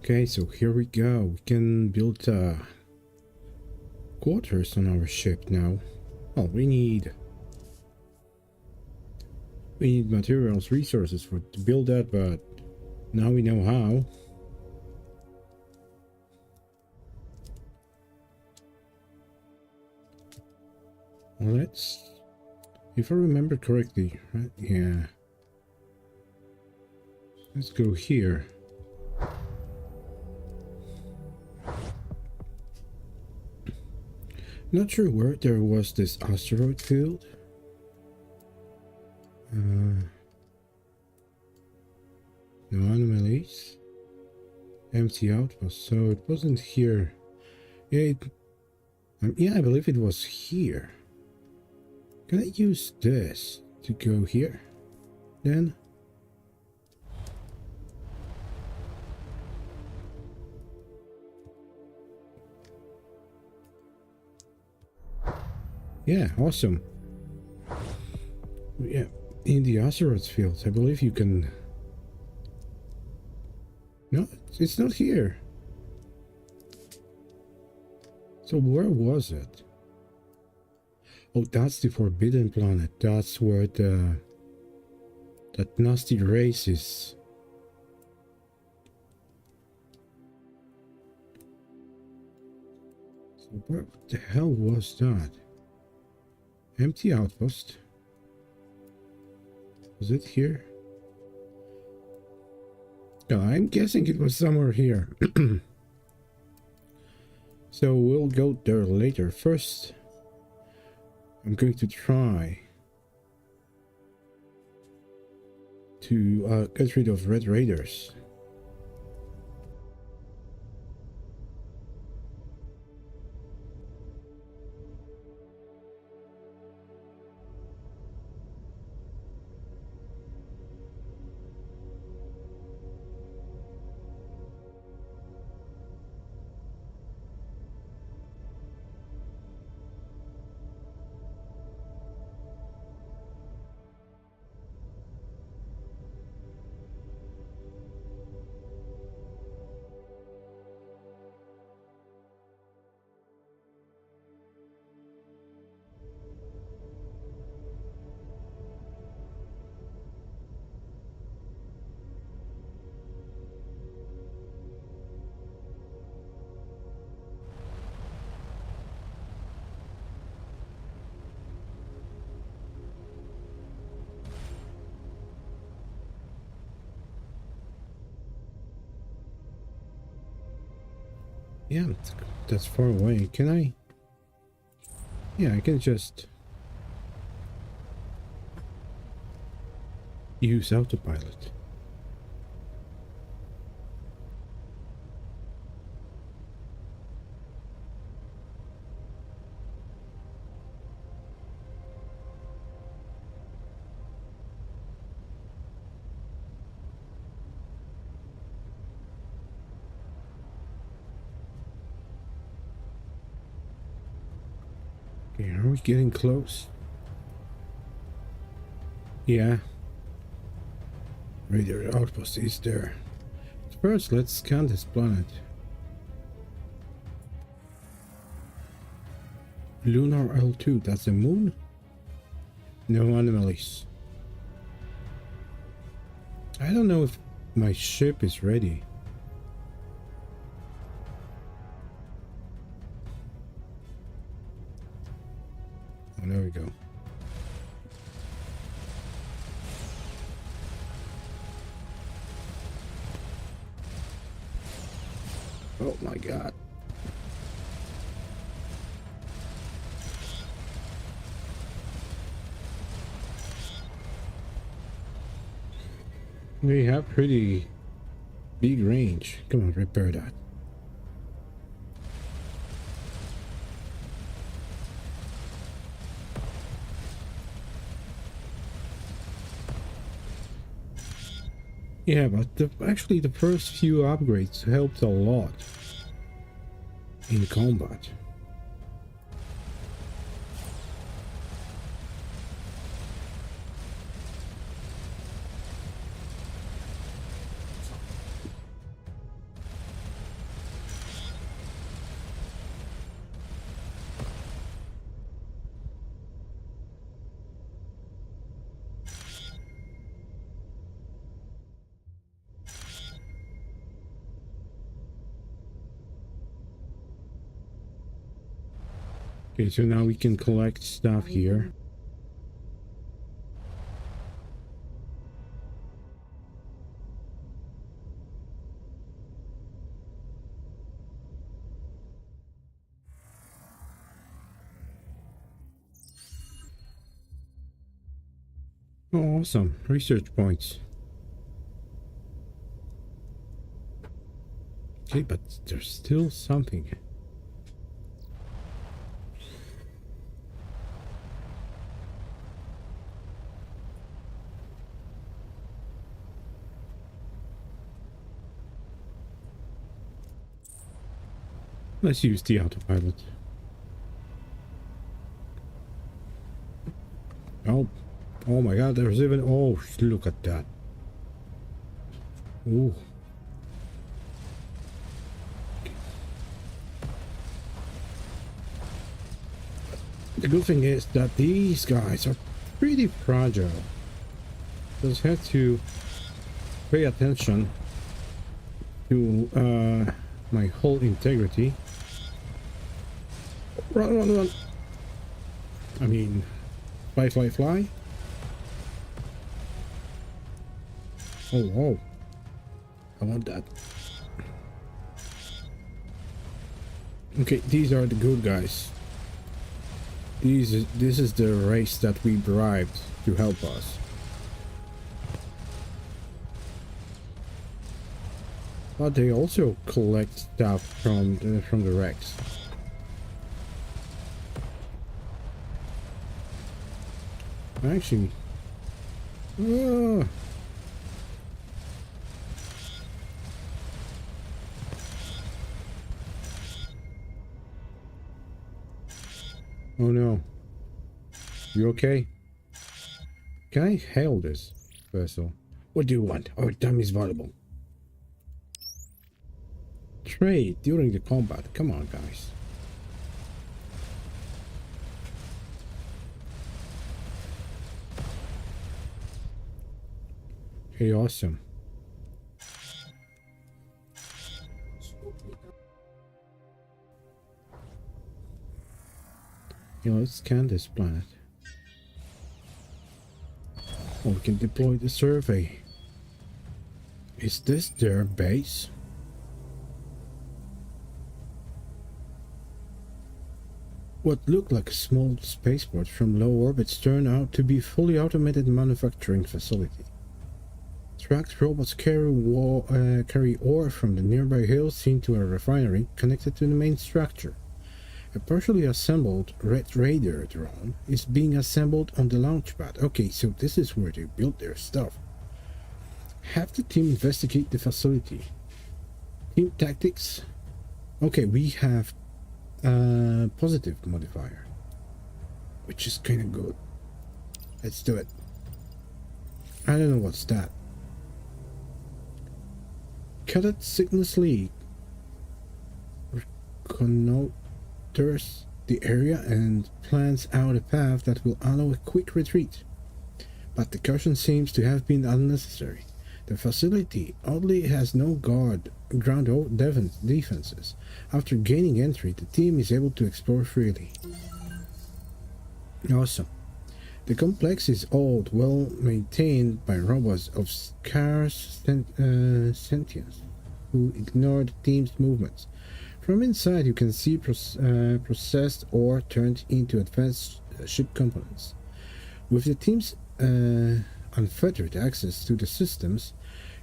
Okay, so here we go. We can build quarters on our ship now. Well, we need materials, resources to build that, but now we know how. Well, let's, if I remember correctly, right? Yeah. Let's go here. Not sure where there was this asteroid field. No anomalies. Empty outpost. So it wasn't here. Yeah, yeah, I believe it was here. Can I use this to go here? Then? Yeah, awesome. Yeah, in the asteroids field, I believe you can... No, it's not here. So where was it? Oh, that's the Forbidden Planet. That's where that nasty race is. So where the hell was that? Empty outpost. Was it here? No, I'm guessing it was somewhere here. So we'll go there later. First, I'm going to try to get rid of Red Raiders. Yeah, that's far away. Can I? Yeah, I can just use autopilot. Okay, are we getting close? Yeah. Radar outpost is there. First, let's scan this planet. Lunar L2, that's the moon? No anomalies. I don't know if my ship is ready. Oh, there we go. Oh my god. We have pretty big range. Come on, repair that. Yeah, but actually the first few upgrades helped a lot in combat. Okay, so now we can collect stuff here. Oh, awesome. Research points. Okay, but there's still something. Let's use the autopilot. Oh, oh my god, there's even... Oh, look at that. Ooh. The good thing is that these guys are pretty fragile. Just have to pay attention to my whole integrity. Run, run, run. I mean, fly, fly, fly. Oh, oh. I want that. Okay, these are the good guys. This is the race that we bribed to help us. But they also collect stuff from the wrecks. Actually, oh no, you okay? Can I hail this vessel? What do you want? Our time is valuable. Trade during the combat. Come on, guys. Hey, awesome. Yeah, let's scan this planet. Oh, we can deploy the survey. Is this their base? What looked like a small spaceport from low orbits turned out to be a fully automated manufacturing facility. Tracked robots carry ore from the nearby hills into a refinery connected to the main structure. A partially assembled Red Raider drone is being assembled on the launch pad. Okay, so this is where they build their stuff. Have the team investigate the facility. Team tactics. Okay, we have a positive modifier, which is kind of good. Let's do it. I don't know what's that. Cadet Cygnus League reconnoiters the area and plans out a path that will allow a quick retreat. But the caution seems to have been unnecessary. The facility oddly has no ground defenses. After gaining entry, the team is able to explore freely. Awesome. The complex is old, well maintained by robots of scarce sentience who ignore the team's movements. From inside, you can see processed ore turned into advanced ship components. With the team's unfettered access to the systems,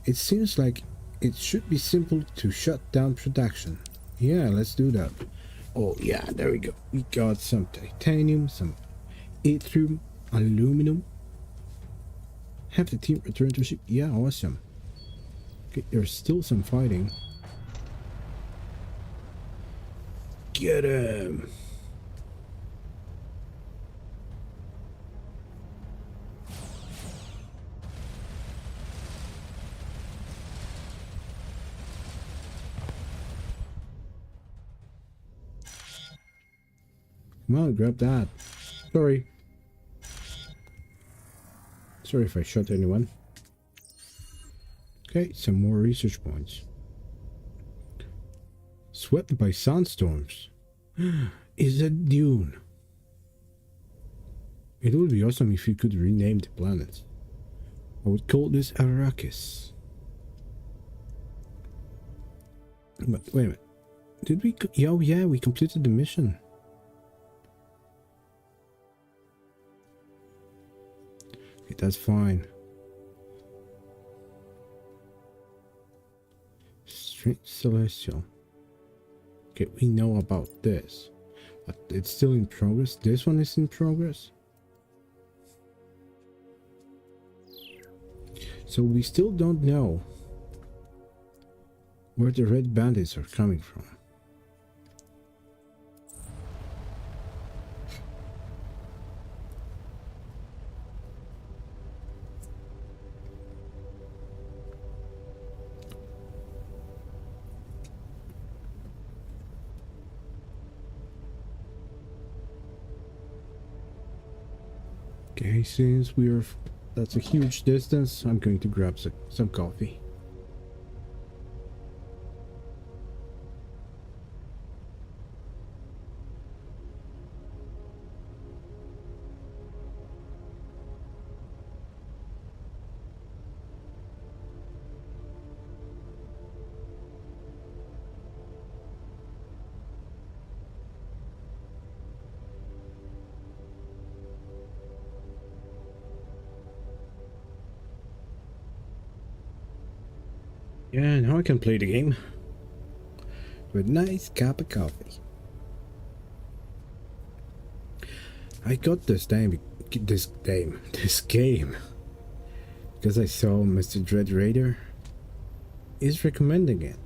it seems like it should be simple to shut down production. Yeah, let's do that. Oh yeah, there we go. We got some titanium, some yttrium, aluminum. Have the team return to ship. Yeah, awesome. Okay, there's still some fighting. Get him. Come on, grab that. Sorry. Sorry if I shot anyone. Okay, some more research points. Swept by sandstorms. Is a dune. It would be awesome if you could rename the planet. I would call this Arrakis. But wait a minute. Did we... Oh yeah, we completed the mission. Okay, that's fine. Strange Celestial. Okay, we know about this. But it's still in progress. This one is in progress. So we still don't know where the red bandits are coming from. Okay, since that's a huge distance, I'm going to grab some coffee. Yeah, now I can play the game with a nice cup of coffee. I got this game because I saw Mr. Dread Raider is recommending it.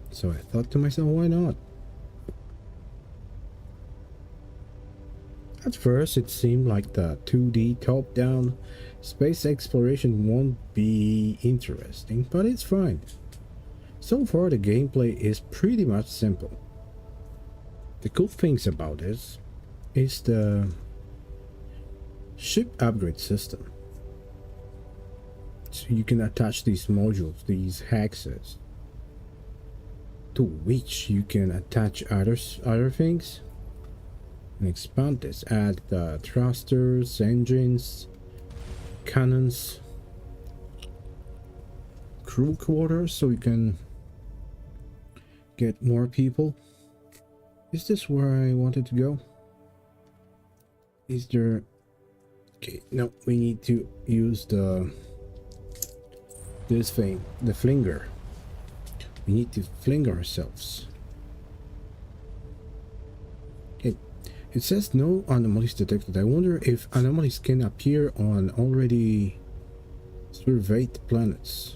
So I thought to myself, why not? At first it seemed like the 2D top-down space exploration won't be interesting, but it's fine. So far the gameplay is pretty much simple. The cool things about this is the ship upgrade system. So you can attach these modules, these hexes, to which you can attach other things and expand this. Add the thrusters, engines, cannons, crew quarters, so you can get more people. Is this where I wanted to go? Is there... Okay, no, we need to use this thing, the flinger. We need to fling ourselves. It says no anomalies detected. I wonder if anomalies can appear on already surveyed planets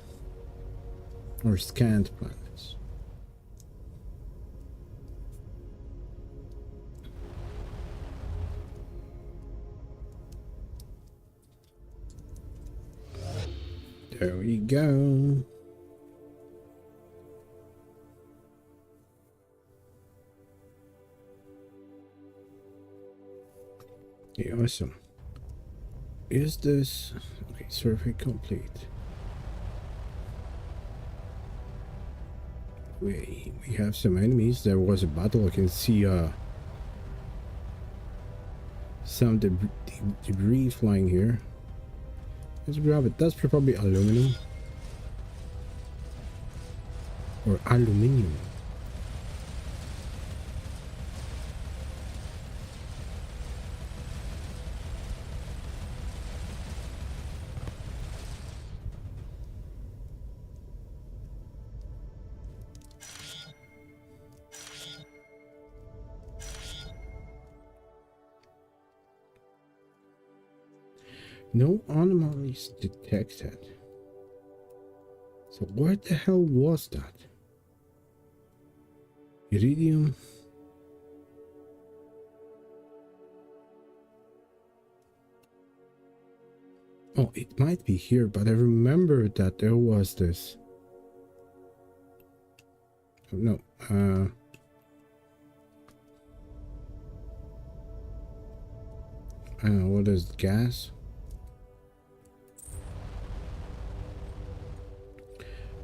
or scanned planets. There we go. Okay, awesome. Is this... Okay, survey complete. We have some enemies. There was a battle. I can see some debris flying here. Let's grab it. That's probably aluminum. Or aluminium. No anomalies detected. So what the hell was that? Iridium. Oh, it might be here, but I remember that there was this. Oh, no. I don't know, what is gas?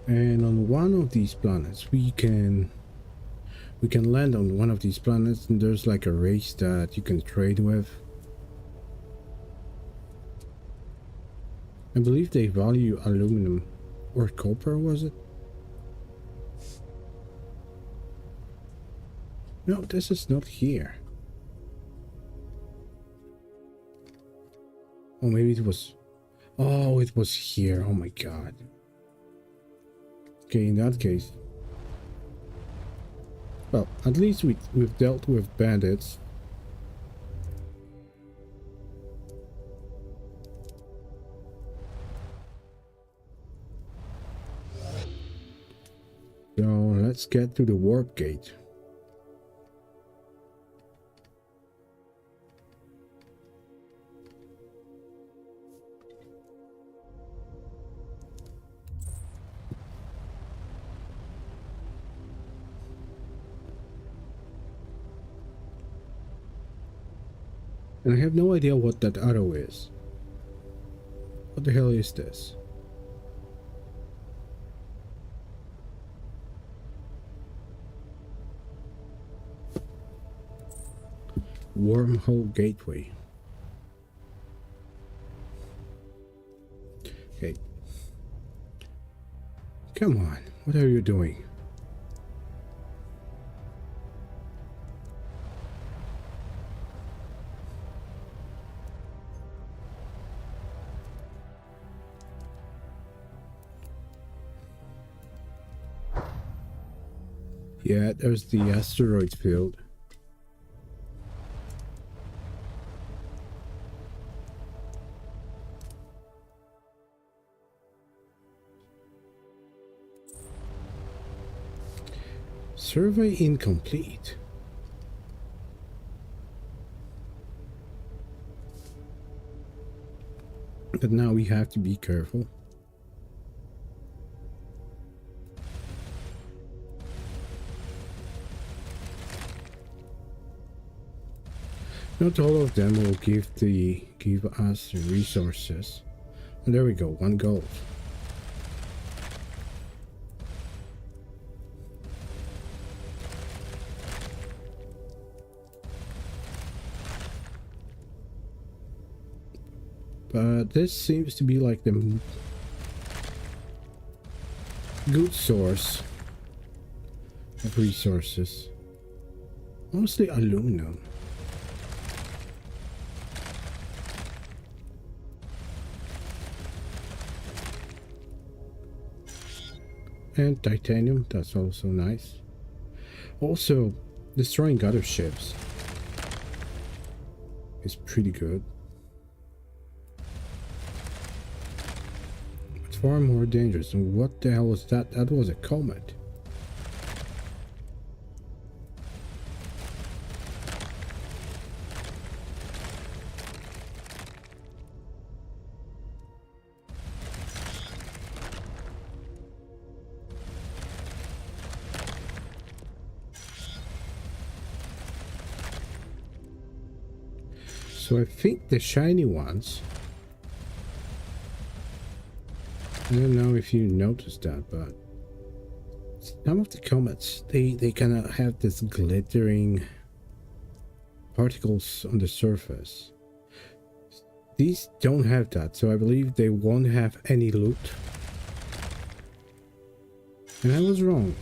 And on one of these planets we can we can land on one of these planets and there's like a race that you can trade with. I believe they value aluminum or copper, was it? No, this is not here. Oh, maybe it was... Oh, it was here. Oh my god. Okay, in that case... Well, at least we've dealt with bandits. So, let's get to the warp gate. And I have no idea what that arrow is. What the hell is this? Wormhole gateway. Okay. Come on, what are you doing? Yeah, there's the asteroid field. Survey incomplete. But now we have to be careful. Not all of them will give us the resources. And there we go, 1 gold. But this seems to be like the good source of resources. Mostly aluminum. And titanium, that's also nice. Also, destroying other ships is pretty good. It's far more dangerous. And what the hell was that? That was a comet. So I think the shiny ones, I don't know if you noticed that, but some of the comets, they kind of have this glittering particles on the surface. These don't have that, so I believe they won't have any loot. And I was wrong.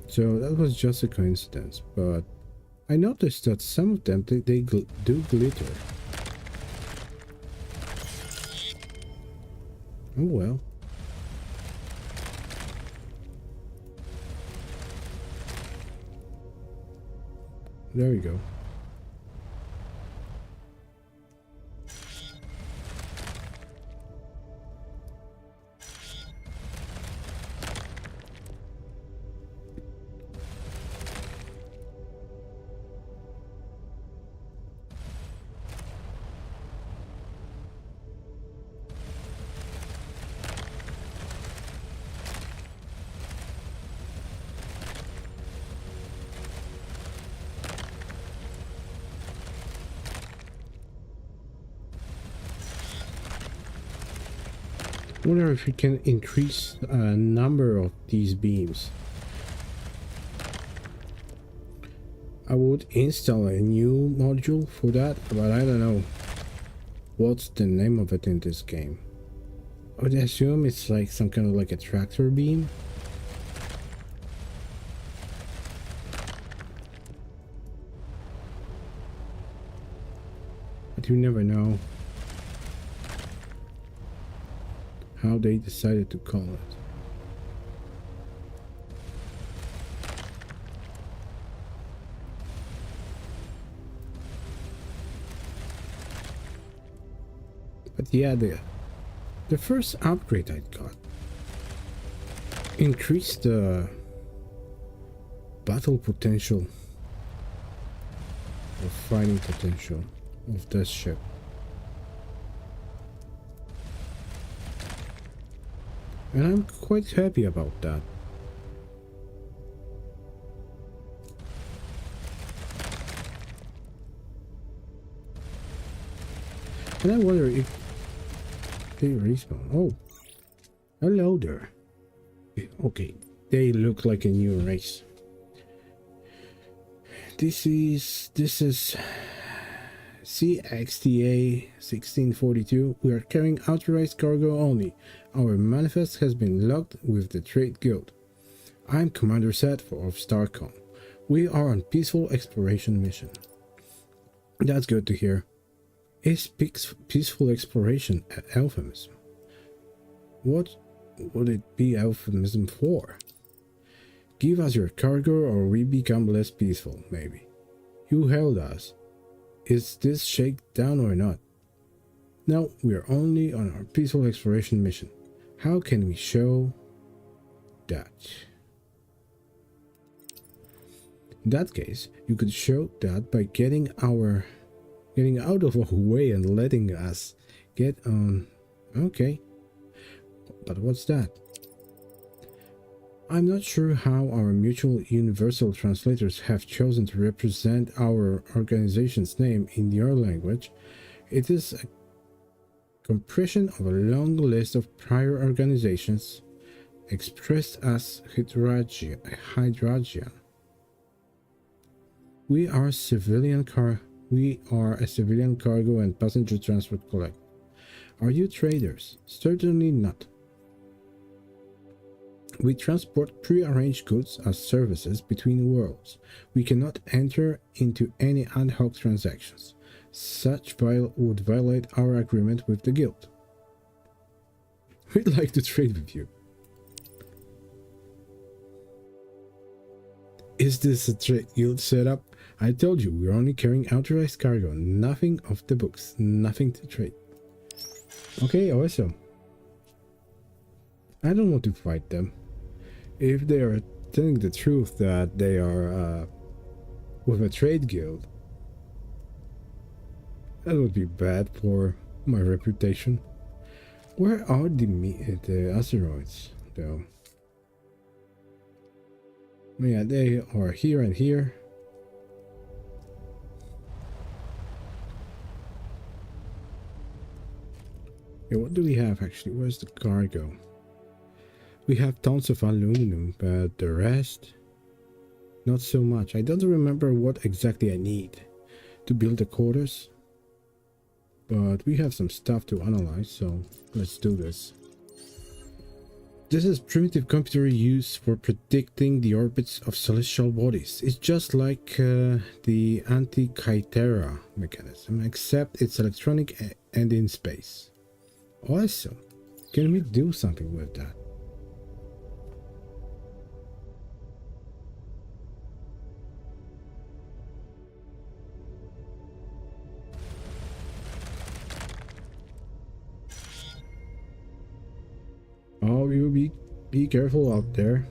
So that was just a coincidence, but I noticed that some of them, they do glitter. Oh well. There we go. I wonder if we can increase a number of these beams. I would install a new module for that, but I don't know what's the name of it in this game. I would assume it's like some kind of like a tractor beam. But you never know how they decided to call it. But yeah, the first upgrade I got increased the battle potential or fighting potential of this ship. And I'm quite happy about that. And I wonder if they respawn. Oh, hello there. Okay, they look like a new race. This is CXTA 1642. We are carrying authorized cargo only. Our manifest has been locked with the Trade Guild. I'm Commander Sadfor of Starcom. We are on peaceful exploration mission. That's good to hear. Is peaceful exploration an euphemism? What would it be euphemism for? Give us your cargo or we become less peaceful, maybe. You held us. Is this shakedown or not? No, we are only on our peaceful exploration mission. How can we show that? In that case, you could show that by getting out of our way and letting us get on. Okay. But what's that? I'm not sure how our mutual universal translators have chosen to represent our organization's name in your language. It is a compression of a long list of prior organizations expressed as Hydragian. We are a civilian cargo and passenger transport collect. Are you traders? Certainly not. We transport pre-arranged goods as services between worlds. We cannot enter into any ad hoc transactions. Such would violate our agreement with the guild. We'd like to trade with you. Is this a trade guild setup? I told you we're only carrying authorized cargo, nothing off the books, nothing to trade. Okay, awesome. I don't want to fight them. If they are telling the truth that they are with a trade guild, that would be bad for my reputation. Where are the asteroids, though? Yeah, they are here and here. Yeah, what do we have actually? Where's the cargo? We have tons of aluminum, but the rest, not so much. I don't remember what exactly I need to build the quarters, but we have some stuff to analyze, so let's do this. This is primitive computer use for predicting the orbits of celestial bodies. It's just like the Antikythera mechanism, except it's electronic and in space. Awesome. Can we do something with that? Oh, you be careful out there.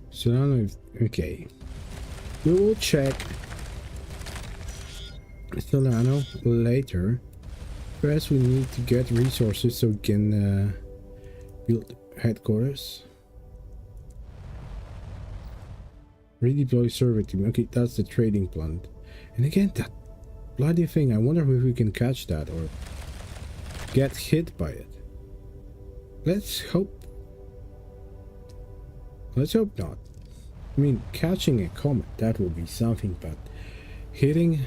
So now, okay, we will check Solano later. First, we need to get resources so we can build headquarters. Redeploy survey team. Okay, that's the trading plant. And again, that bloody thing. I wonder if we can catch that or get hit by it. Let's hope. Let's hope not. I mean, catching a comet, that will be something, but hitting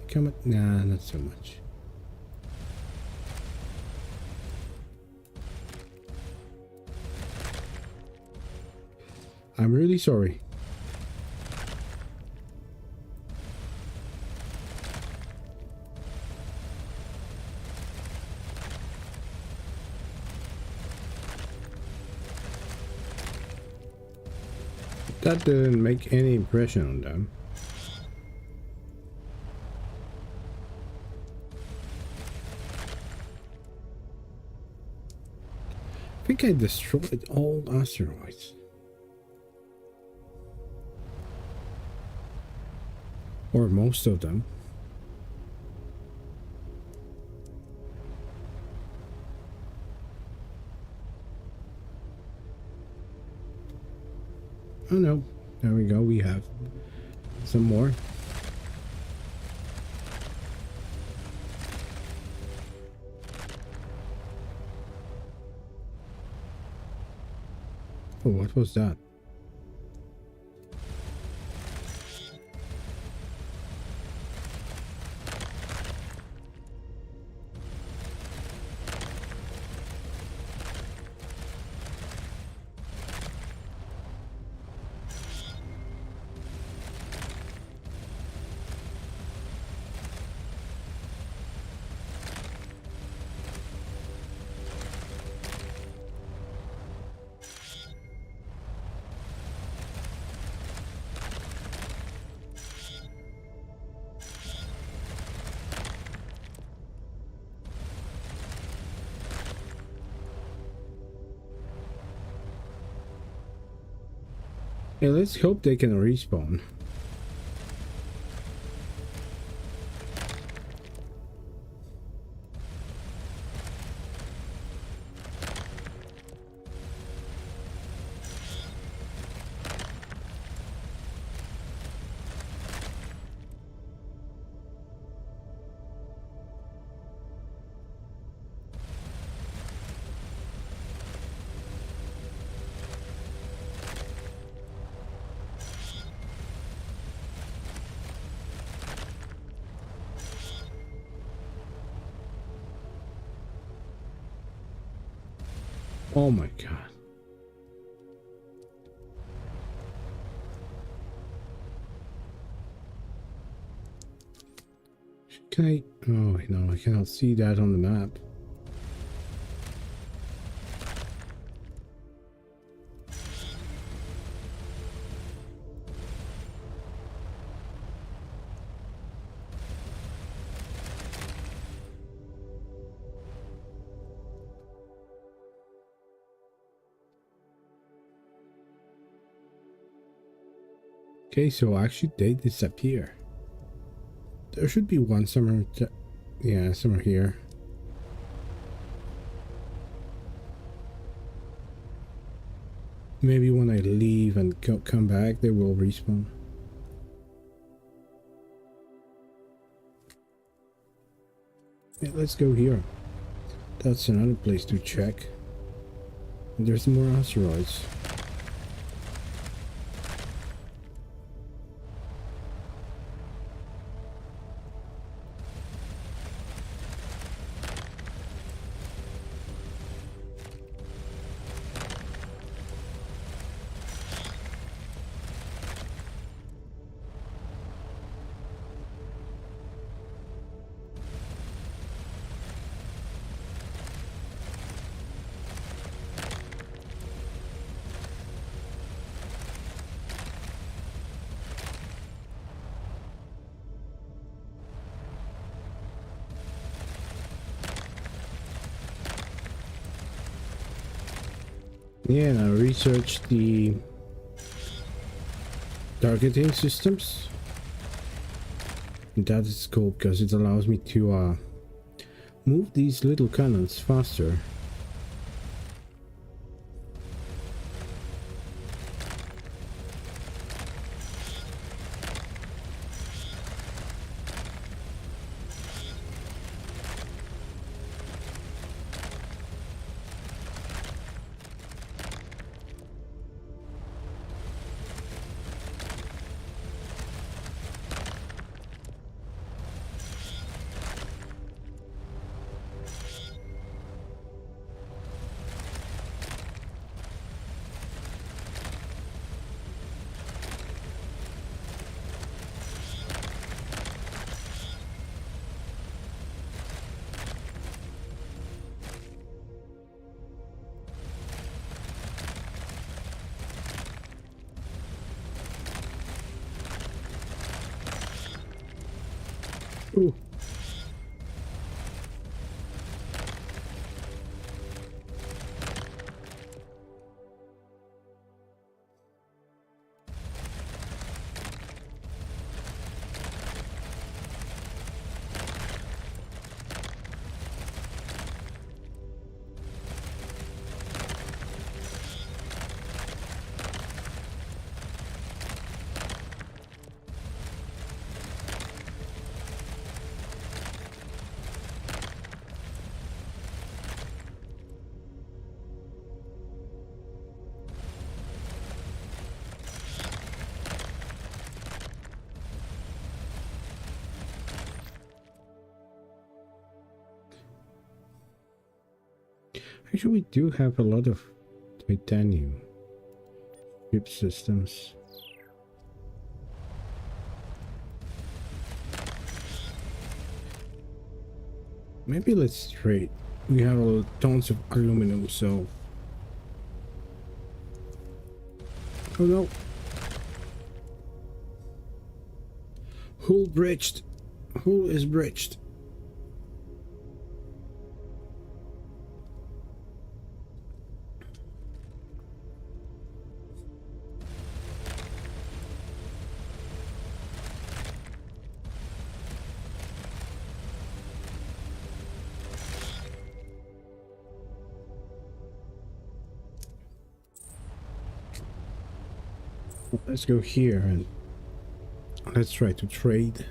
the comet, nah, not so much. I'm really sorry. That didn't make any impression on them. I think I destroyed all asteroids. Or most of them. Oh no, there we go, we have some more. Oh, what was that? Hey, let's hope they can respawn. Oh my god. Can I? Oh no, I cannot see that on the map. Okay, so actually they disappear. There should be one somewhere. Yeah, somewhere here. Maybe when I leave and come back, they will respawn. Yeah, let's go here. That's another place to check. And there's more asteroids. Yeah, and I researched the targeting systems. And that is cool because it allows me to move these little cannons faster. Ooh. Actually, we do have a lot of titanium ship systems. Maybe let's trade. We have tons of aluminum, so... Oh no! Hull bridged! Hull is bridged! Let's go here and let's try to trade.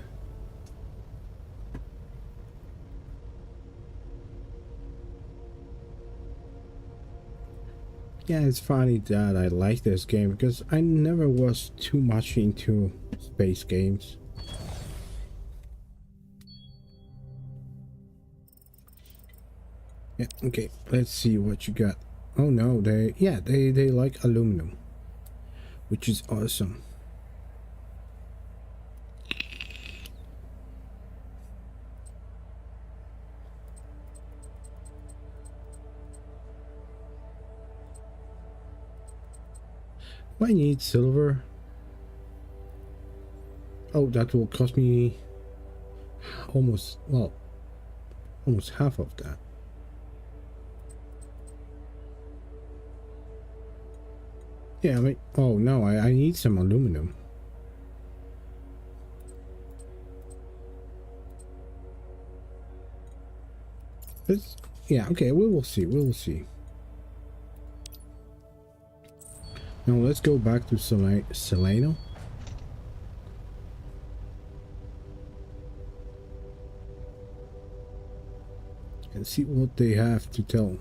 Yeah, it's funny that I like this game because I never was too much into space games. Yeah, okay, let's see what you got. Oh no, they like aluminum, which is awesome. I need silver. Oh, that will cost me almost, well, almost half of that. Yeah, I mean, oh no, I need some aluminum. Let's, yeah, okay, we will see, we will see. Now let's go back to Seleno. And see what they have to tell.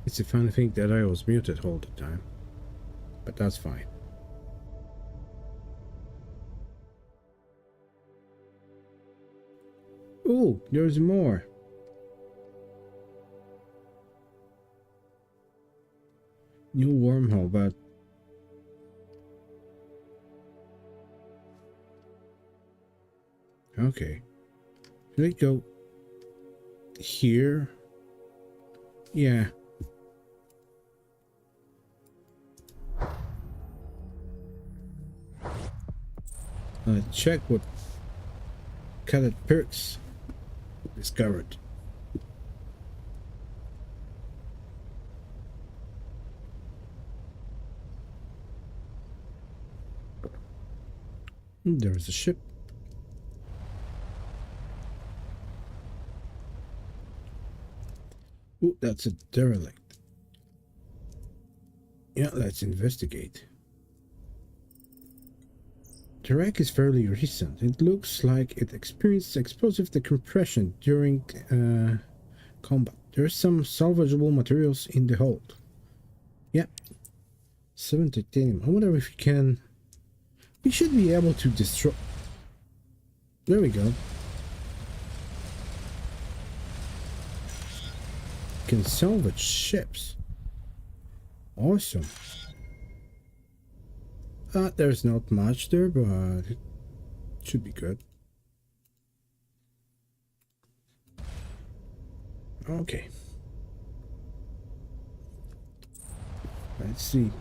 It's a funny thing that I was muted all the time, but that's fine. Oh, there's more. New wormhole, but okay. Should I go here? Yeah. Let's check what kind of perks discovered. There is a ship. Oh, that's a derelict. Yeah, let's investigate. The wreck is fairly recent. It looks like it experienced explosive decompression during combat. There's some salvageable materials in the hold. Yeah, 7 titanium. I wonder if we can... We should be able to destroy... There we go. Can salvage ships. Awesome. There's not much there, but it should be good. Okay. Let's see.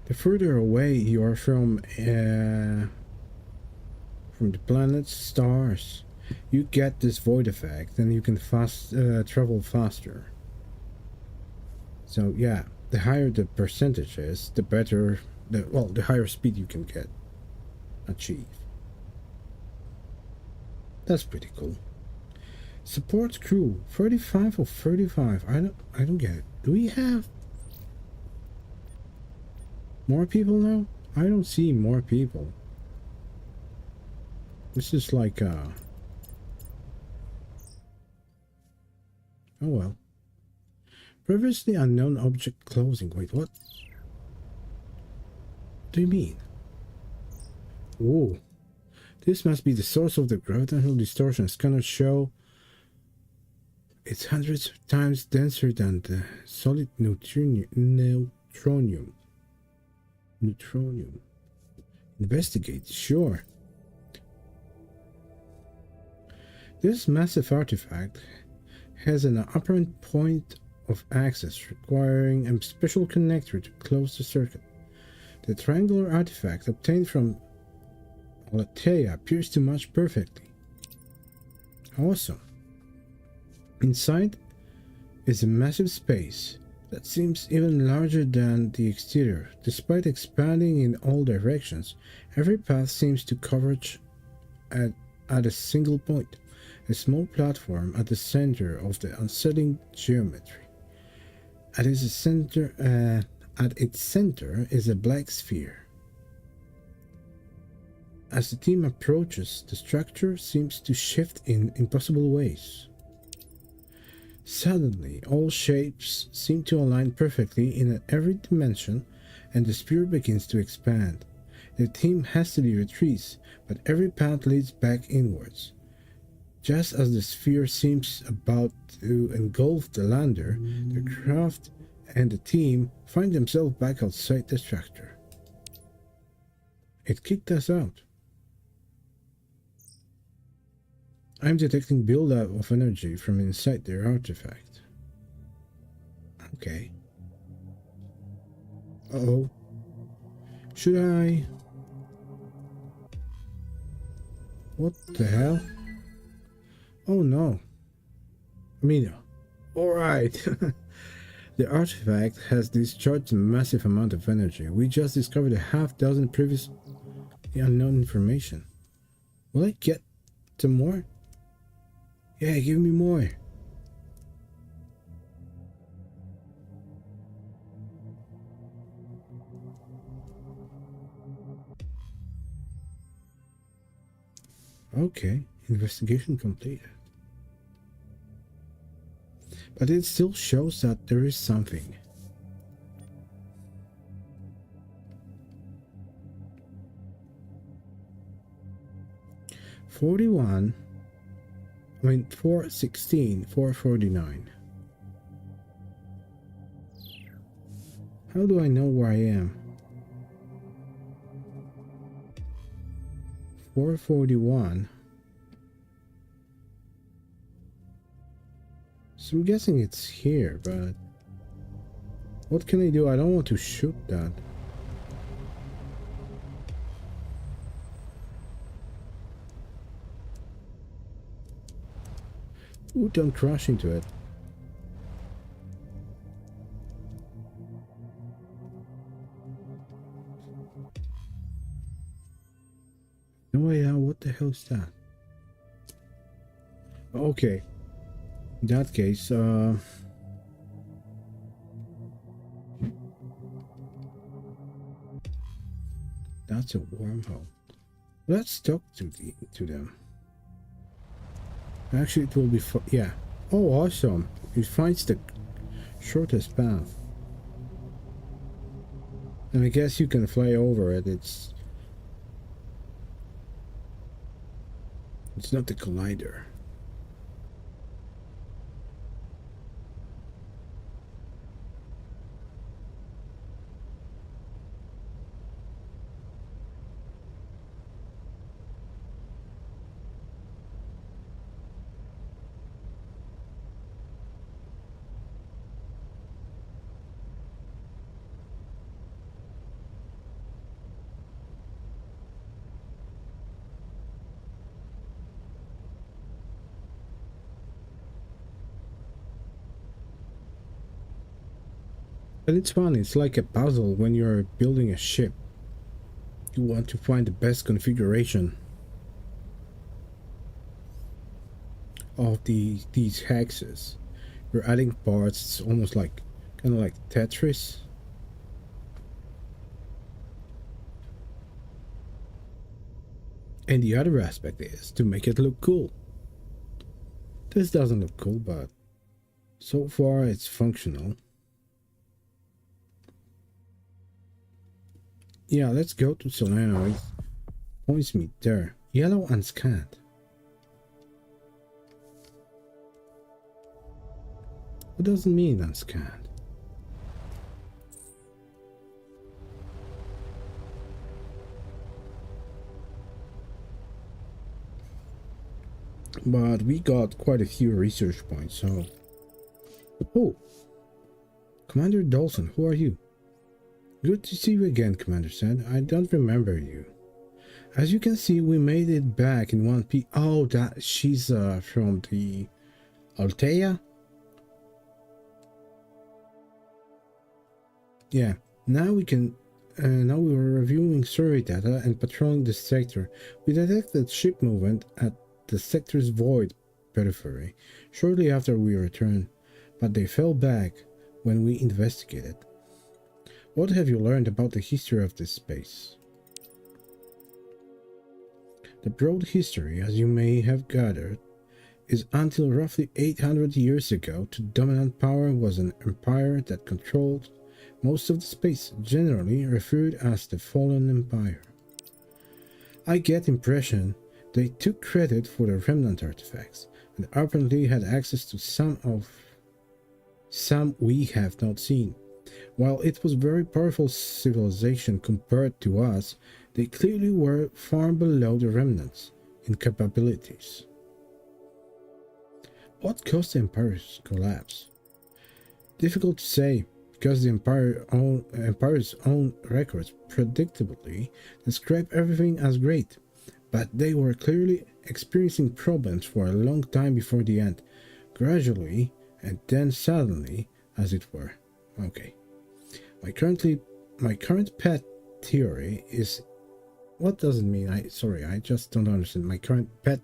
The further away you are from the planets, stars, you get this void effect, and you can travel faster. So yeah, the higher the percentage is, the better, the higher speed you can achieve. That's pretty cool. Support crew 35 of 35. I don't get it. Do we have more people now? I don't see more people. This is like oh well. Previously unknown object closing. Wait, what do you mean? Oh, this must be the source of the gravitational distortion. Scanners show it's hundreds of times denser than the solid neutronium. Investigate, sure. This massive artifact has an apparent point of access requiring a special connector to close the circuit. The triangular artifact obtained from Alatea appears to match perfectly. Awesome. Inside is a massive space that seems even larger than the exterior. Despite expanding in all directions, every path seems to converge at a single point, a small platform at the center of the unsettling geometry. At its center is a black sphere. As the team approaches, the structure seems to shift in impossible ways. Suddenly, all shapes seem to align perfectly in every dimension, and the sphere begins to expand. The team hastily retreats, but every path leads back inwards. Just as the sphere seems about to engulf the lander, the craft and the team find themselves back outside the structure. It kicked us out. I'm detecting buildup of energy from inside their artifact. Okay. Uh-oh. Should I... What the hell? Oh no. Mina. Alright. The artifact has discharged a massive amount of energy. We just discovered a half-dozen previously unknown information. Will I get some more? Yeah, give me more. Okay, Investigation completed. But it still shows that there is something. $41. I mean, 416, 449. How do I know where I am? 441. So I'm guessing it's here, but what can I do? I don't want to shoot that. Ooh, don't crash into it. No way out. What the hell is that? Okay. In that case, that's a wormhole. Let's talk to them. Actually, it will be yeah. Oh, awesome! It finds the shortest path, and I guess you can fly over it. It's not the collider. But it's fun. It's like a puzzle when you're building a ship. You want to find the best configuration of these hexes. You're adding parts. It's almost like kind of like Tetris. And the other aspect is to make it look cool. This doesn't look cool, but so far it's functional. Yeah, let's go to Solano. It points me there. Yellow unscanned. What does it mean unscanned? But we got quite a few research points, so... Oh! Commander Dawson, who are you? Good to see you again, Commander said. I don't remember you. As you can see, we made it back in one piece. Oh, that she's from the Altea? Yeah, now we can... now we were reviewing survey data and patrolling the sector. We detected ship movement at the sector's void periphery shortly after we returned, but they fell back when we investigated. What have you learned about the history of this space? The broad history, as you may have gathered, is until roughly 800 years ago, the dominant power was an empire that controlled most of the space, generally referred as the Fallen Empire. I get the impression they took credit for the remnant artifacts, and apparently had access to some we have not seen. While it was a very powerful civilization compared to us, they clearly were far below the remnants in capabilities. What caused the empire's collapse? Difficult to say, because the empire's own records predictably describe everything as great, but they were clearly experiencing problems for a long time before the end, gradually and then suddenly, as it were. Okay. My current pet theory is... What does it mean? I just don't understand. My current pet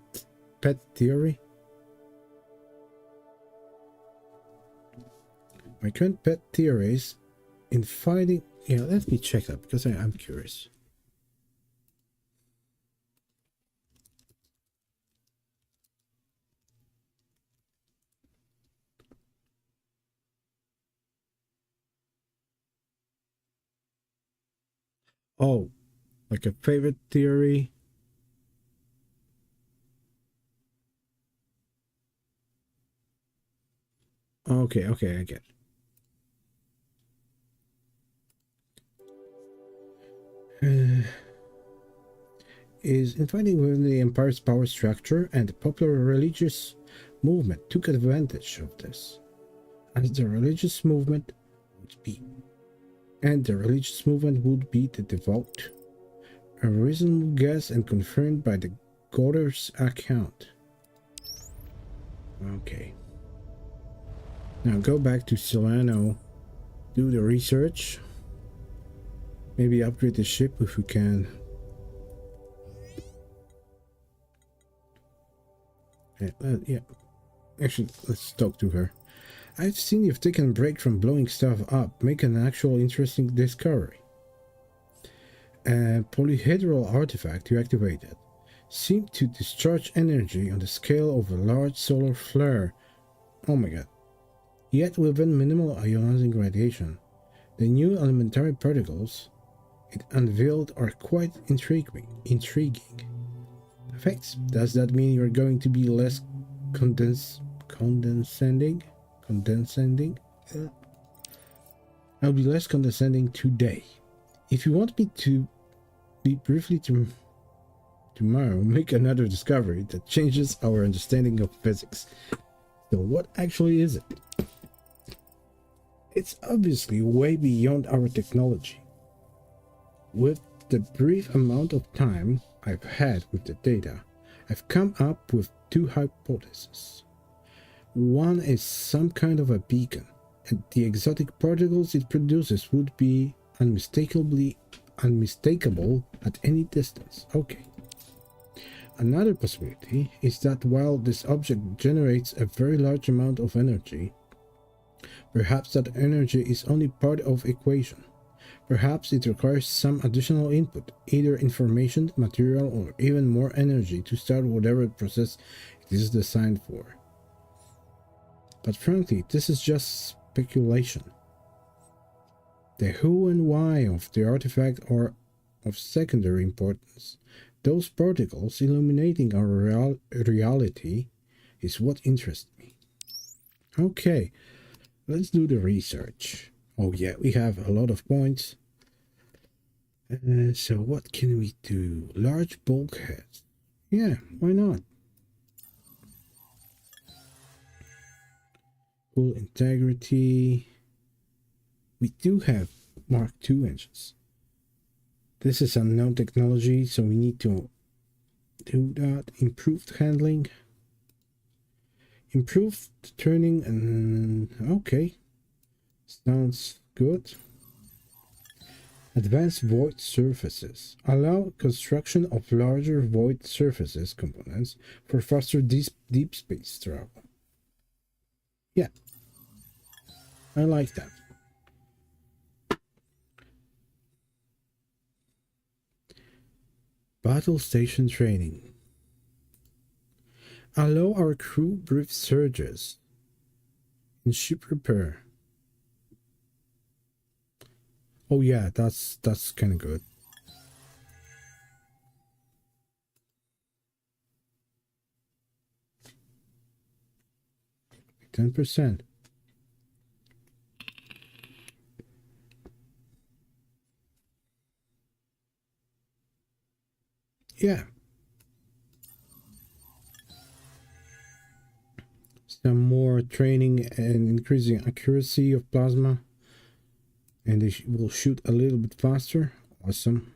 theory? My current pet theory is in fighting... Yeah, let me check that because I'm curious. Oh, like a favorite theory? Okay, okay, I get it. Is infighting within the empire's power structure, and the popular religious movement took advantage of this. As the religious movement would be, and the religious movement would be the devout. A reasonable guess and confirmed by the Gotter's account. Okay. Now go back to Solano, do the research, maybe upgrade the ship if we can. Yeah. Actually, let's talk to her. I've seen you've taken a break from blowing stuff up, make an actual interesting discovery. A polyhedral artifact you activated seemed to discharge energy on the scale of a large solar flare. Oh my god. Yet within minimal ionizing radiation. The new elementary particles it unveiled are quite intriguing. Effects. Does that mean you're going to be less condescending? Condescending? I'll be less condescending today. If you want me to be briefly tomorrow, make another discovery that changes our understanding of physics. So what actually is it? It's obviously way beyond our technology. With the brief amount of time I've had with the data, I've come up with two hypotheses. One is some kind of a beacon, and the exotic particles it produces would be unmistakable at any distance. Okay. Another possibility is that while this object generates a very large amount of energy, perhaps that energy is only part of the equation. Perhaps it requires some additional input, either information, material, or even more energy to start whatever process it is designed for. But frankly, this is just speculation. The who and why of the artifact are of secondary importance. Those particles illuminating our reality is what interests me. Okay, let's do the research. Oh yeah, we have a lot of points. So what can we do? Large bulkheads. Yeah, why not? Full integrity. We do have Mark II engines. This is unknown technology, so we need to do that. Improved handling. Improved turning and okay. Sounds good. Advanced void surfaces. Allow construction of larger void surfaces components for faster deep space travel. Yeah, I like that. Battle station training. Allow our crew brief surges in ship repair. Oh yeah, that's kind of good. 10%. Yeah. Some more training and increasing accuracy of plasma. And they will shoot a little bit faster. Awesome.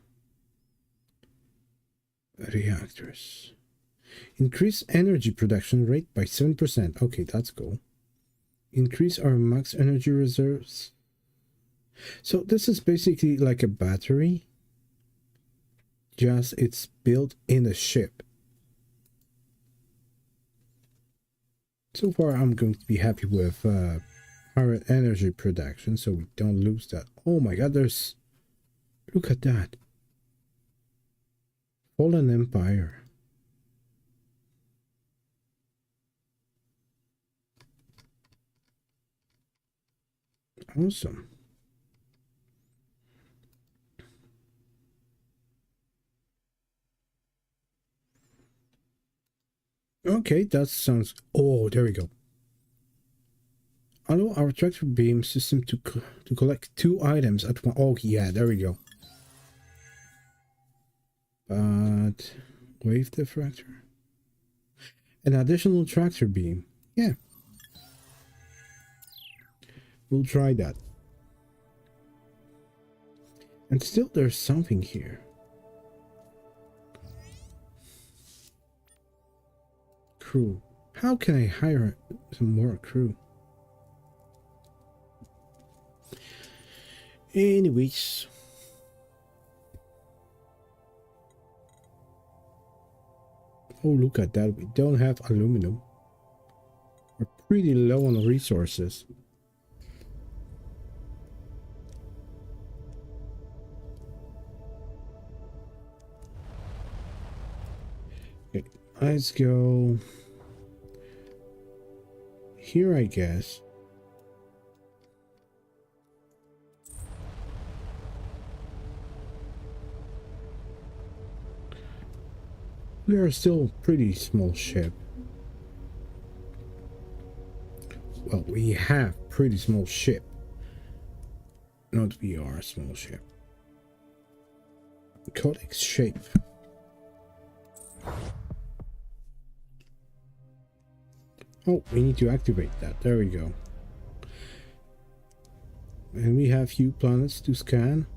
Reactors. Increase energy production rate by 7%. Okay, that's cool. Increase our max energy reserves. So this is basically like a battery. Just it's built in a ship. So far, I'm going to be happy with current energy production, so we don't lose that. Oh my god, there's... Look at that. Fallen Empire. Awesome. Okay, that sounds... Oh, there we go. Allow our tractor beam system to collect 2 items at one... Oh, yeah, there we go. But... Wave diffractor. An additional tractor beam. Yeah. We'll try that. And still there's something here. Crew. How can I hire some more crew? Anyways. Oh, look at that. We don't have aluminum. We're pretty low on resources. Okay, let's go here, I guess. We are still a pretty small ship. Well, we have pretty small ship. Not we are a small ship. Codex shape. Oh, we need to activate that. There we go. And we have few planets to scan.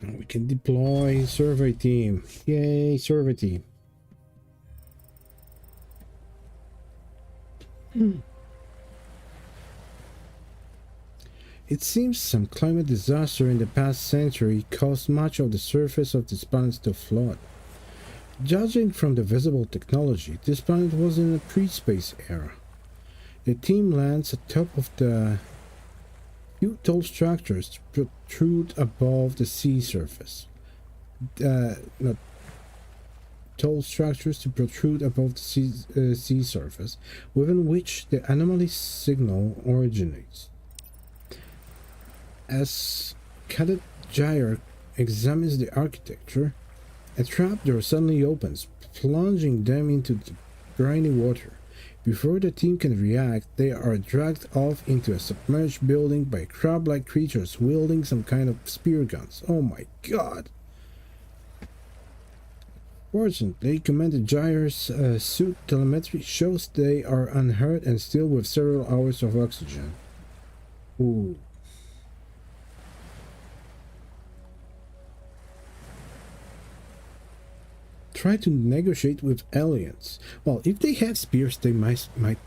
Now we can deploy survey team. Yay, survey team. It seems some climate disaster in the past century caused much of the surface of this planet to flood. Judging from the visible technology, this planet was in a pre-space era. The team lands atop of the few tall structures protrude above the sea surface. Not tall structures to protrude above the sea surface, within which the anomaly signal originates. As Cadet Gyre examines the architecture, a trapdoor suddenly opens, plunging them into the briny water. Before the team can react, they are dragged off into a submerged building by crab-like creatures wielding some kind of spear guns. Oh my god! Fortunately, Commander Gyre's suit telemetry shows they are unhurt and still with several hours of oxygen. Ooh. Try to negotiate with aliens. Well, if they have spears, they might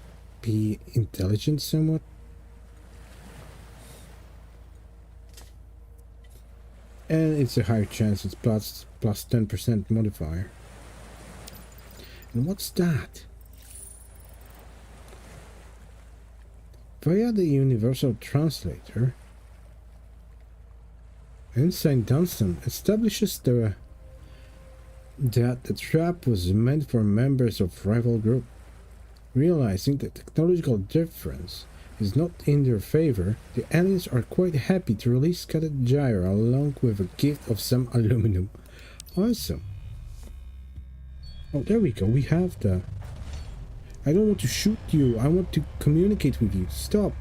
be intelligent somewhat. And it's a higher chance it's plus 10% modifier. And what's that? Via the Universal Translator, Ensign Dunstan establishes that the trap was meant for members of rival group. Realizing the technological difference is not in their favor, the aliens are quite happy to release Cadet Gyre along with a gift of some aluminum. Awesome. Oh, there we go. We have the... I don't want to shoot you. I want to communicate with you. Stop.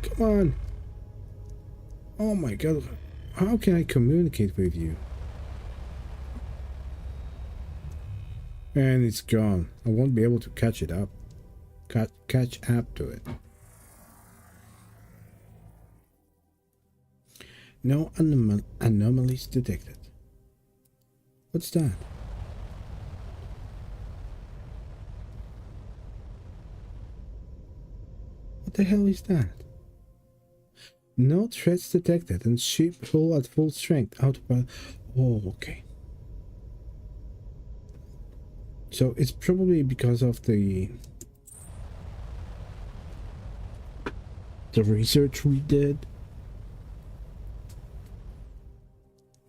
Come on. Oh my god. How can I communicate with you? And it's gone. I won't be able to catch it up. Catch up to it. No anomalies detected. What's that? What the hell is that? No threats detected and ship full at full strength. Autopilot. Oh, okay. So it's probably because of the research we did.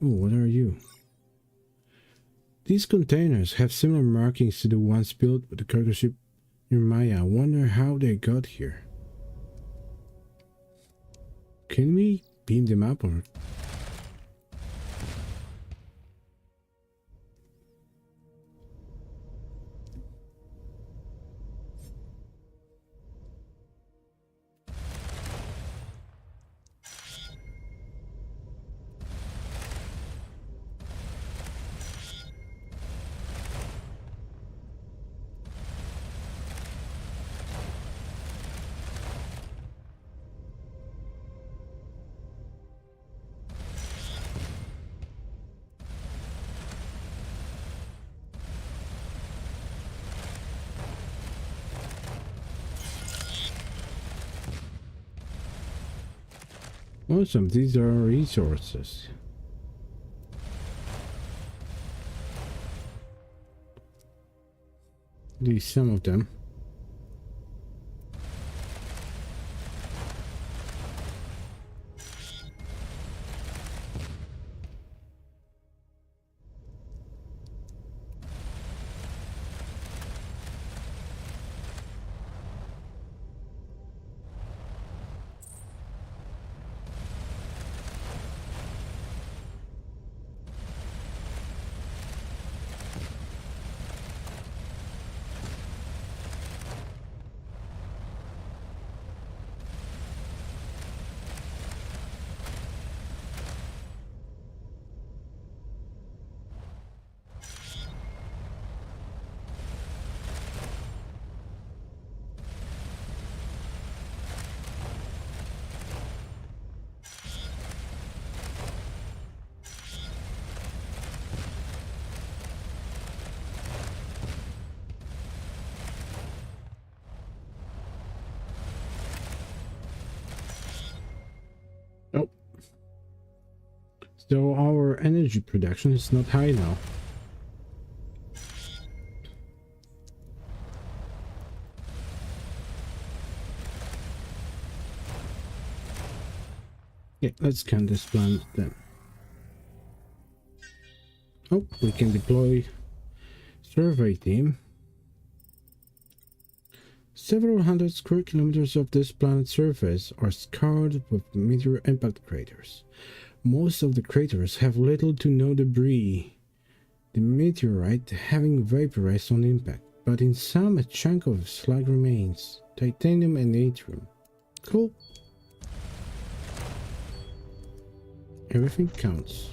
Oh, what are you? These containers have similar markings to the ones built with the cargo ship Maya, I wonder how they got here. Can we beam them up or... Awesome, these are resources. These, some of them. Oh. So our energy production is not high now. Yeah, let's scan this planet then. Oh, we can deploy survey team. Several hundred square kilometers of this planet's surface are scarred with meteor impact craters. Most of the craters have little to no debris, the meteorite having vaporized on impact, but in some a chunk of slag remains, titanium and yttrium. Cool. Everything counts.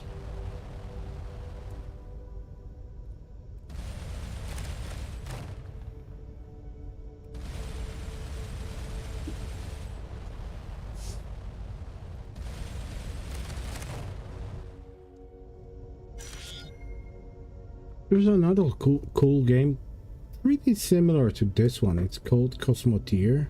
There's another cool game, pretty similar to this one. It's called Cosmoteer.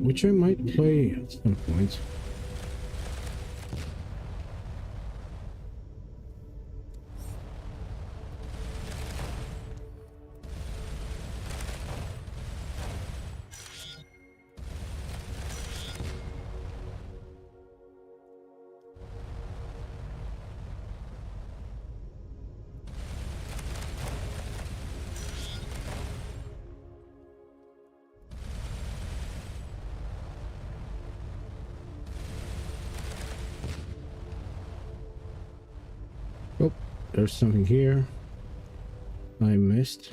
Which I might play at some point. Oh, there's something here I missed.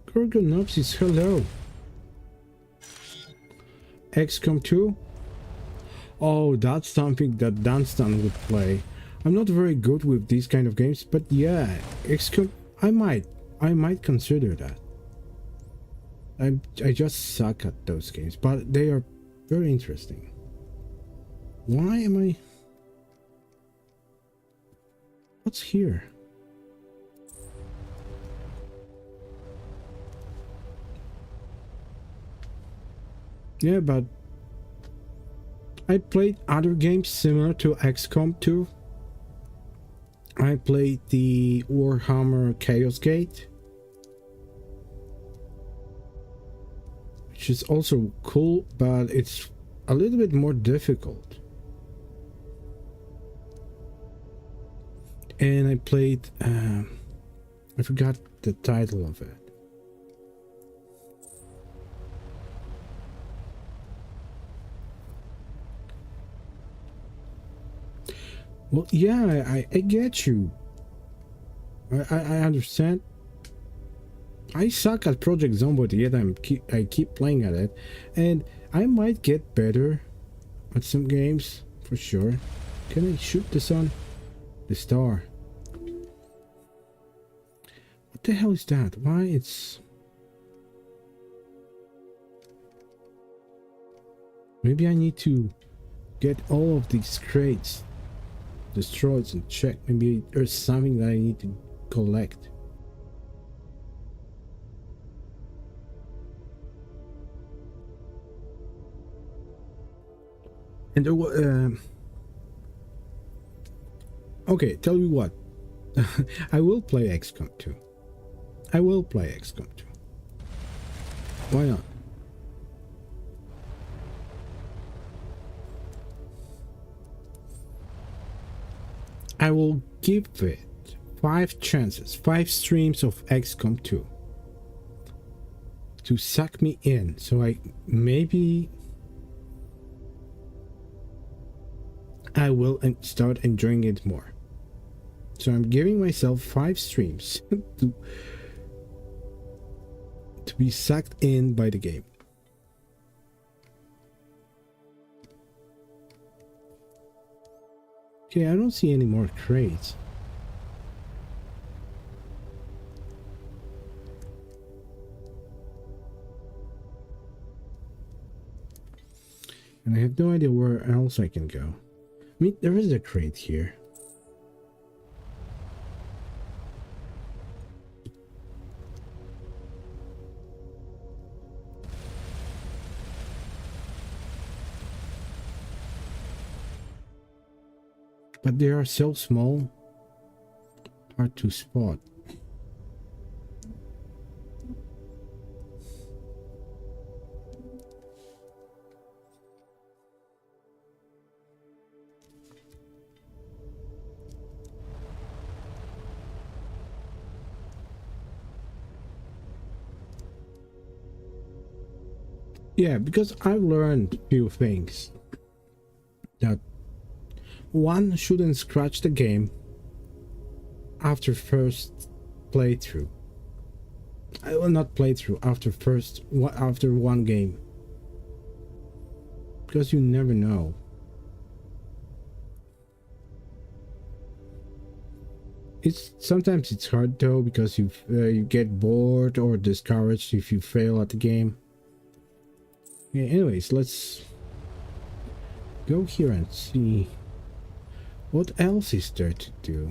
Gorgonopsis, hello. XCOM 2? Oh, that's something that Dunstan would play. I'm not very good with these kind of games, but yeah, XCOM, I might consider that. I just suck at those games, but they are very interesting. Why am I... What's here? Yeah, but I played other games similar to XCOM 2. I played the Warhammer Chaos Gate, which is also cool, but it's a little bit more difficult. and I played. I forgot the title of it. Well, yeah, I get you. I understand. I suck at Project Zomboid, yet I keep playing at it, and I might get better at some games for sure. Can I shoot the sun? The star. What the hell is that? Why it's... Maybe I need to get all of these crates destroyed and check. Maybe there's something that I need to collect. And there was... okay, tell you what. I will play XCOM 2. I will play XCOM 2. Why not? I will give it 5 chances, 5 streams of XCOM 2 to suck me in, so maybe I will start enjoying it more. So I'm giving myself 5 streams to be sucked in by the game. Okay, I don't see any more crates. And I have no idea where else I can go. I mean, there is a crate here. But they are so small, hard to spot. Yeah, because I've learned a few things. That one shouldn't scratch the game after first playthrough. I will not play through after one game, because you never know. Sometimes it's hard though, because you get bored or discouraged if you fail at the game. Yeah, anyways, let's go here and see what else is there to do.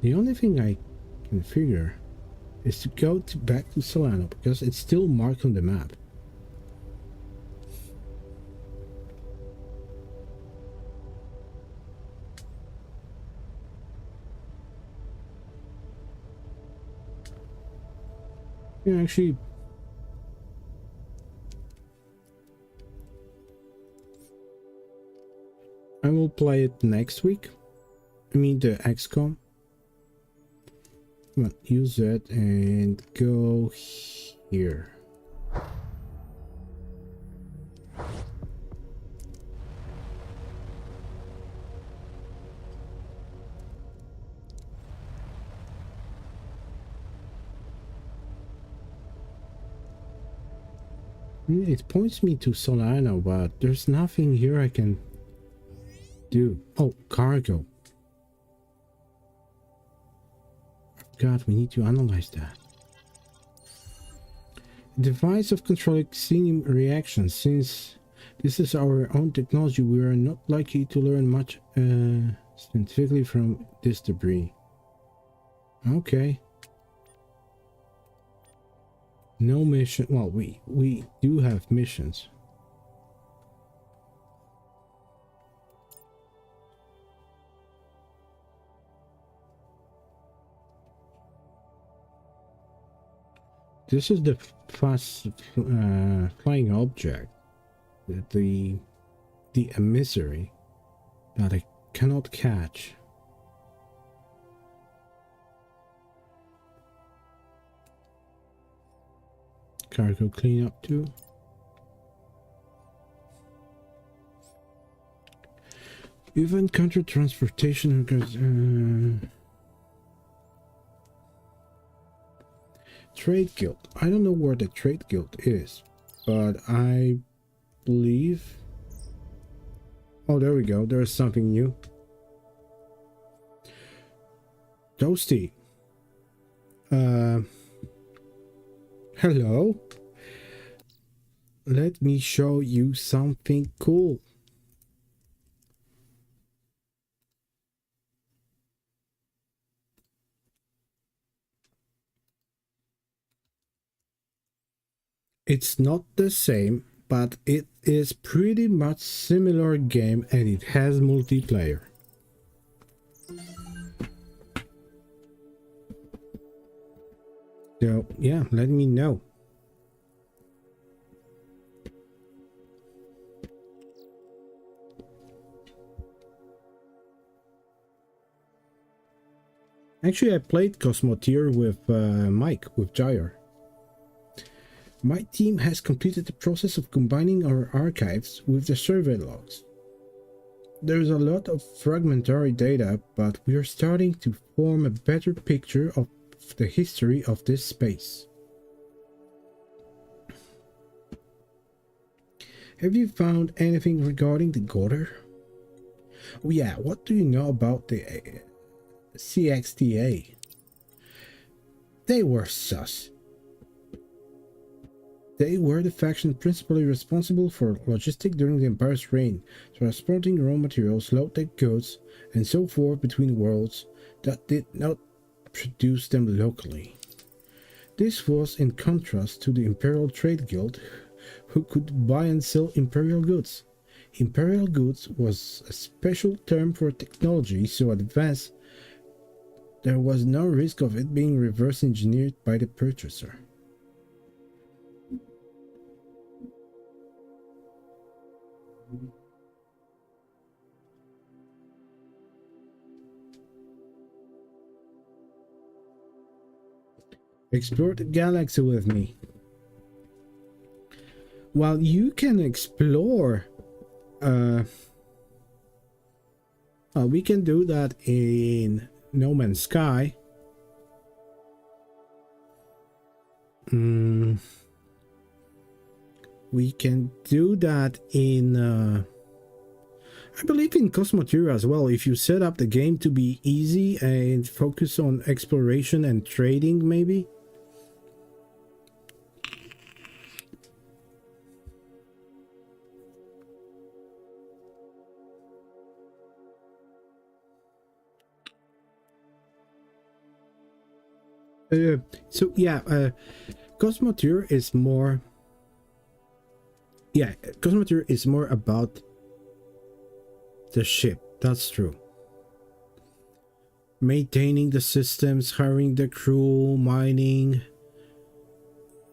The only thing I can figure is to go back to Solano, because it's still marked on the map. Yeah, actually, I will play it next week. I mean the XCOM. Come on, use that and go here. It points me to Solano, but there's nothing here I can do. Oh, cargo. God, we need to analyze that. Device of controlling xenium reactions. Since this is our own technology, we are not likely to learn much scientifically from this debris. Okay. No mission. Well, we do have missions. This is the fast flying object, the the emissary that I cannot catch. Cargo cleanup too. Even counter transportation because Trade Guild. I don't know where the Trade Guild is, but I believe. Oh, there we go. There's something new. Toasty. Hello. Let me show you something cool. It's not the same, but it is pretty much similar game and it has multiplayer. So yeah, let me know. Actually, I played Cosmotier with Mike, with Jair. My team has completed the process of combining our archives with the survey logs. There's a lot of fragmentary data, but we are starting to form a better picture of the history of this space. Have you found anything regarding the Goddard? Oh yeah, what do you know about the CXTA? They were sus. They were the faction principally responsible for logistics during the Empire's reign, transporting raw materials, loaded goods, and so forth between worlds that did not produce them locally. This was in contrast to the Imperial Trade Guild, who could buy and sell Imperial goods. Imperial goods was a special term for technology so advanced there was no risk of it being reverse engineered by the purchaser. Explore the galaxy with me. While you can explore, we can do that in No Man's Sky. We can do that in, I believe in Cosmotier as well. If you set up the game to be easy and focus on exploration and trading, maybe. So yeah, Cosmotier is more. Yeah, Cosmotier is more about the ship. That's true. Maintaining the systems, hiring the crew, mining,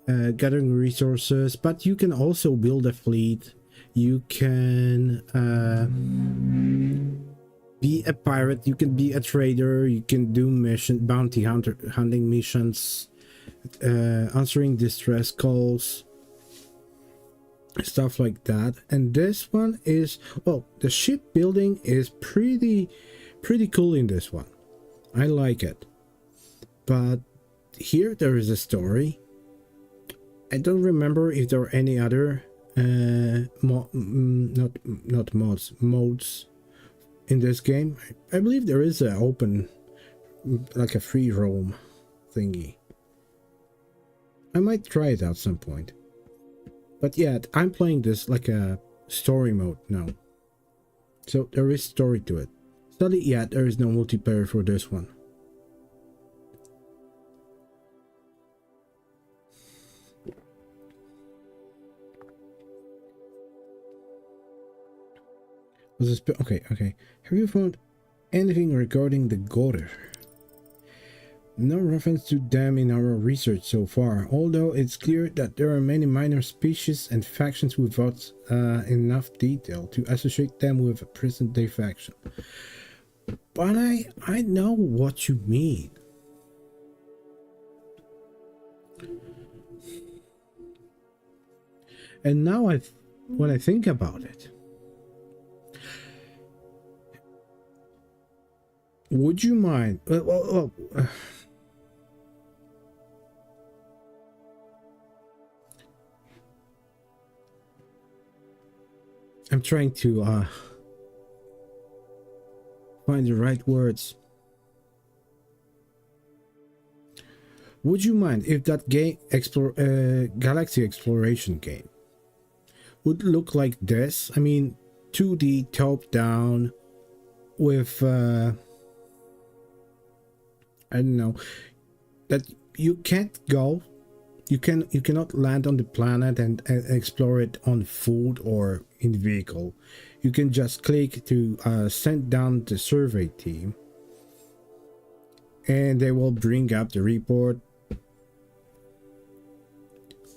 gathering resources. But you can also build a fleet. You can be a pirate. You can be a trader. You can do bounty hunting missions, answering distress calls, stuff like that. And this one is, well, the shipbuilding is pretty cool in this one. I like it. But here there is a story. I don't remember if there are any other modes in this game. I believe there is an open, like a free roam thingy. I might try it out some point. But yeah, I'm playing this like a story mode now. So there is story to it. Sadly, yeah, there is no multiplayer for this one. Okay. Have you found anything regarding the Goddard? No reference to them in our research so far, although it's clear that there are many minor species and factions without enough detail to associate them with a present-day faction. But I know what you mean. And now when I think about it, would you mind? I'm trying to find the right words. Would you mind if that game, galaxy exploration game, would look like this? I mean, 2D top down with I don't know, that you can't go, you cannot land on the planet and explore it on foot or in vehicle. You can just click to send down the survey team, and they will bring up the report.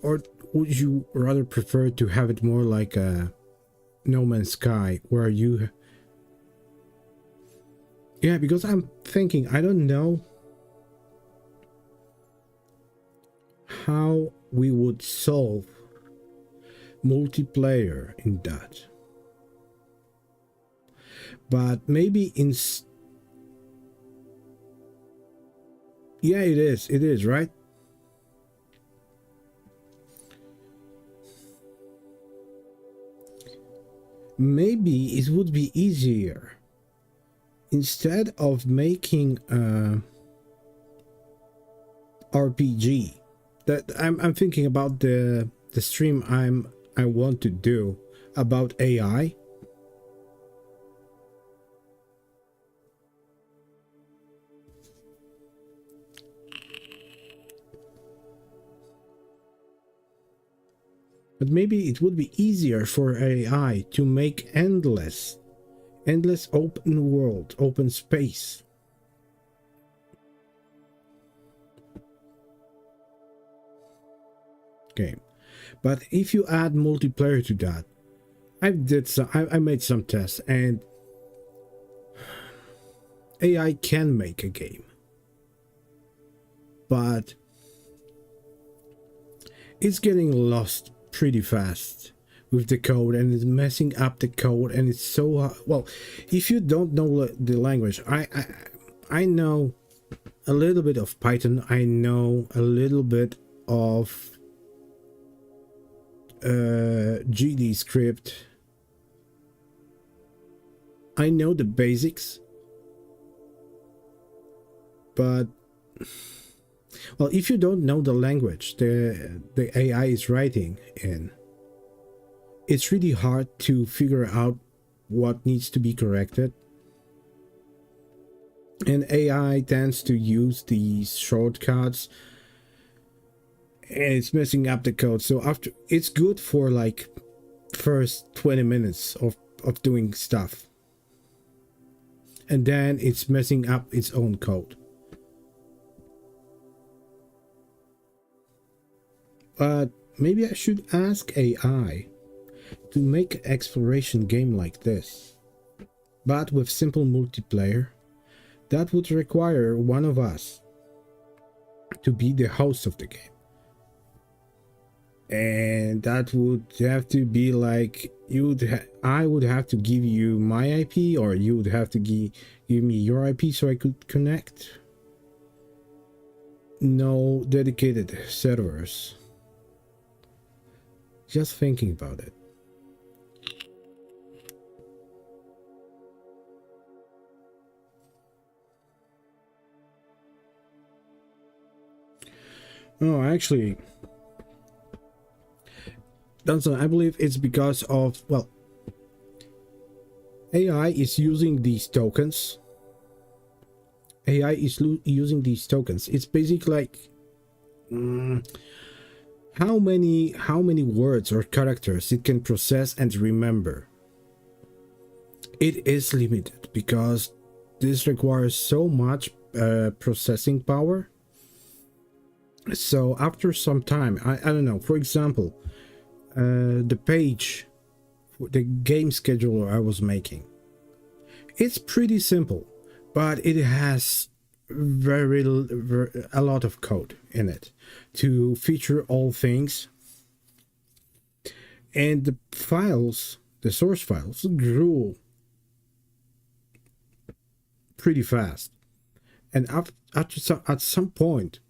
Or would you rather prefer to have it more like a No Man's Sky, where you... Yeah, because I'm thinking, I don't know how we would solve multiplayer in that. But maybe in... Yeah, it is, right? Maybe it would be easier, instead of making a RPG, that I'm thinking about the stream I want to do about AI. But maybe it would be easier for AI to make endless open world, open space. Game. But if you add multiplayer to that, I made some tests, and AI can make a game, but it's getting lost pretty fast with the code, and it's messing up the code, and it's so well, if you don't know the language, I know a little bit of Python, I know a little bit of GD script, I know the basics, but well, if you don't know the language the AI is writing in, it's really hard to figure out what needs to be corrected. And AI tends to use these shortcuts, and it's messing up the code. So after, it's good for like first 20 minutes of doing stuff, and then it's messing up its own code. But maybe I should ask AI to make an exploration game like this, but with simple multiplayer. That would require one of us to be the host of the game, and that would have to be like, I would have to give you my IP, or you would have to give me your IP so I could connect. No dedicated servers. Just thinking about it. Oh, actually, I believe it's because of, well, AI is using these tokens. AI is using these tokens. It's basically like how many words or characters it can process and remember. It is limited because this requires so much processing power. So after some time, I don't know, for example, the page, the game scheduler I was making, it's pretty simple, but it has a lot of code in it to feature all things, and the files, the source files, grew pretty fast. And at some point,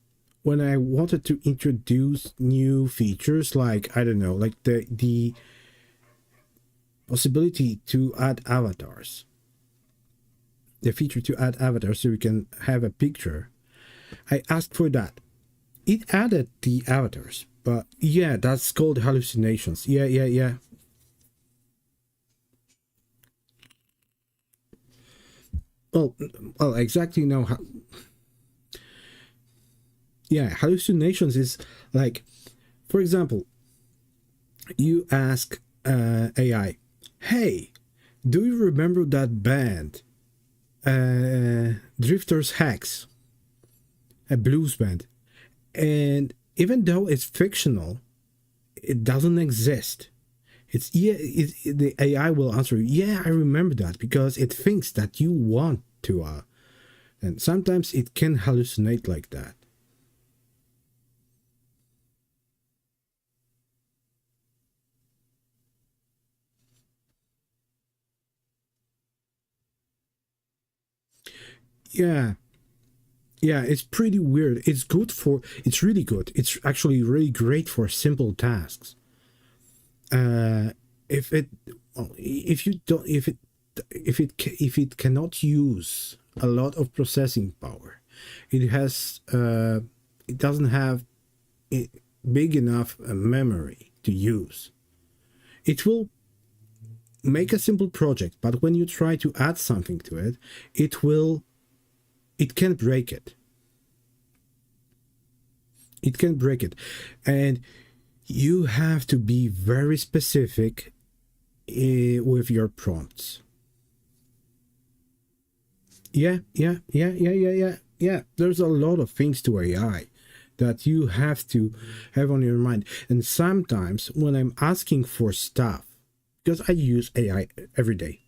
when I wanted to introduce new features, like, I don't know, like the possibility to add avatars, the feature to add avatars so you can have a picture, I asked for that. It added the avatars, but yeah, that's called hallucinations. Yeah. Well, exactly know how. Yeah, hallucinations is like, for example, you ask AI, hey, do you remember that band, Drifters Hacks, a blues band? And even though it's fictional, it doesn't exist. It's the AI will answer, yeah, I remember that, because it thinks that you want to. And sometimes it can hallucinate like that. Yeah, yeah, it's pretty weird. It's really good. It's actually really great for simple tasks. Uh, if it, well, if you don't, if it cannot use a lot of processing power, it doesn't have big enough memory to use. It will make a simple project, but when you try to add something to it, it can break it. It can break it. And you have to be very specific with your prompts. Yeah. There's a lot of things to AI that you have to have on your mind. And sometimes when I'm asking for stuff, because I use AI every day,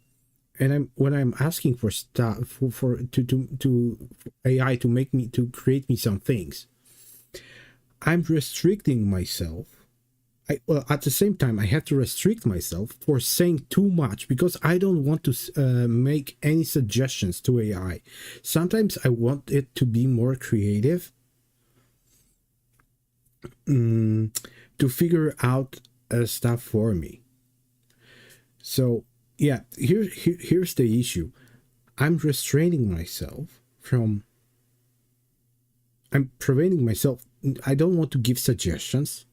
and when I'm asking for stuff to AI to make me to create me some things, I'm restricting myself. Well, at the same time, I have to restrict myself for saying too much, because I don't want to make any suggestions to AI. Sometimes I want it to be more creative, to figure out stuff for me. So yeah, here's the issue. I'm restraining myself from. I'm preventing myself. I don't want to give suggestions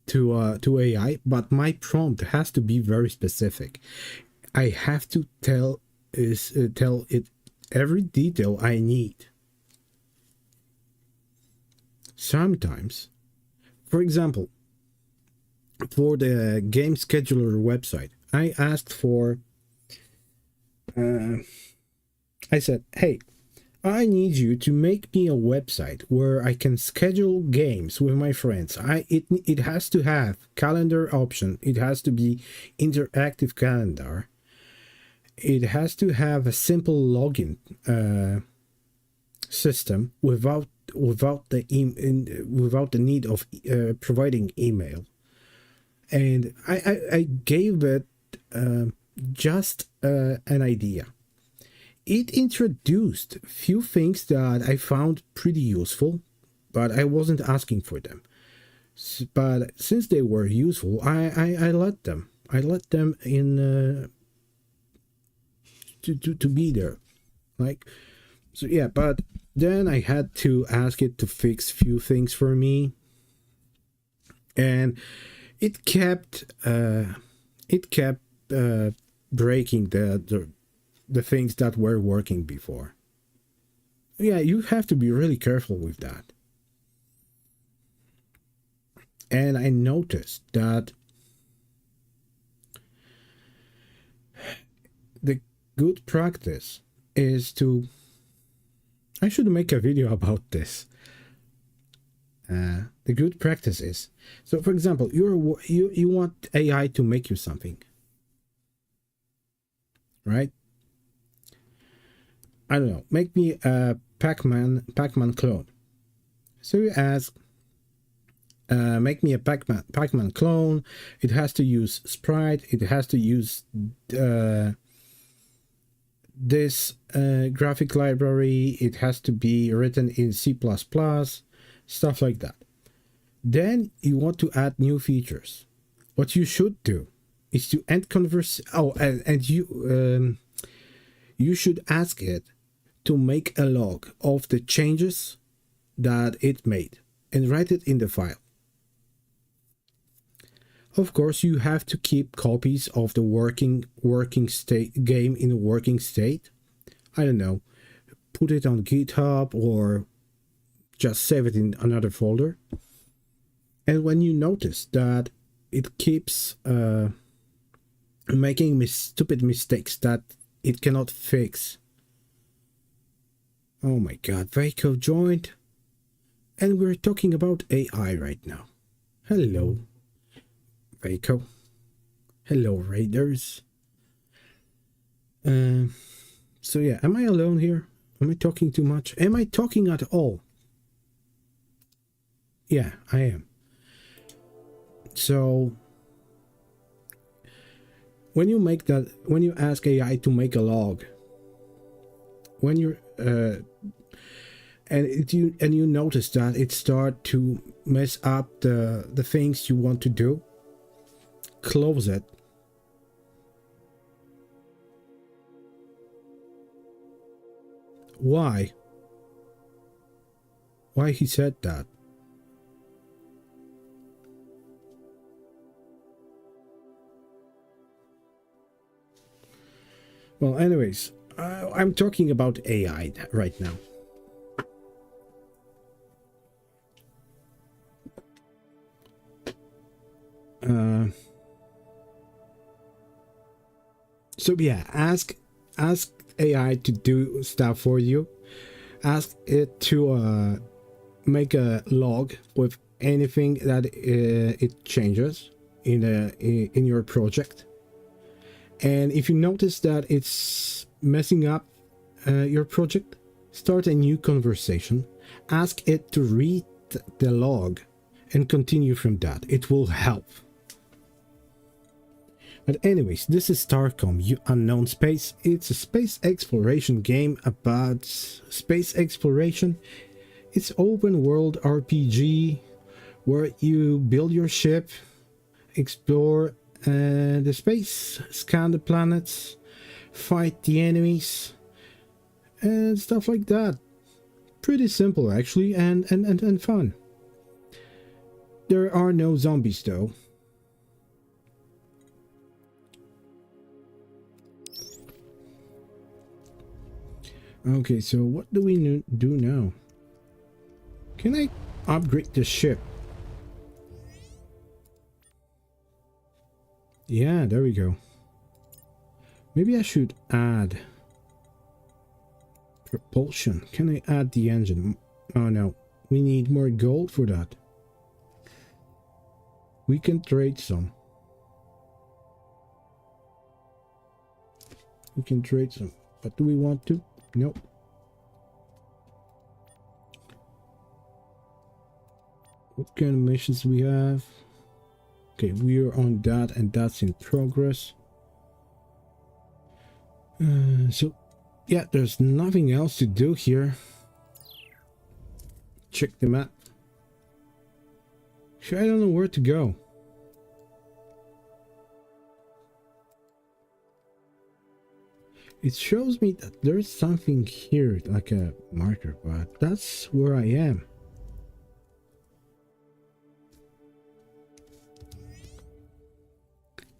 to AI, but my prompt has to be very specific. I have to tell it every detail I need. Sometimes, for example, for the game scheduler website, I asked for. I said, "Hey, I need you to make me a website where I can schedule games with my friends. It has to have calendar option. It has to be interactive calendar. It has to have a simple login system without the need of providing email." And I gave it just an idea. It introduced few things that I found pretty useful, but I wasn't asking for them. But since they were useful, I let them. I let them in to be there. Like, so yeah, but then I had to ask it to fix few things for me, and it kept breaking the things that were working before. Yeah, you have to be really careful with that. And I noticed that the good practice is to I should make a video about this. The good practices. So, for example, you want AI to make you something, right? I don't know. Make me a Pac-Man clone. So you ask, make me a Pac-Man clone. It has to use Sprite. It has to use this graphic library. It has to be written in C++, stuff like that. Then you want to add new features. What you should do is to end conversation. Oh, and you should ask it to make a log of the changes that it made and write it in the file. Of course, you have to keep copies of the working state game in a working state. I don't know, put it on GitHub or just save it in another folder. And when you notice that it keeps making stupid mistakes that it cannot fix. Oh my god, Vaco joined. And we're talking about AI right now. Hello, Vaco. Hello, Raiders. So yeah, am I alone here? Am I talking too much? Am I talking at all? Yeah, I am. So when you make that, when you ask AI to make a log, when you're and you notice that it start to mess up the things you want to do, close it. Why he said that? Well, anyways, I'm talking about AI right now. So yeah, ask AI to do stuff for you. Ask it to make a log with anything that it changes in your project. And if you notice that it's messing up your project, start a new conversation. Ask it to read the log and continue from that. It will help. But anyways, this is Starcom, Unknown Space. It's a space exploration game about space exploration. It's open world RPG where you build your ship, explore the space, scan the planets, fight the enemies, and stuff like that. Pretty simple actually, and fun. There are no zombies though. Okay, so what do we do now? Can I upgrade the ship? Yeah, there we go. Maybe I should add propulsion. Can I add the engine? Oh no, we need more gold for that. We can trade some. We can trade some, but do we want to? Nope. What kind of missions do we have? Okay, we are on that and that's in progress. So yeah, there's nothing else to do here. Check the map. Sure, I don't know where to go. It shows me that there's something here, like a marker, but that's where I am.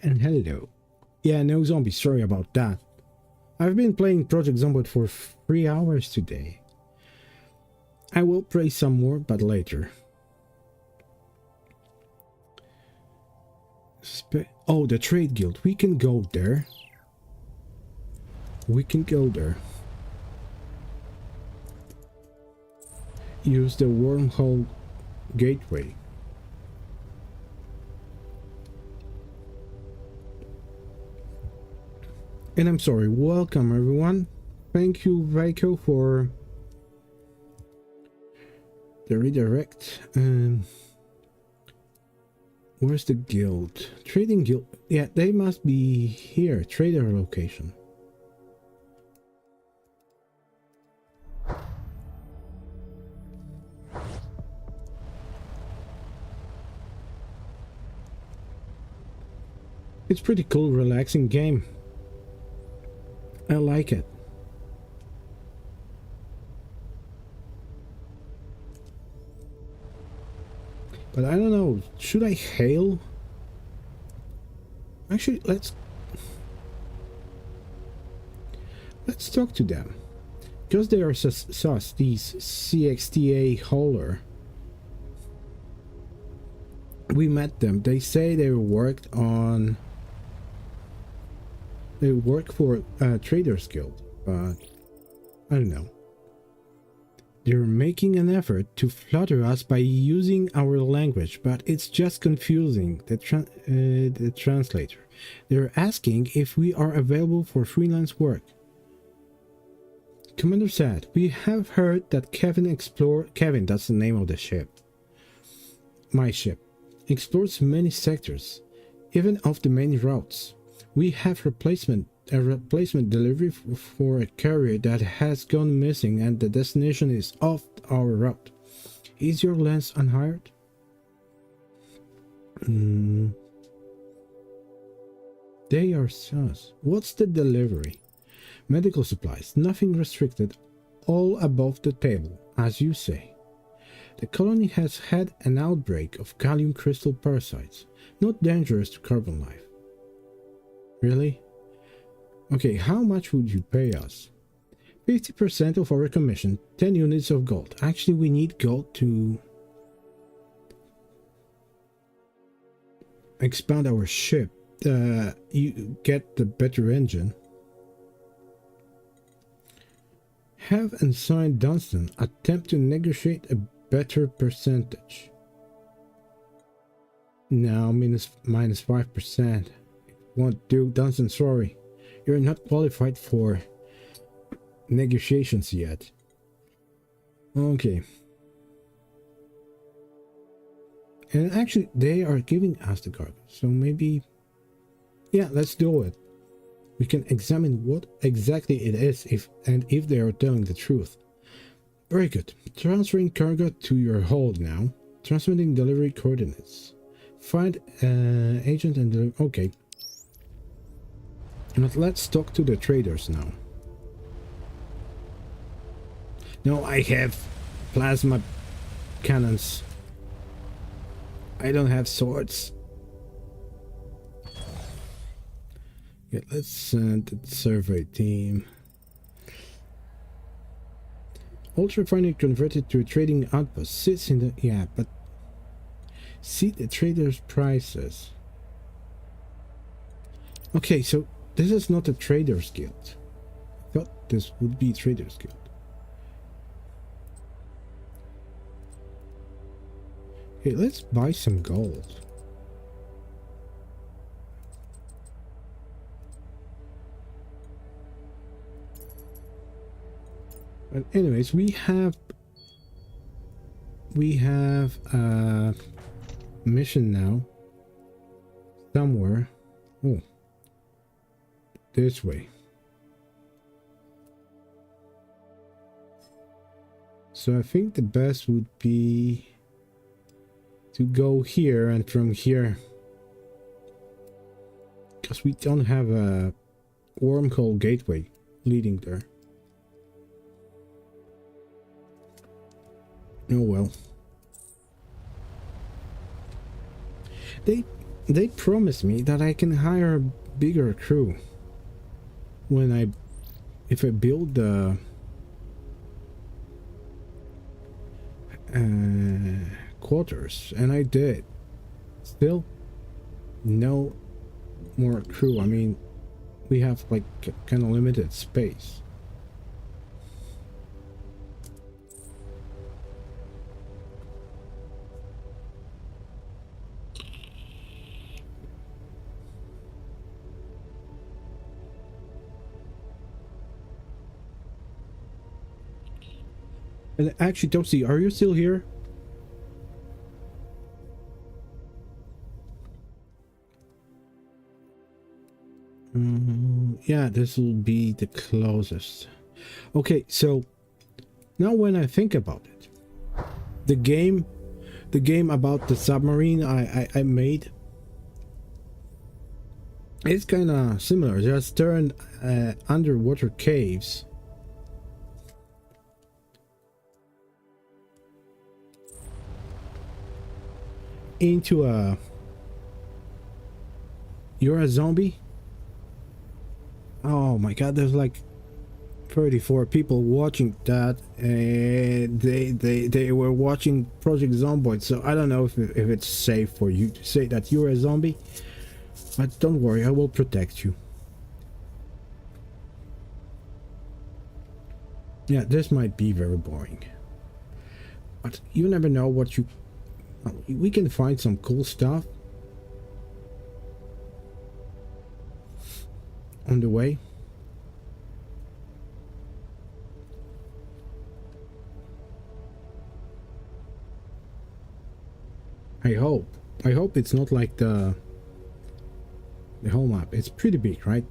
And hello. Yeah, no zombies, sorry about that. I've been playing Project Zomboid for 3 hours today. I will play some more, but later. Oh, the Trade Guild. We can go there. We can go there. use the wormhole gateway. And I'm sorry, welcome everyone. Thank you, Vaiko, for the redirect. Where's the guild? Trading guild. Yeah, they must be here. Trader location. It's pretty cool, relaxing game. I like it. But I don't know, should I hail? Actually, let's talk to them. Because they are sus, these CXTA hauler. We met them. They say they work for a Traders Guild, but I don't know. They're making an effort to flatter us by using our language, but it's just confusing the translator. They're asking if we are available for freelance work. Commander said, we have heard that Kevin, that's the name of the ship. My ship. Explores many sectors, even off the main routes. We have a replacement delivery for a carrier that has gone missing and the destination is off our route. Is your lens unhired? They are sus. What's the delivery? Medical supplies, nothing restricted, all above the table, as you say. The colony has had an outbreak of gallium crystal parasites, not dangerous to carbon life. Really? Okay, how much would you pay us? 50% of our commission, 10 units of gold. Actually, we need gold to expand our ship. You get the better engine. Have Ensign Dunstan attempt to negotiate a better percentage. Now, minus 5%. Won't do, Dunstan, sorry. You're not qualified for negotiations yet. Okay. And actually, they are giving us the cargo, so maybe... Yeah, let's do it. We can examine what exactly it is if they are telling the truth. Very good. Transferring cargo to your hold now. Transmitting delivery coordinates. Find agent and deliver. Okay. But let's talk to the traders now. No, I have plasma cannons. I don't have swords. Yeah, let's send the survey team. Ultra refinery converted to a trading outpost sits in the... Yeah, but... See the traders' prices. Okay, so this is not a traders guild. I thought this would be traders guild. Hey, let's buy some gold. But anyways, we have a mission now. Somewhere. Oh. This way. So I think the best would be to go here and from here. Because we don't have a wormhole gateway leading there. Oh well. They promised me that I can hire a bigger crew when if I build the quarters, and I did. Still no more crew. I mean, we have like kind of limited space. And actually, Toasty, are you still here? Yeah, this will be the closest. Okay, so now when I think about it, the game about the submarine I made, it's kind of similar. Just turn underwater caves into a... You're a zombie? Oh my god, there's like 34 people watching that, and they were watching Project Zomboid, so I don't know if it's safe for you to say that you're a zombie, but don't worry, I will protect you. Yeah, this might be very boring, but you never know what you... We can find some cool stuff on the way. I hope it's not like the whole map. It's pretty big, right?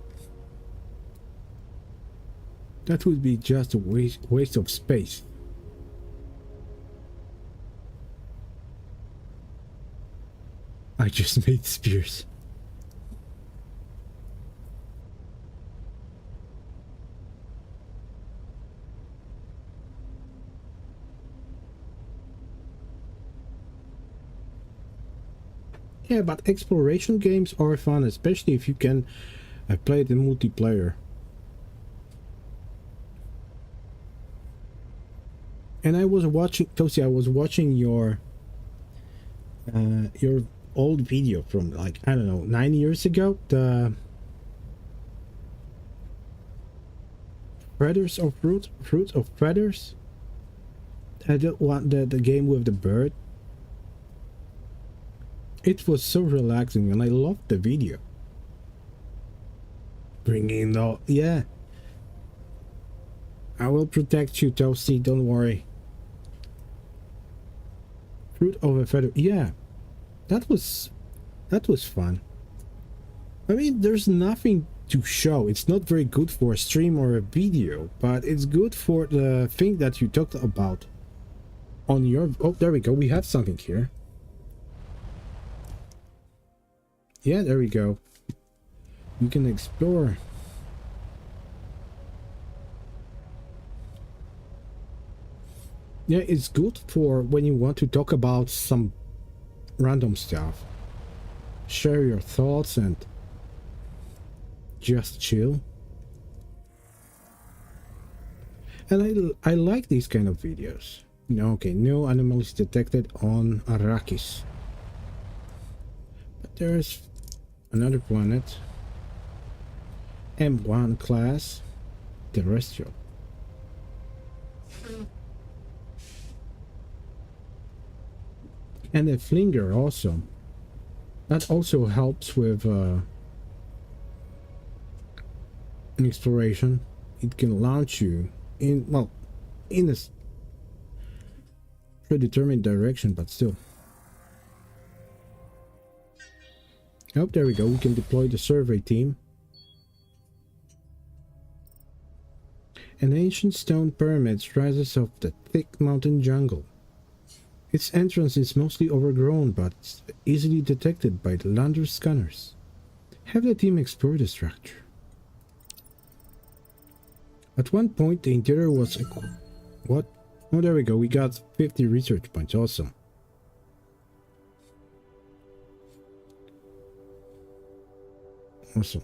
That would be just a waste of space. I just made spears. Yeah, but exploration games are fun, especially if you can play it in multiplayer. And I was watching, Tosi, I was watching your old video from, like, I don't know, 9 years ago. The Feathers of Fruits of Feathers. I don't want the game with the bird. It was so relaxing and I loved the video. Bringing the... Yeah. I will protect you, Toasty, don't worry. Fruit of a feather. Yeah. That was fun. I mean, there's nothing to show. It's not very good for a stream or a video, but it's good for the thing that you talked about on your... Oh, there we go. We have something here. Yeah, there we go. You can explore. Yeah, it's good for when you want to talk about some random stuff. Share your thoughts and just chill. And I like these kind of videos. No, okay, no animals detected on Arrakis. But there's another planet. M1 class. Terrestrial. And a flinger also. That also helps with exploration. It can launch you in, well, in a predetermined direction, but still. Oh, there we go. We can deploy the survey team. An ancient stone pyramid rises of the thick mountain jungle. Its entrance is mostly overgrown, but easily detected by the lander scanners. Have the team explore the structure. At one point, the interior was... What? Oh, there we go. We got 50 research points. Awesome. Awesome.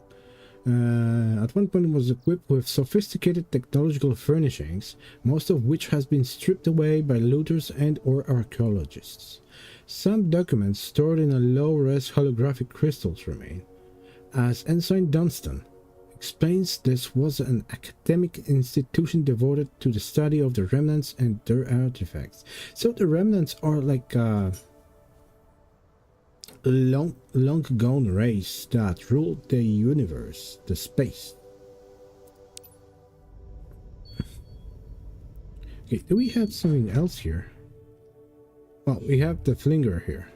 At one point it was equipped with sophisticated technological furnishings, most of which has been stripped away by looters and or archaeologists. Some documents stored in a low-res holographic crystals remain. As Ensign Dunstan explains, this was an academic institution devoted to the study of the remnants and their artifacts. So the remnants are like long gone race that ruled the universe, the space. Okay, do we have something else here? Well, we have the flinger here,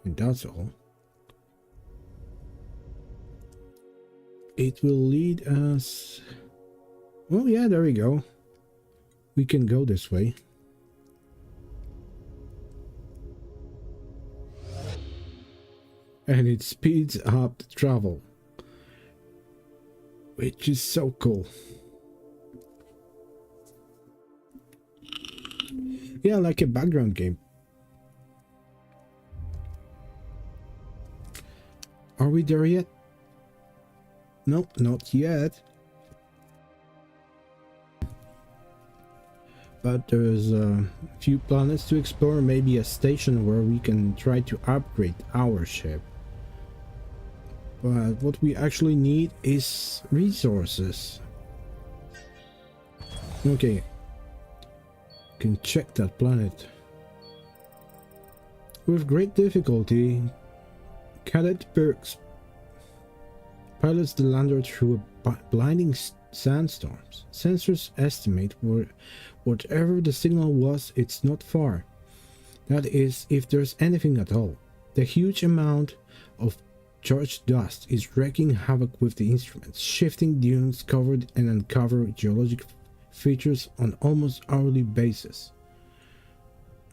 and that's all. It will lead us... Oh yeah, there we go. We can go this way. And it speeds up the travel, which is so cool. Yeah, like a background game. Are we there yet? Nope, not yet. But there's a few planets to explore, maybe a station where we can try to upgrade our ship. But what we actually need is resources. Okay. Can check that planet. With great difficulty, Cadet Burks pilots the lander through a blinding sandstorms. Sensors estimate whatever the signal was, it's not far. That is, if there's anything at all. The huge amount of charged dust is wreaking havoc with the instruments, shifting dunes covered and uncover geologic features on almost hourly basis.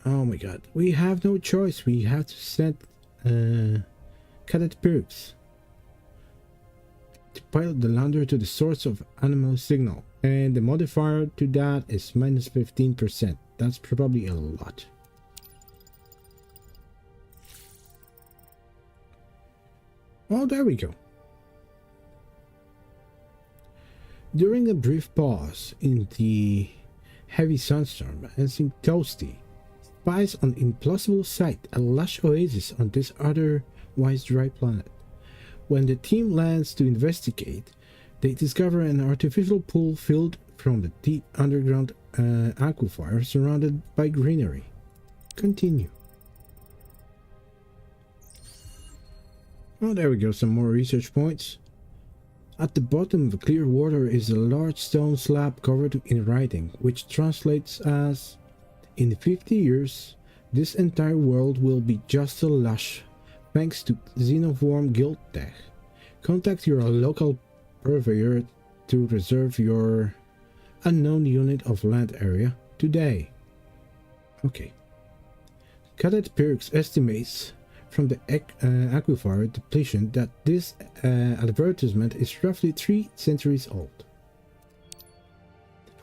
Oh my god, we have no choice. We have to send Cadet Burks to pilot the lander to the source of animal signal, and the modifier to that is minus 15%. That's probably a lot. Oh, there we go. During a brief pause in the heavy sandstorm, Toasty spies on implausible sight a lush oasis on this otherwise dry planet. When the team lands to investigate, they discover an artificial pool filled from the deep underground aquifer surrounded by greenery. Continue. Oh, there we go, some more research points. At the bottom of the clear water is a large stone slab covered in writing, which translates as, "In 50 years, this entire world will be just a lush, thanks to xenoform guild tech. Contact your local purveyor to reserve your unknown unit of land area today." Okay. Cadet Perks estimates from the aquifer depletion that this advertisement is roughly 3 centuries old.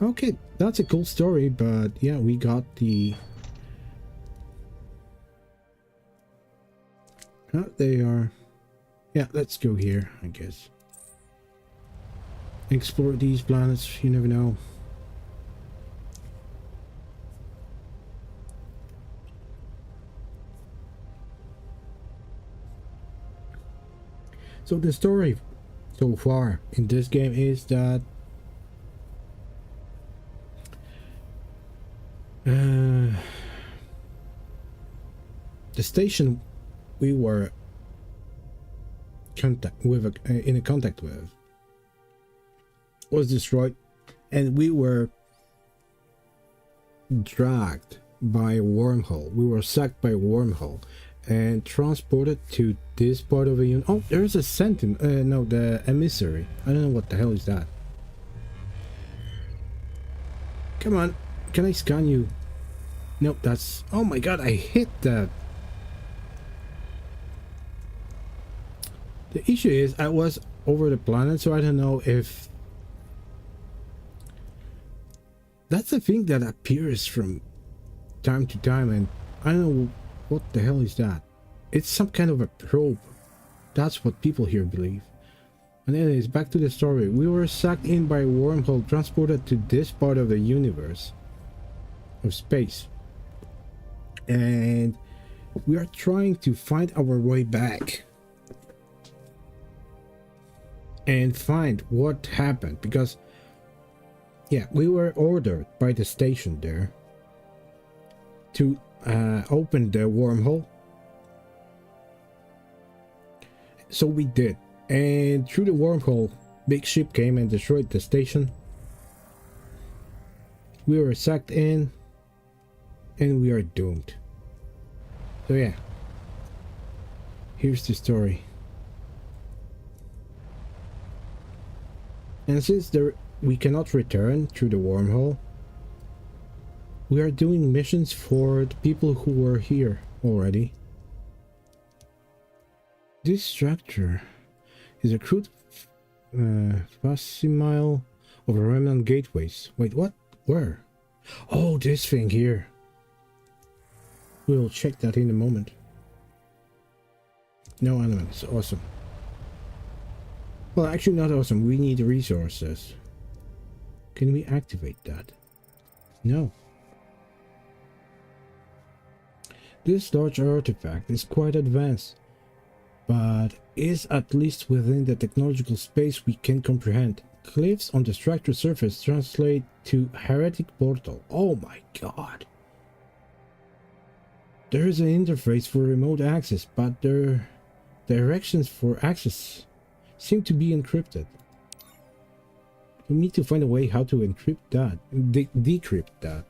Okay, that's a cool story, but yeah, we got the... Oh, they are... Yeah, let's go here, I guess. Explore these planets, you never know. So the story so far in this game is that the station we were in contact with was destroyed, and we were dragged by a wormhole. We were sucked by a wormhole and transported to this part of the unit. Oh, there's a sentinel. No, the emissary. I don't know what the hell is that. Come on, can I scan you? Nope, that's... Oh my god, I hit that. The issue is I was over the planet, so I don't know if... That's the thing that appears from time to time, and I don't know what the hell is that. It's some kind of a probe. That's what people here believe. And anyways, back to the story. We were sucked in by a wormhole, transported to this part of the universe, of space, and we are trying to find our way back and find what happened, because yeah, we were ordered by the station there to open the wormhole. So we did, and through the wormhole, big ship came and destroyed the station. We were sucked in, and we are doomed. So yeah, here's the story. And since we cannot return through the wormhole, we are doing missions for the people who were here already. This structure is a crude facsimile of remnant gateways. Wait, what? Where? Oh, this thing here. We'll check that in a moment. No elements. Awesome. Well, actually not awesome. We need resources. Can we activate that? No. This large artifact is quite advanced, but is at least within the technological space we can comprehend. Cliffs on the structured surface translate to heretic portal. Oh my god. There is an interface for remote access, but their directions for access seem to be encrypted. We need to find a way how to encrypt that, decrypt that.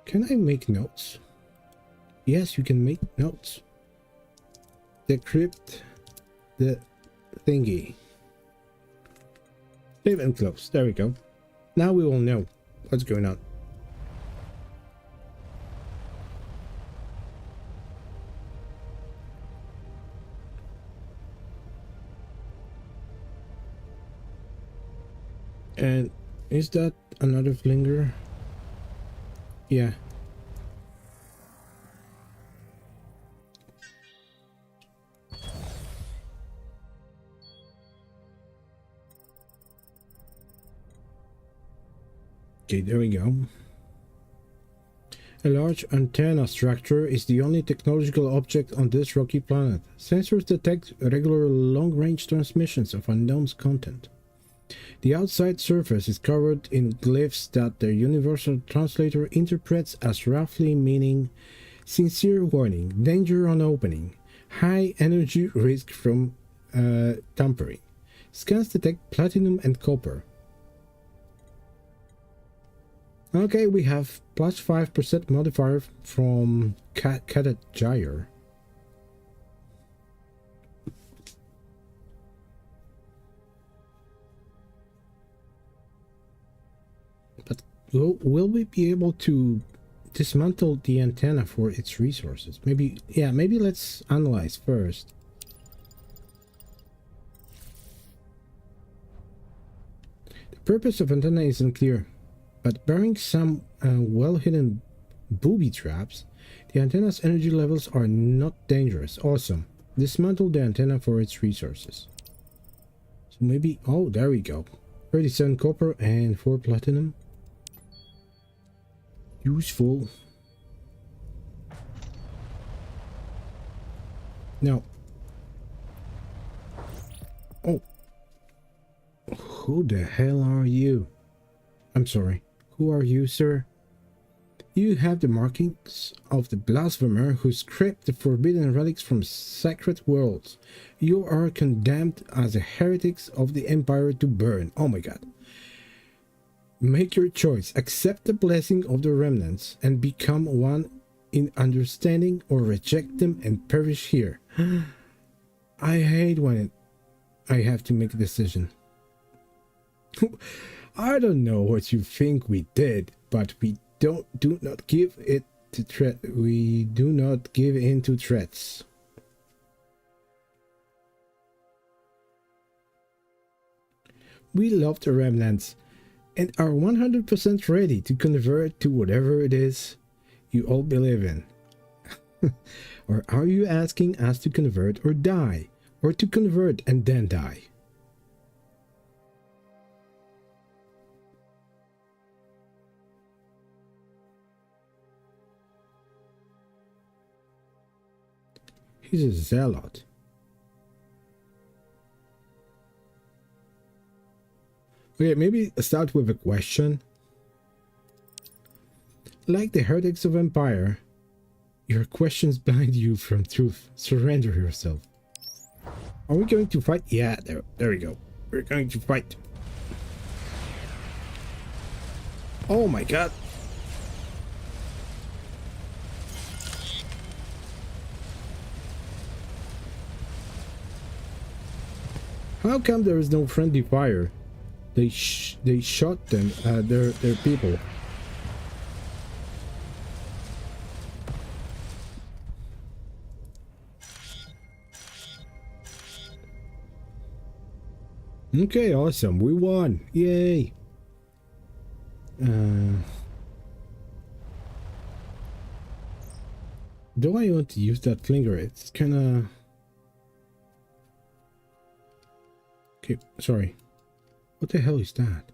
Can I make notes? Yes, you can make notes. Decrypt the thingy. Save and close. There we go. Now we will know what's going on. And is that another flinger? Yeah. Okay, there we go. A large antenna structure is the only technological object on this rocky planet. Sensors detect regular long-range transmissions of unknown content. The outside surface is covered in glyphs that the universal translator interprets as roughly meaning sincere warning, danger on opening, high energy risk from tampering. Scans detect platinum and copper. Okay, we have plus 5% modifier from Cadet Gyre. But will we be able to dismantle the antenna for its resources? Maybe, yeah, maybe let's analyze first. The purpose of antenna isn't clear, but barring some well-hidden booby traps, the antenna's energy levels are not dangerous. Awesome. Dismantle the antenna for its resources. So maybe, oh, there we go. 37 copper and 4 platinum. Useful. Now, oh, who the hell are you? I'm sorry, who are you, sir? You have the markings of the blasphemer who scraped the forbidden relics from sacred worlds. You are condemned as the heretics of the Empire to burn. Oh my god. Make your choice. Accept the blessing of the remnants and become one in understanding, or reject them and perish here. I hate when I have to make a decision. I don't know what you think we did, but we do not give it to threat. We do not give in to threats. We love the remnants and are 100% ready to convert to whatever it is you all believe in. Or are you asking us to convert or die? Or to convert and then die? He's a zealot. Okay, maybe start with a question. Like the heretics of Empire, your questions blind you from truth. Surrender yourself. Are we going to fight? Yeah, there we go. We're going to fight. Oh my god. How come there is no friendly fire? They shot them, their people. Okay, awesome. We won. Yay. Do I want to use that flinger? It's kinda... Okay, sorry. What the hell is that?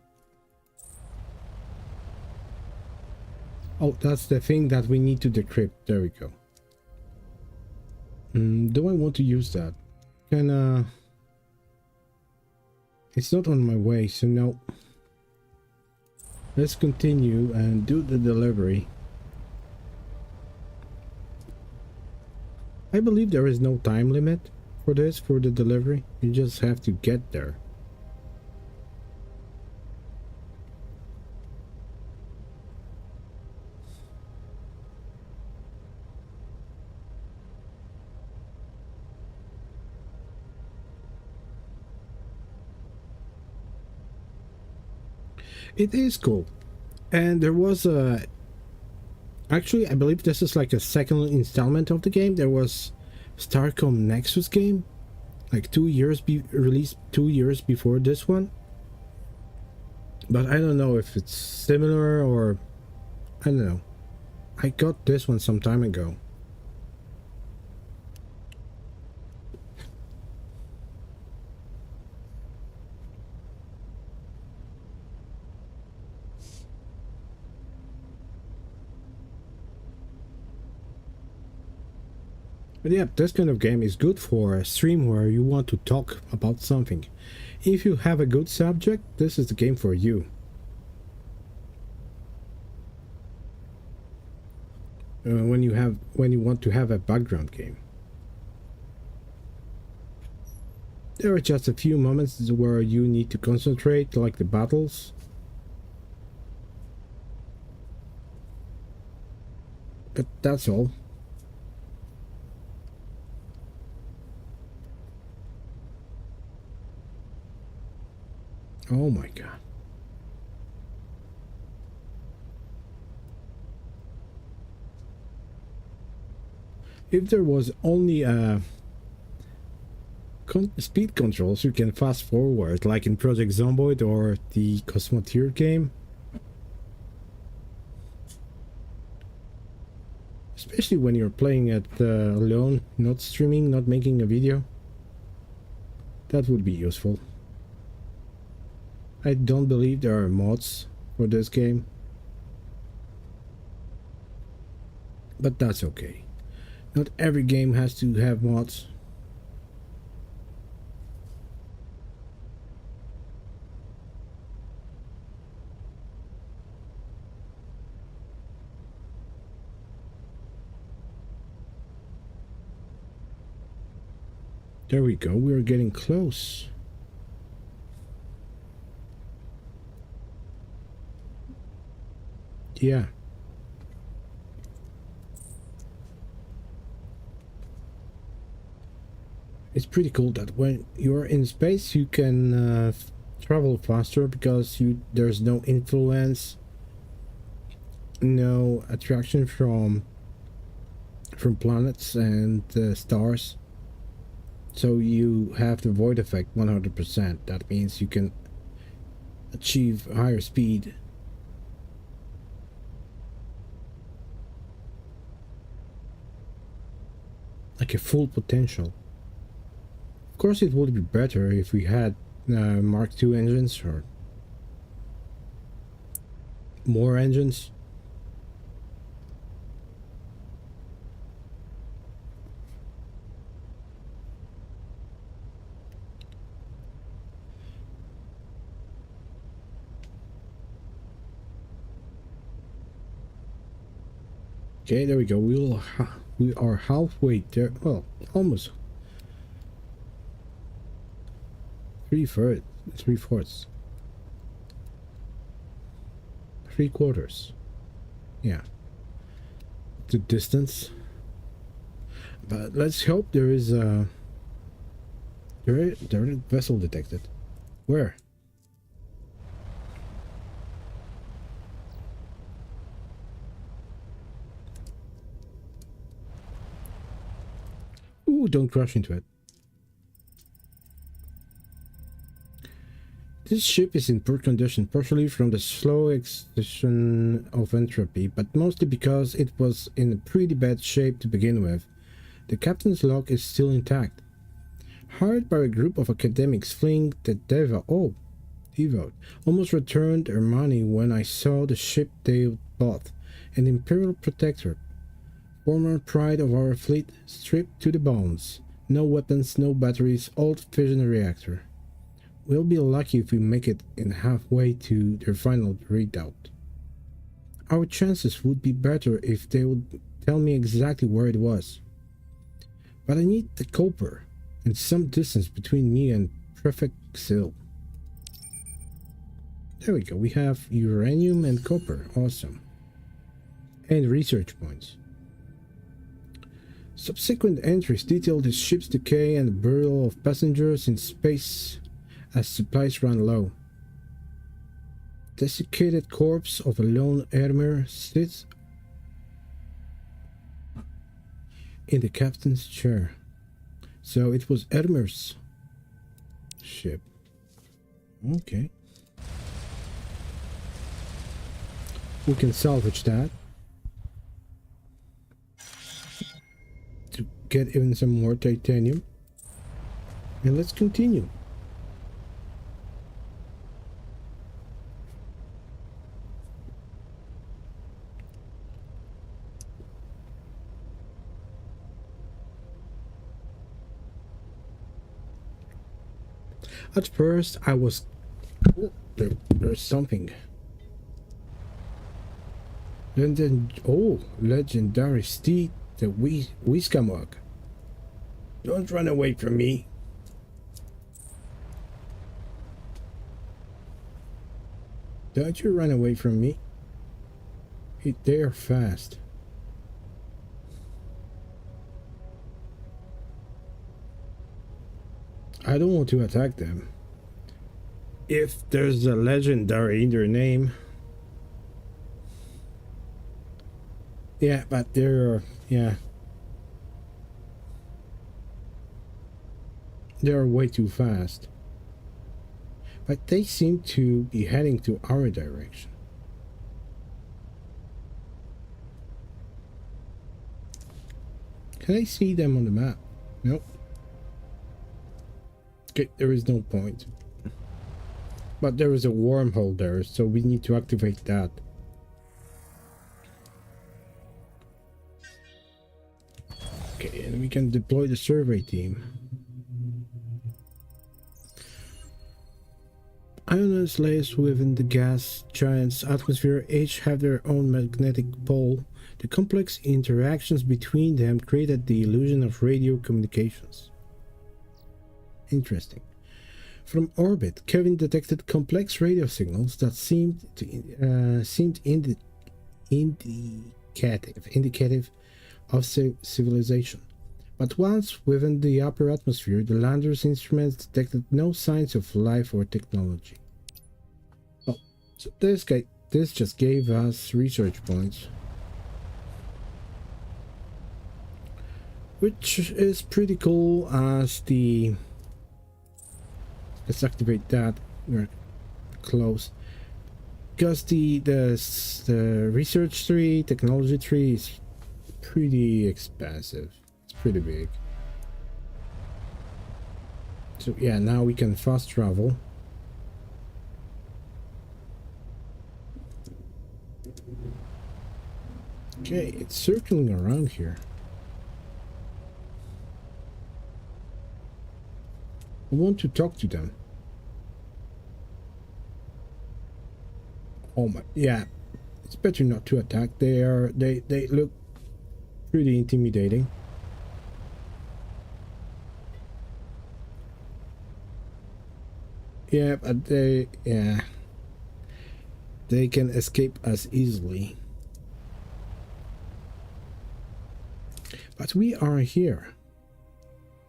Oh, that's the thing that we need to decrypt. There we go. Do I want to use that? Kinda... It's not on my way, so no. Let's continue and do the delivery. I believe there is no time limit for this, for the delivery. You just have to get there. It is cool. And there was a... Actually, I believe this is like a second installment of the game. There was Starcom Nexus game. Like 2 years released 2 years before this one. But I don't know if it's similar or... I don't know. I got this one some time ago. But yeah, this kind of game is good for a stream where you want to talk about something. If you have a good subject, this is the game for you. When you want to have a background game. There are just a few moments where you need to concentrate, like the battles. But that's all. Oh my god. If there was only speed controls, you can fast forward, like in Project Zomboid or the Cosmoteer game. Especially when you're playing it alone, not streaming, not making a video. That would be useful. I don't believe there are mods for this game. But that's okay. Not every game has to have mods. There we go, we're getting close. Yeah. It's pretty cool that when you're in space you can travel faster because there's no influence, no attraction from planets and stars. So you have the void effect 100%. That means you can achieve higher speed. Like a full potential. Of course it would be better if we had Mark II engines or more engines. Okay, there we go. We are halfway there. Well, almost. 3/3. 3/4. 3/4. Yeah. The distance. But let's hope there is a... There is a vessel detected. Where? Ooh, don't crash into it. This ship is in poor condition, partially from the slow extinction of entropy, but mostly because it was in a pretty bad shape to begin with. The captain's log is still intact. Hired by a group of academics fleeing the devote, almost returned their money when I saw the ship they bought, an Imperial Protectorate. Former pride of our fleet, stripped to the bones. No weapons, no batteries, old fission reactor. We'll be lucky if we make it in halfway to their final redoubt. Our chances would be better if they would tell me exactly where it was. But I need the copper, and some distance between me and Prefect Xil. There we go, we have uranium and copper, awesome. And research points. Subsequent entries detail the ship's decay and the burial of passengers in space as supplies ran low. Desiccated corpse of a lone Ermer sits in the captain's chair. So it was Ermer's ship. Okay. We can salvage that to get even some more titanium. And let's continue. At first, I was... Oh, there's something. Oh, legendary steed, the Wiskamog. Don't run away from me. Don't you run away from me. They are fast. I don't want to attack them. If there's a legendary in their name. Yeah, but they're... yeah. They're way too fast. But they seem to be heading to our direction. Can I see them on the map? Nope. Okay, there is no point. But there is a wormhole there, so we need to activate that. Okay, and we can deploy the survey team. Ionized layers within the gas giant's atmosphere each have their own magnetic pole. The complex interactions between them created the illusion of radio communications. Interesting. From orbit, Kevin detected complex radio signals that seemed indicative of civilization. But once within the upper atmosphere, the lander's instruments detected no signs of life or technology. Oh, so this just gave us research points, which is pretty cool. As the let's activate that. We're close because the research tree, technology tree is pretty expensive. It's pretty big. So yeah, now we can fast travel. Okay, it's circling around here. I want to talk to them. Oh my, yeah. It's better not to attack. They look pretty intimidating. Yeah, but they can escape us easily. But we are here.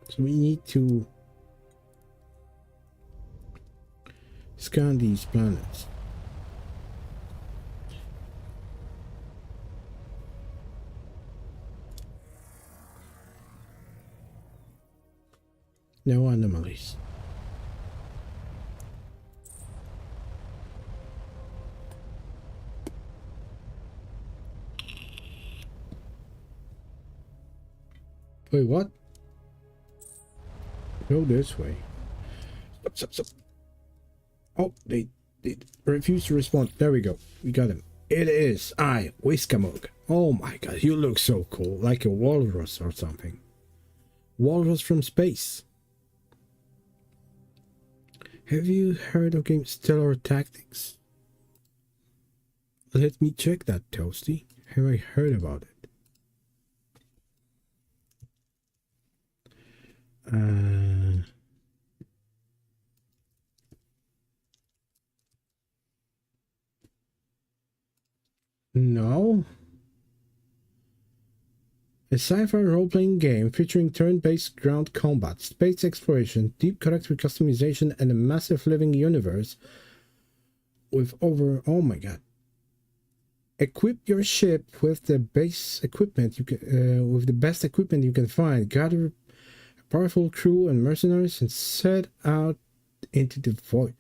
So we need to scan these planets. No anomalies. Wait, what? Go this way. Stop. Oh, they refuse to respond. There we go. We got him. It is I, Wiskamug. Oh my god, you look so cool. Like a walrus or something. Walrus from space. Have you heard of game Stellar Tactics? Let me check that, Toasty. Have I heard about it? No. A sci-fi role-playing game featuring turn-based ground combat, space exploration, deep character customization, and a massive living universe with over... Oh my god. Equip your ship with the base equipment you can, with the best equipment you can find. Gather a powerful crew and mercenaries and set out into the void.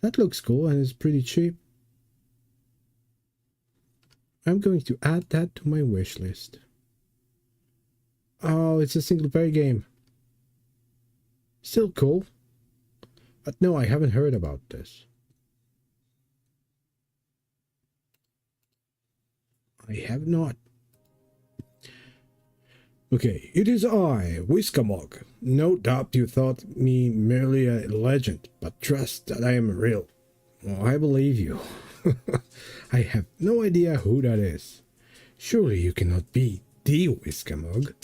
That looks cool and is pretty cheap. I'm going to add that to my wish list. Oh, it's a single-player game. Still cool. But no, I haven't heard about this. I have not. Okay, it is I, Wiskamog. No doubt you thought me merely a legend, but trust that I am real. Well, I believe you. I have no idea who that is. Surely you cannot be the Wiskamog.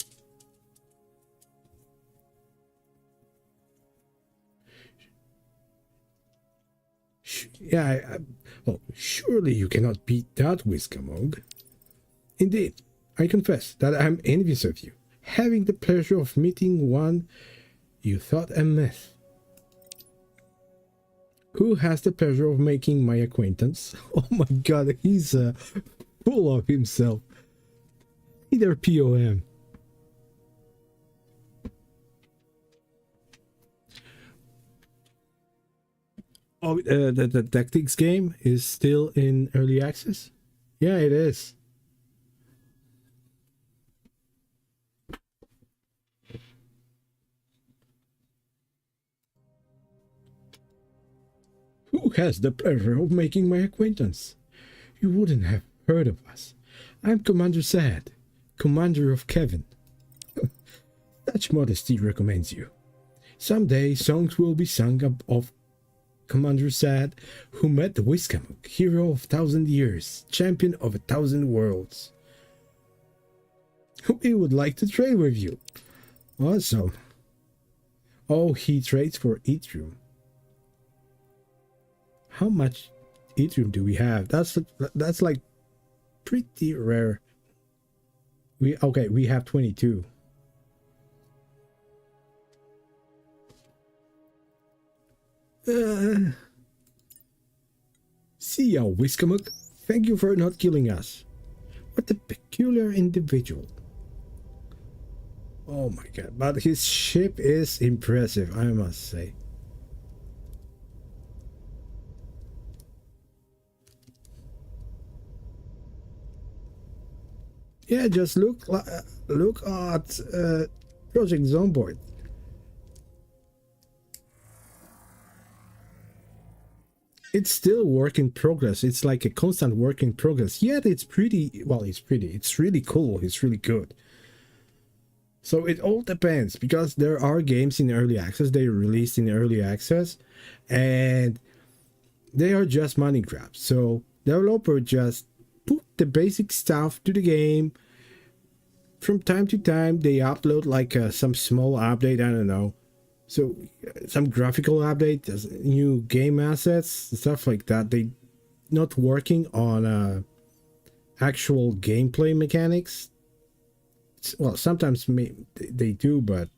Yeah, well, surely you cannot be that Wiskamog. Indeed, I confess that I am envious of you, having the pleasure of meeting one you thought a myth. Who has the pleasure of making my acquaintance? Oh my god, he's full of himself. Either POM. Oh, the tactics game is still in early access? Yeah, it is. Who has the pleasure of making my acquaintance? You wouldn't have heard of us. I'm Commander Sad, commander of Kevin. Such modesty recommends you. Someday songs will be sung up of Commander Sad, who met the Wiskamuk, hero of 1,000 years, champion of 1,000 worlds. We would like to trade with you. Awesome. Oh, he trades for Ethereum. How much Ethereum do we have? That's like pretty rare. We have 22. See ya, Wiskamuk. Thank you for not killing us. What a peculiar individual. Oh my god, but his ship is impressive, I must say. Yeah, just look at Project Zomboid. It's still work in progress. It's like a constant work in progress. Yet it's pretty, well, it's really cool. It's really good. So it all depends, because there are games in early access. They released in early access and they are just money grabs. So developer just put the basic stuff to the game. From time to time, they upload like some small update. I don't know. So some graphical update, new game assets, stuff like that. They not working on actual gameplay mechanics. Well, sometimes they do, but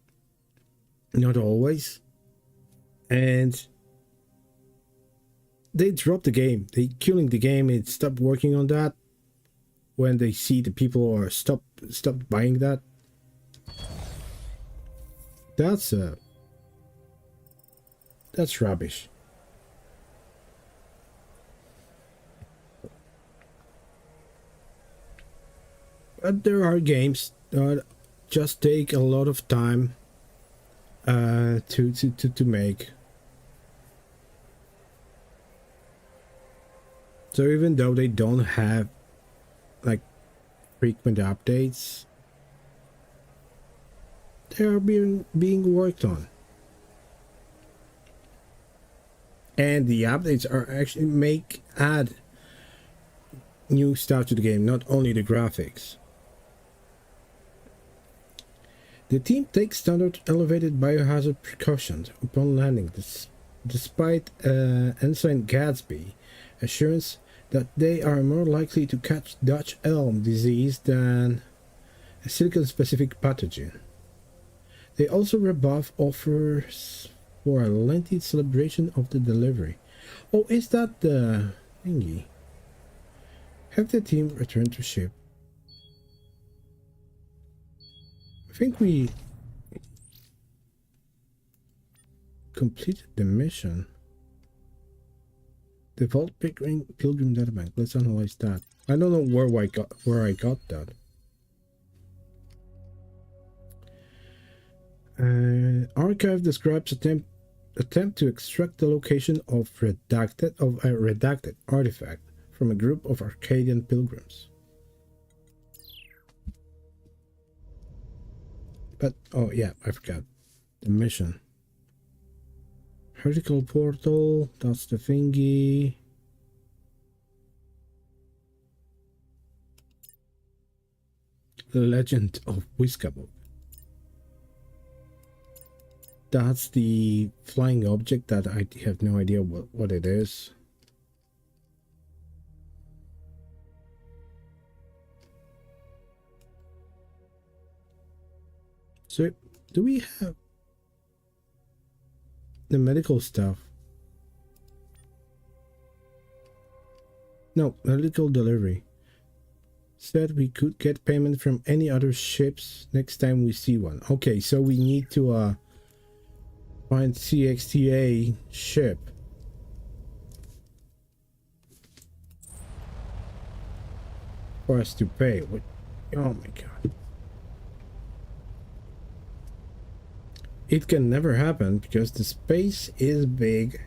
not always. And they drop the game. They killing the game and stop working on that when they see the people are stop buying that. That's rubbish. But there are games that just take a lot of time to make. So even though they don't have like frequent updates, they are being worked on. And the updates are actually add new stuff to the game, not only the graphics. The team takes standard elevated biohazard precautions upon landing, despite Ensign Gadsby assurance that they are more likely to catch Dutch elm disease than a silicon-specific pathogen. They also rebuff offers for a lengthy celebration of the delivery. Oh, is that the thingy? Have the team return to ship. I think we completed the mission. The Vault Pilgrim Databank. Let's analyze that. I don't know where I got that. Archive describes attempt to extract the location of a redacted artifact from a group of Arcadian pilgrims. But oh yeah, I forgot the mission. Vertical portal. That's the thingy. The Legend of Whiskaboo. That's the flying object that I have no idea what it is. So, do we have the medical stuff? No, medical delivery. Said we could get payment from any other ships next time we see one. Okay, so we need to find CXTA ship. For us to pay. What? Oh my god. It can never happen because the space is big.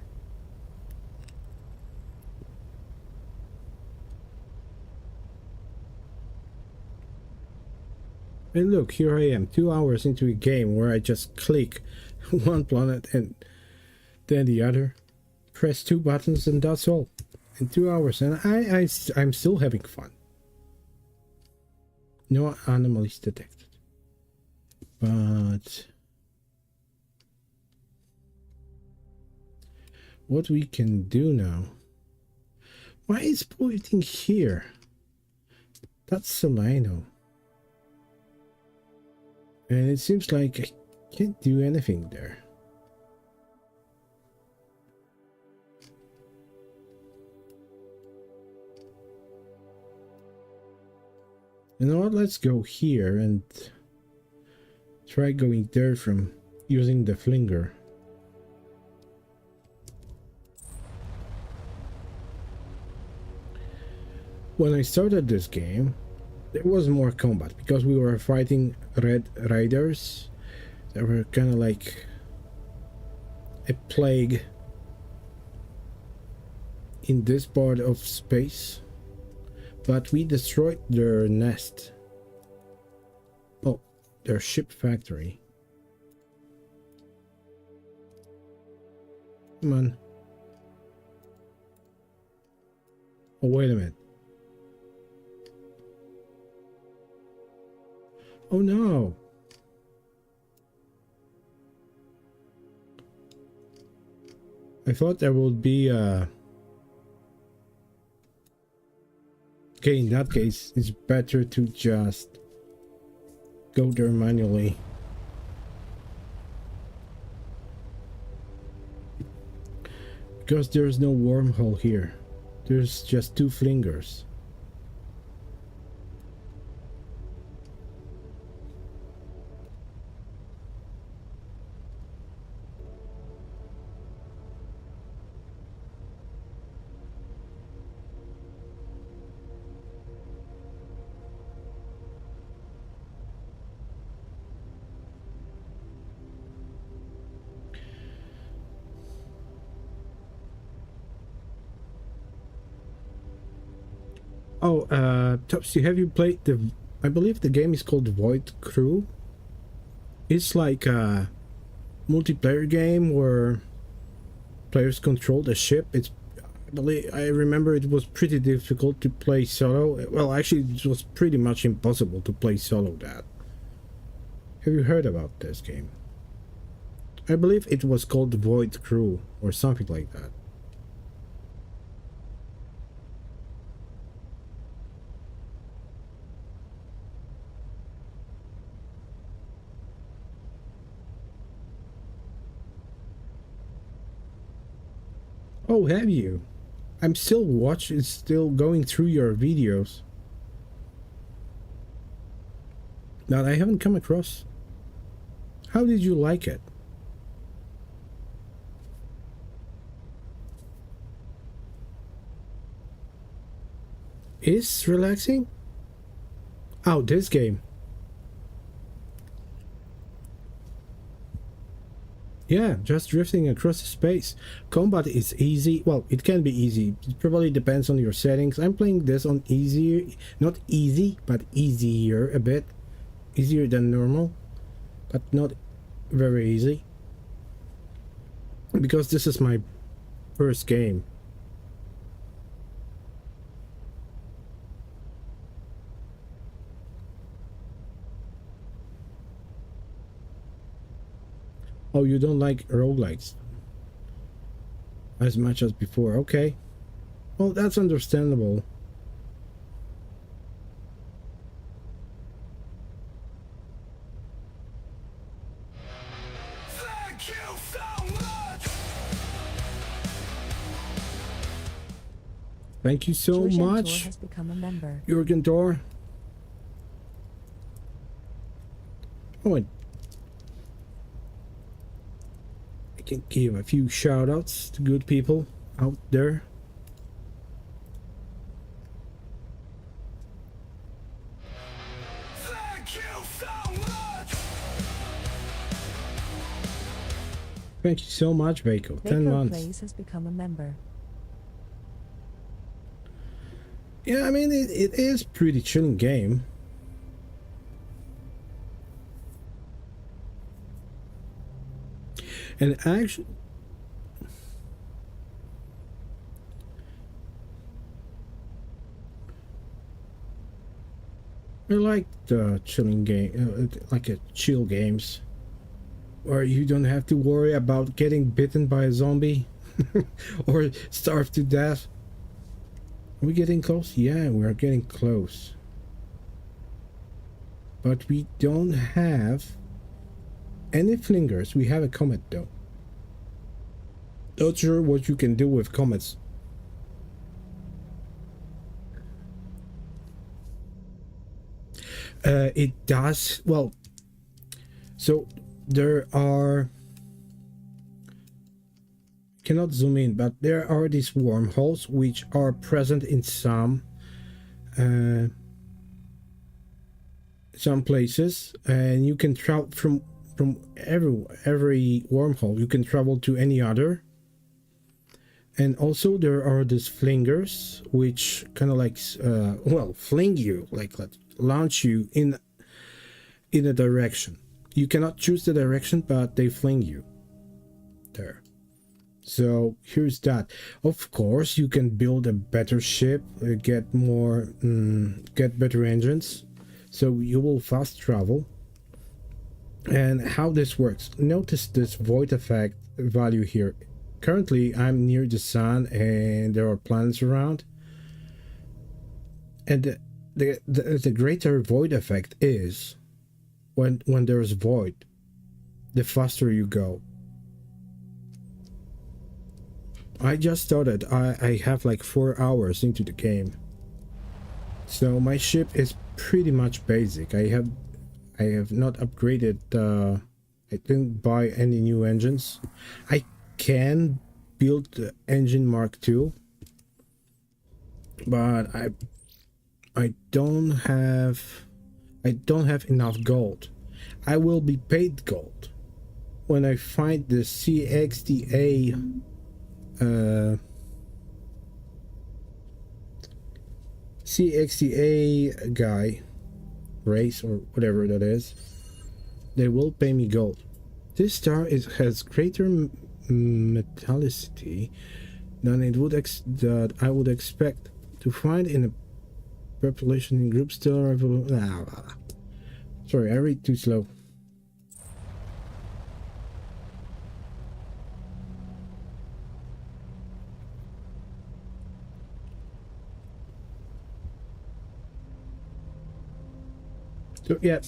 And look, here I am, 2 hours into a game where I just click one planet and then the other, press 2 buttons, and that's all. In 2 hours, and I'm still having fun. No anomalies detected. But what we can do now? Why is pointing here? That's Solano. And it seems like I can't do anything there. You know what? Let's go here and try going there from using the flinger. When I started this game, there was more combat because we were fighting Red Riders that were kind of like a plague in this part of space. But we destroyed their nest. Oh, their ship factory. Come on. Oh, wait a minute. Oh no. I thought there would be okay, in that case, it's better to just go there manually. Because there's no wormhole here. There's just two flingers. Oh, Topsy, have you played the... I believe the game is called Void Crew. It's like a multiplayer game where players control the ship. I remember it was pretty difficult to play solo. Well, actually, it was pretty much impossible to play solo that. Have you heard about this game? I believe it was called Void Crew or something like that. Oh, have you? I'm still still going through your videos. Now, I haven't come across. How did you like it? Is relaxing? Oh, this game. Yeah, just drifting across space. Combat is easy. Well, it can be easy. It probably depends on your settings. I'm playing this on easier, not easy, but easier a bit. Easier than normal, but not very easy. Because this is my first game. Oh, you don't like roguelikes as much as before. Okay. Well, that's understandable. Thank you so much. Thank you so much. Has become a member. Jurgen Dor. Oh, and I can give a few shout outs to good people out there. Thank you so much. Thank you so much, Vaco. 10 months. Plays has become a member. Yeah, I mean, it is pretty chilling game. And actually, I like the chilling game, like a chill games, where you don't have to worry about getting bitten by a zombie or starve to death. Are we getting close? Yeah, we are getting close. But we don't have any flingers. We have a comet though. Not sure what you can do with comets. It does. Well, so there are... cannot zoom in, but there are these wormholes which are present in some places, and you can travel from every wormhole. You can travel to any other. And also there are these flingers which kind of like well, fling you, like launch you in a direction. You cannot choose the direction, but they fling you there. So here's that. Of course, you can build a better ship, get better engines, so you will fast travel. And how this works, notice this void effect value here. currently I'm near the sun and there are planets around. And the greater void effect is when there's void, the faster you go. I just started. I have like 4 hours into the game. So my ship is pretty much basic. I have not upgraded. I didn't buy any new engines. I can build the engine Mark II, but I don't have enough gold. I will be paid gold when I find the CXDA CXDA guy race or whatever that is. They will pay me gold. This star has greater metallicity than that I would expect to find in a population in group stellar. Sorry, I read too slow. So yeah,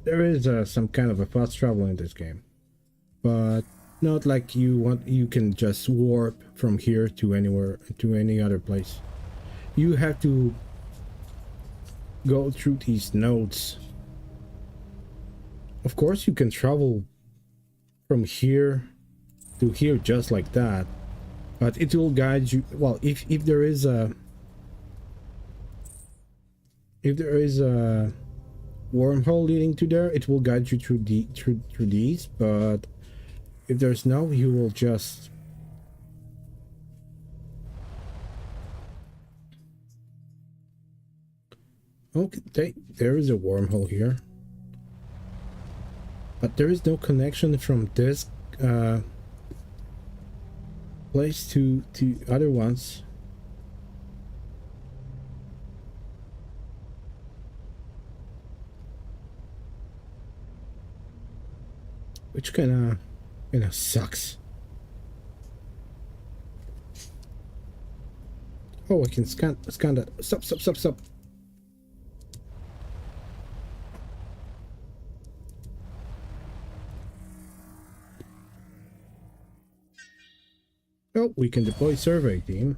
there is some kind of a fast travel in this game, but not like you can just warp from here to anywhere, to any other place. You have to go through these nodes. Of course you can travel from here to here just like that, but it will guide you. Well, if there is a wormhole leading to there, it will guide you through these, but if there's no, you will just okay. There is a wormhole here, but there is no connection from this place to other ones. Which kind of sucks. Oh, I can scan that. Stop. Oh, we can deploy survey team.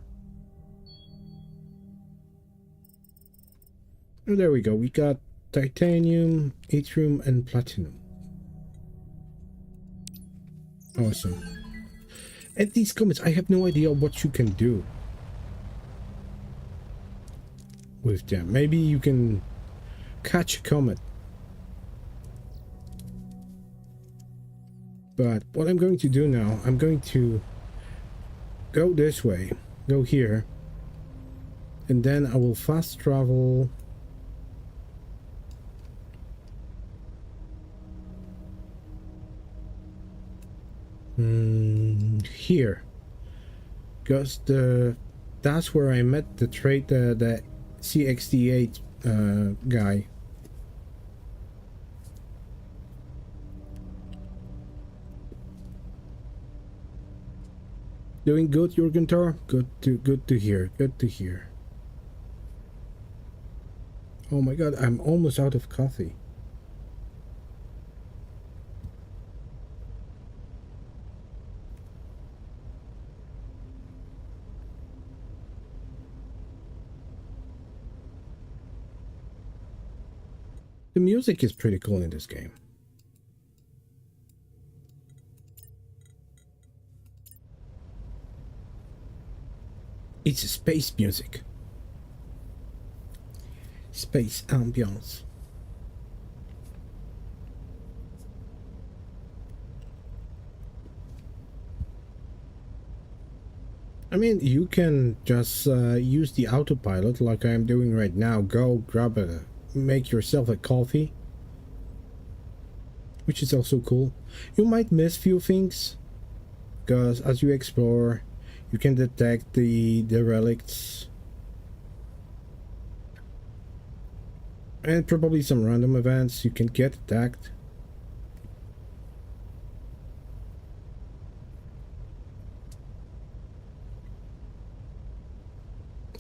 Oh, there we go. We got titanium, yttrium, and platinum. Awesome. And these comments, I have no idea what you can do with them. Maybe you can catch a comet. But what I'm going to do now, I'm going to go this way, go here, and then I will fast travel here, because that's where I met the CXD8 guy. Doing good, Jurgentor? Good to hear. Good to hear. Oh my god, I'm almost out of coffee. The music is pretty cool in this game. It's space music. Space ambience. I mean, you can just use the autopilot like I'm doing right now. Go grab make yourself a coffee, which is also cool. You might miss few things, because as you explore, you can detect the relicts and probably some random events. You can get attacked.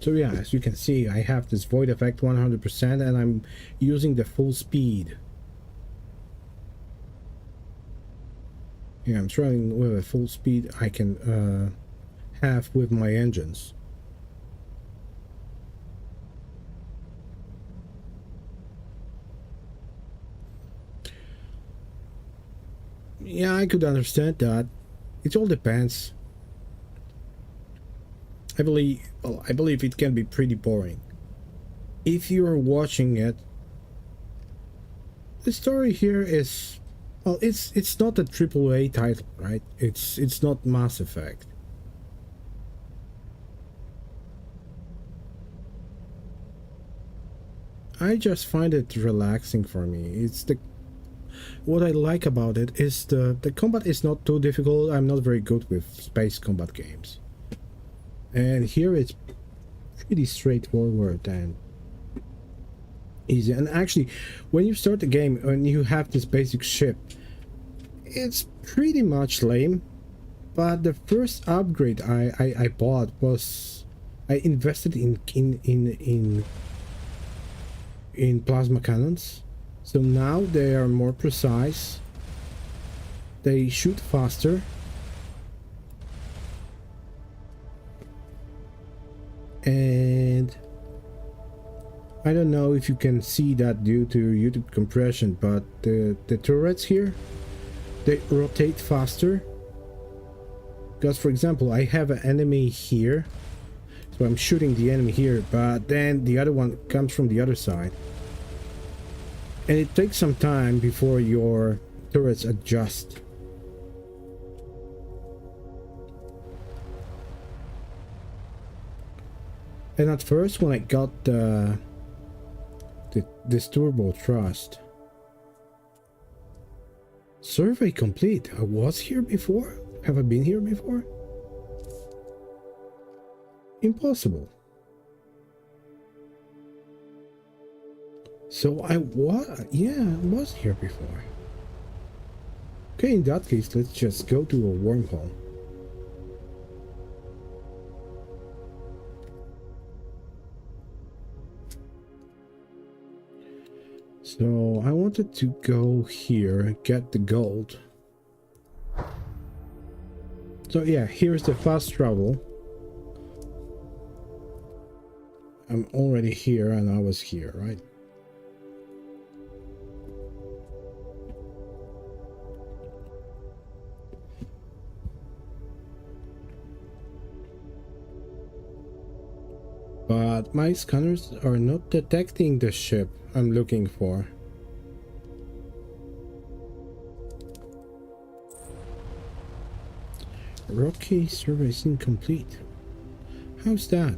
So yeah, as you can see, I have this void effect 100% and I'm using the full speed. Yeah, I'm trying with a full speed I can have with my engines. Yeah, I could understand that. It all depends. I believe it can be pretty boring. If you're watching it, the story here is, well, it's not a AAA title, right? It's not Mass Effect. I just find it relaxing for me. It's the what I like about it is the combat is not too difficult. I'm not very good with space combat games. And here it's pretty straightforward and easy. And actually, when you start the game and you have this basic ship, it's pretty much lame. But the first upgrade I bought was I invested in plasma cannons. So now they are more precise. They shoot faster. And I don't know if you can see that due to YouTube compression, but the turrets here, they rotate faster. Because for example, I have an enemy here, so I'm shooting the enemy here, but then the other one comes from the other side. And it takes some time before your turrets adjust. And at first, when I got this turbo thrust, survey complete. I was here before? Have I been here before? Impossible. So I was, yeah, I was here before. Okay, in that case, let's just go to a wormhole. So I wanted to go here, get the gold. So yeah, here's the fast travel. I'm already here and I was here, right? But my scanners are not detecting the ship I'm looking for. Rocky survey is incomplete. How's that?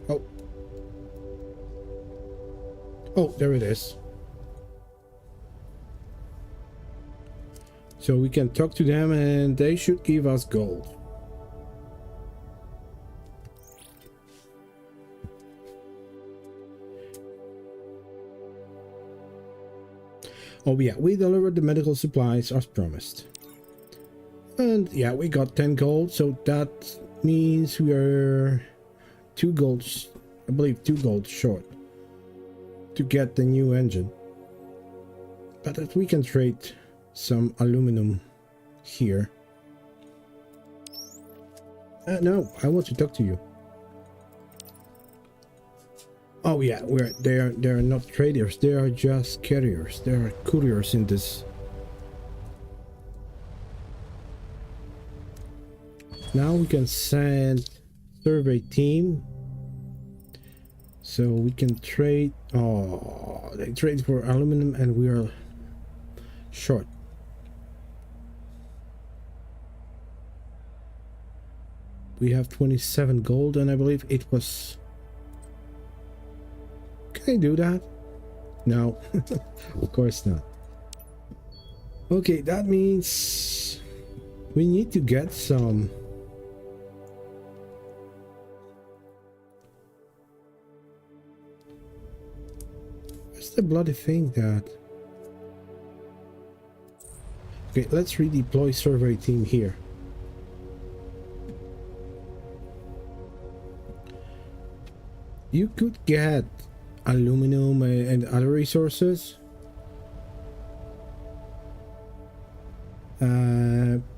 Oh. Oh, there it is. So we can talk to them and they should give us gold. Oh yeah, we delivered the medical supplies as promised. And yeah, we got 10 gold, so that means we are 2 golds, I believe 2 gold short to get the new engine. But that we can trade some aluminum here. No, I want to talk to you. Oh yeah, they're not traders, they are just carriers. They are couriers in this. Now we can send survey team. So we can trade. Oh, they trade for aluminum and we are short. We have 27 gold and I believe it was. Can I do that? No, of course not. Okay, that means we need to get some. What's the bloody thing that? Okay, let's redeploy survey team here. You could get aluminum and other resources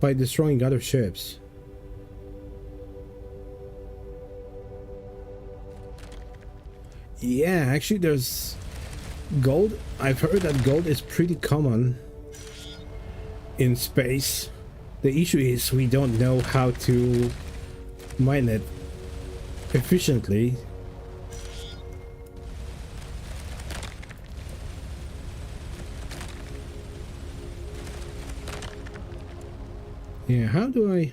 by destroying other ships. Yeah, actually there's gold. I've heard that gold is pretty common in space. The issue is we don't know how to mine it efficiently. Yeah, how do I...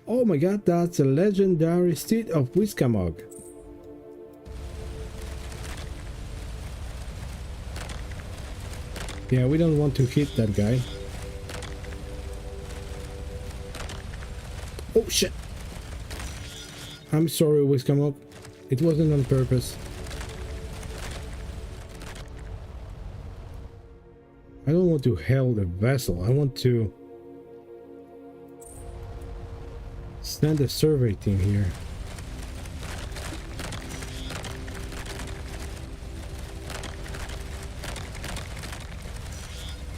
Oh my god, that's a legendary steed of Wiskamog. Yeah, we don't want to hit that guy. Oh shit! I'm sorry, Wiskamog. It wasn't on purpose. I don't want to hail the vessel. I want to send a survey team here.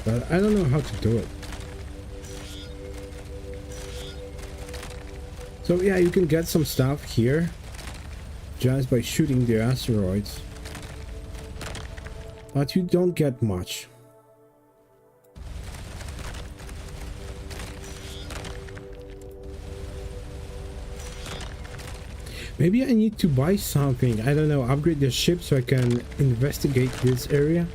But I don't know how to do it. So yeah, you can get some stuff here just by shooting the asteroids. But you don't get much. Maybe I need to buy something. I don't know, upgrade the ship so I can investigate this area.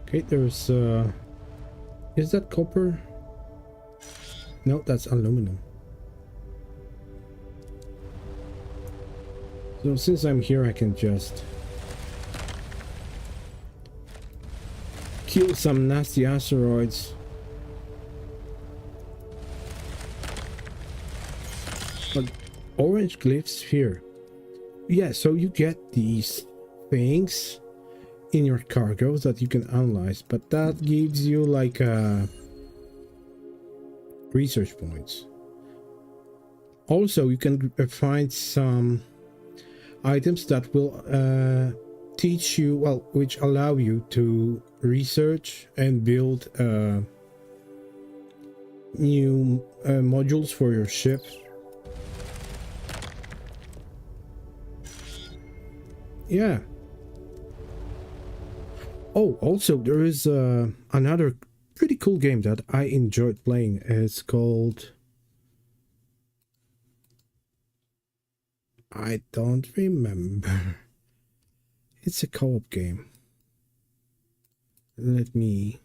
Okay, there's is that copper? No, that's aluminum. So since I'm here, I can just kill some nasty asteroids. But orange glyphs here. Yeah, so you get these things in your cargoes that you can analyze, but that gives you like research points. Also, you can find some items that will teach you, well, which allow you to research and build new modules for your ship. Yeah. Oh, also there is another pretty cool game that I enjoyed playing. It's called... I don't remember. It's a co-op game. Let me...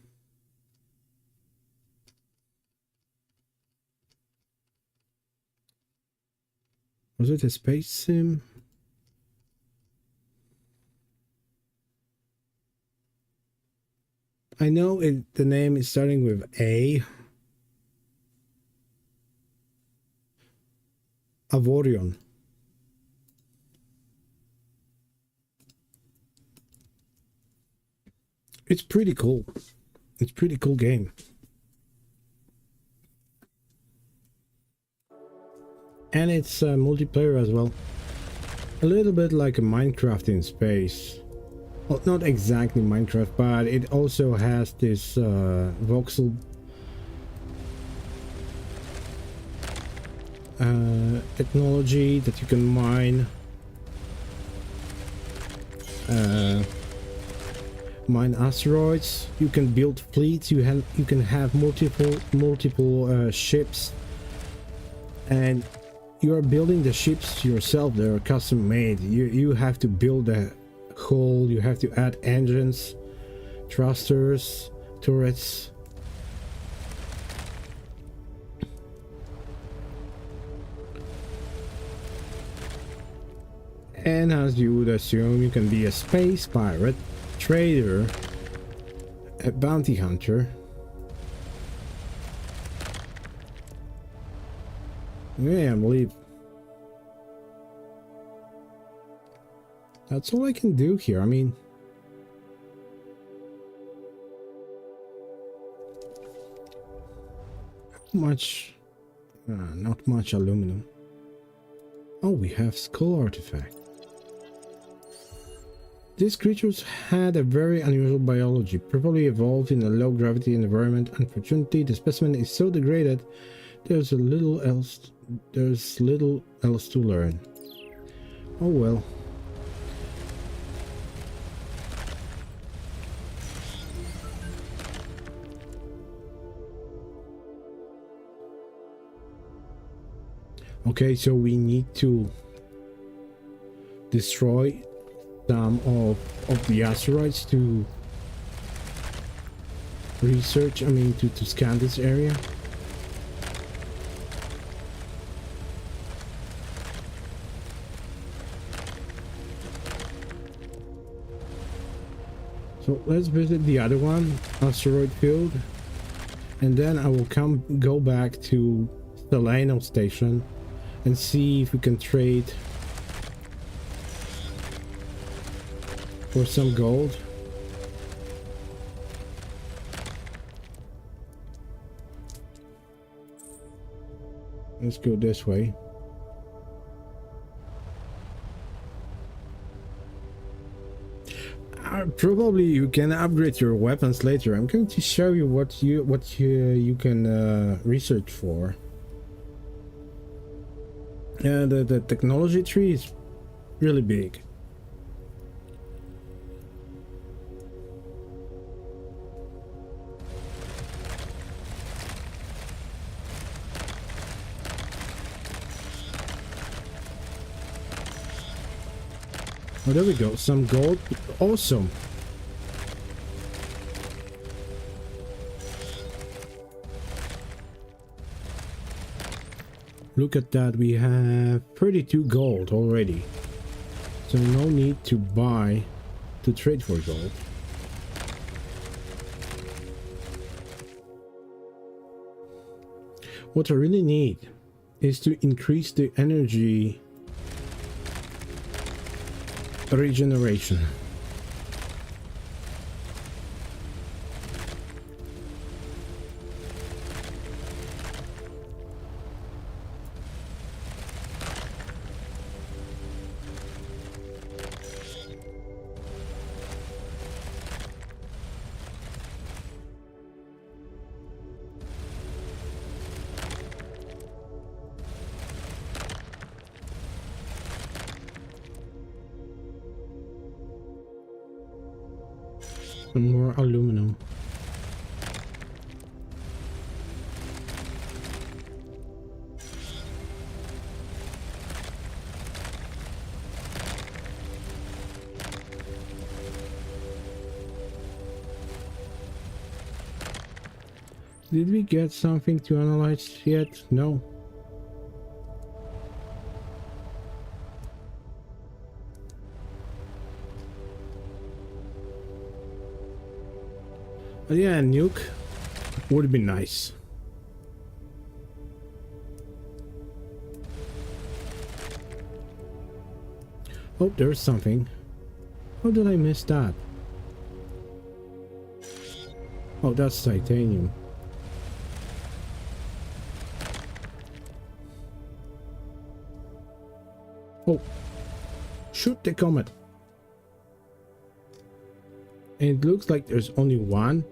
Was it a space sim? I know the name is starting with A. Avorion. It's pretty cool. It's a pretty cool game. And it's multiplayer as well. A little bit like a Minecraft in space. Well, not exactly Minecraft, but it also has this voxel technology that you can mine. Mine asteroids. You can build fleets. You can have multiple ships, and you are building the ships yourself. They are custom made. You have to build a hull. You have to add engines, thrusters, turrets. And as you would assume, you can be a space pirate, trader, a bounty hunter, Yeah, I believe. That's all I can do here. I mean, much, not much aluminum. Oh, we have skull artifact. These creatures had a very unusual biology, probably evolved in a low-gravity environment. Unfortunately, the specimen is so degraded, there's little else to learn. Oh well. Okay, so we need to destroy some of the asteroids to research, I mean to scan this area. So let's visit the other one, asteroid field, and then I will go back to Delano station and see if we can trade for some gold. Let's go this way. Probably you can upgrade your weapons later. I'm going to show you what you can research for. The technology tree is really big. Oh, there we go. Some gold. Awesome. Look at that. We have 32 gold already. So no need to buy to trade for gold. What I really need is to increase the energy regeneration. Some more aluminum. Did we get something to analyze yet? No. But yeah, a nuke would be nice. Oh, there's something. How did I miss that? Oh, that's titanium. Oh, shoot the comet. And it looks like there's only one.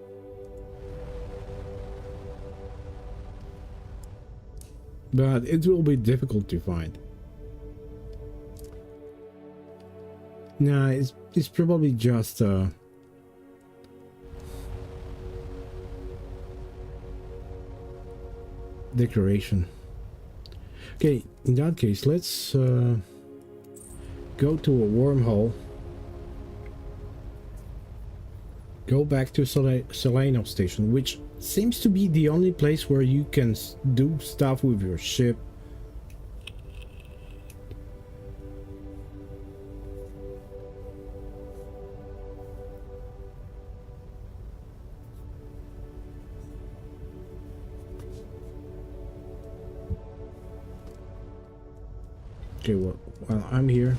But it will be difficult to find. Nah, it's probably just decoration. Okay, in that case, let's go to a wormhole. Go back to Seleno station, which seems to be the only place where you can do stuff with your ship. Okay, well, I'm here.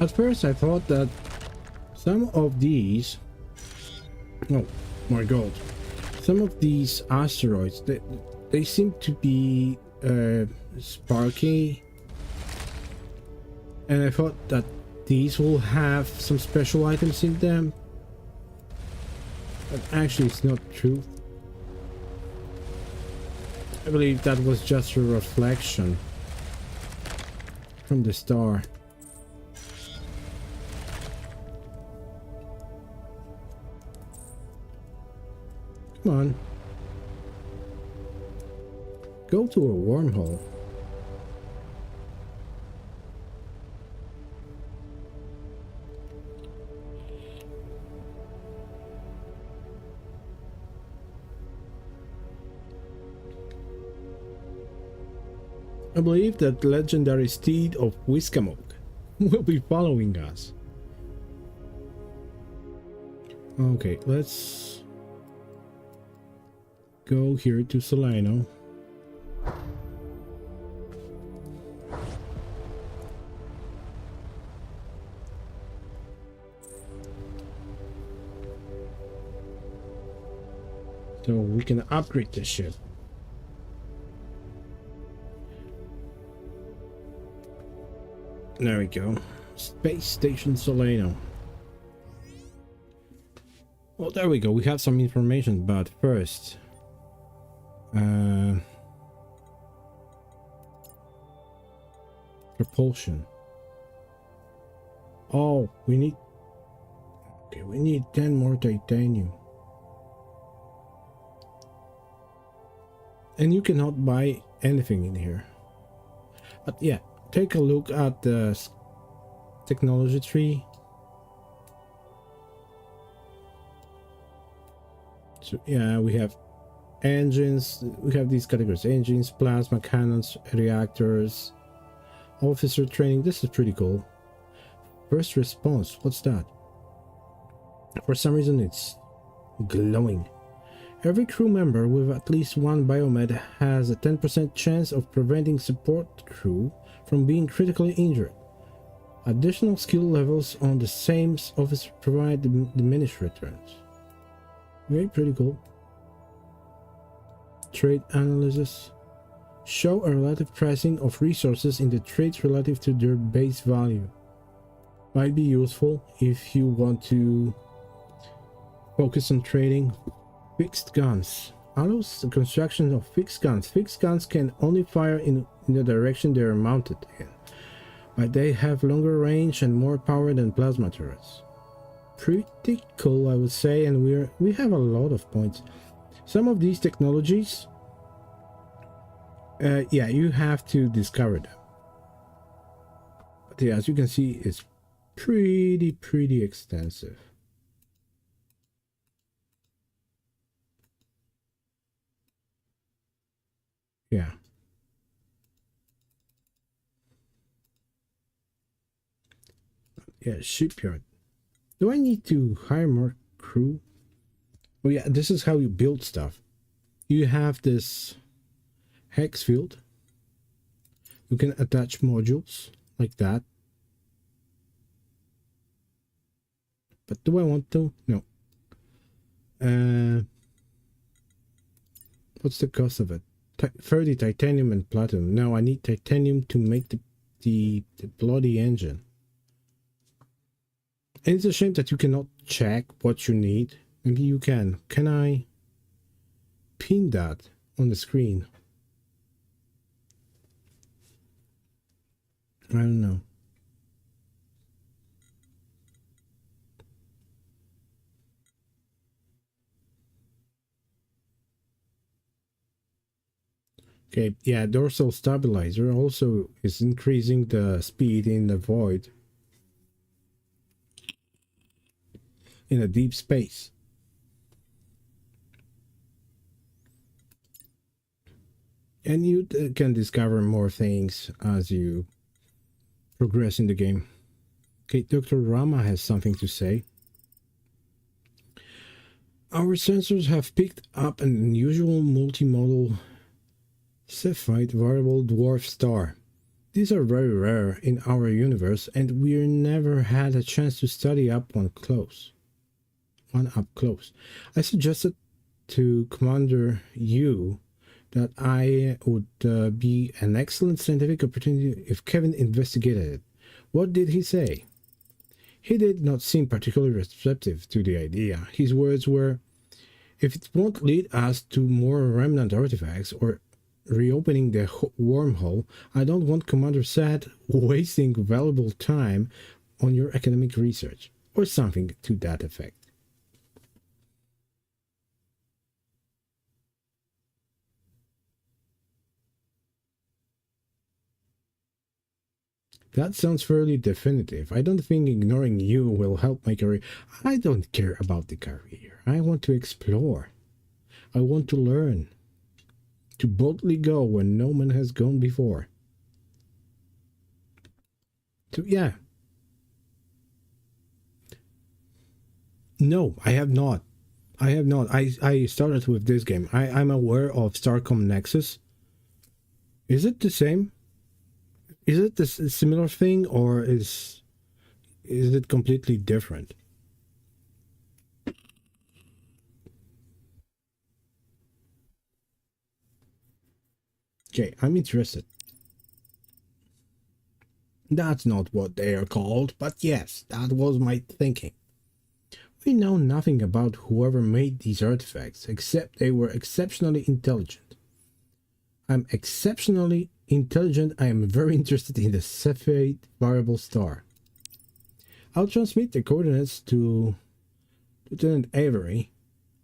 At first, I thought that some of these, oh my god, some of these asteroids, they seem to be sparky, and I thought that these will have some special items in them, but actually it's not true. I believe that was just a reflection from the star. Come on. Go to a wormhole. I believe that the legendary steed of Wiskamok will be following us. Okay, let's go here to Solano. So we can upgrade the ship. There we go. Space Station Solano. Well, there we go. We have some information, but first, propulsion. Oh, we need. Okay, we need 10 more titanium. And you cannot buy anything in here. But yeah, take a look at the technology tree. So yeah, we have engines. We have these categories: engines, plasma cannons, reactors, officer training. This is pretty cool. First response. What's that? For some reason, it's glowing. Every crew member with at least one biomed has a 10% chance of preventing support crew from being critically injured. Additional skill levels on the same officer provide diminished returns. Very pretty cool. Trade analysis. Show a relative pricing of resources in the trades relative to their base value. Might be useful if you want to focus on trading. Fixed guns. Allows the construction of fixed guns. Fixed guns can only fire in the direction they are mounted in, but they have longer range and more power than plasma turrets. Pretty cool, I would say, and we have a lot of points. Some of these technologies, yeah, you have to discover them. But yeah, as you can see, it's pretty extensive. Yeah. Yeah, shipyard. Do I need to hire more crew? Oh yeah, this is how you build stuff. You have this hex field. You can attach modules like that. But do I want to? No. What's the cost of it? 30 titanium and platinum. No, I need titanium to make the bloody engine. And it's a shame that you cannot check what you need. Maybe you can. Can I pin that on the screen? I don't know. Okay, yeah, dorsal stabilizer also is increasing the speed in the void. in a deep space. And you can discover more things as you progress in the game. Okay, Dr. Rama has something to say. Our sensors have picked up an unusual multimodal Cephite variable dwarf star. These are very rare in our universe, and we never had a chance to study one up close. I suggested to Commander Yu that I would be an excellent scientific opportunity if Kevin investigated it. What did he say? He did not seem particularly receptive to the idea. His words were, "If it won't lead us to more remnant artifacts or reopening the wormhole, I don't want Commander Sad wasting valuable time on your academic research," or something to that effect. That sounds fairly definitive. I don't think ignoring you will help my career. I don't care about the career. I want to explore. I want to learn. To boldly go where no one has gone before. So, yeah. No, I have not. I have not. I started with this game. I'm aware of Starcom Nexus. Is it the same? Is it a similar thing, or is it completely different? Okay, I'm interested. That's not what they are called, but yes, that was my thinking. We know nothing about whoever made these artifacts, except they were exceptionally intelligent. I'm exceptionally intelligent. I am very interested in the Cephate variable star. I'll transmit the coordinates to Lieutenant Avery.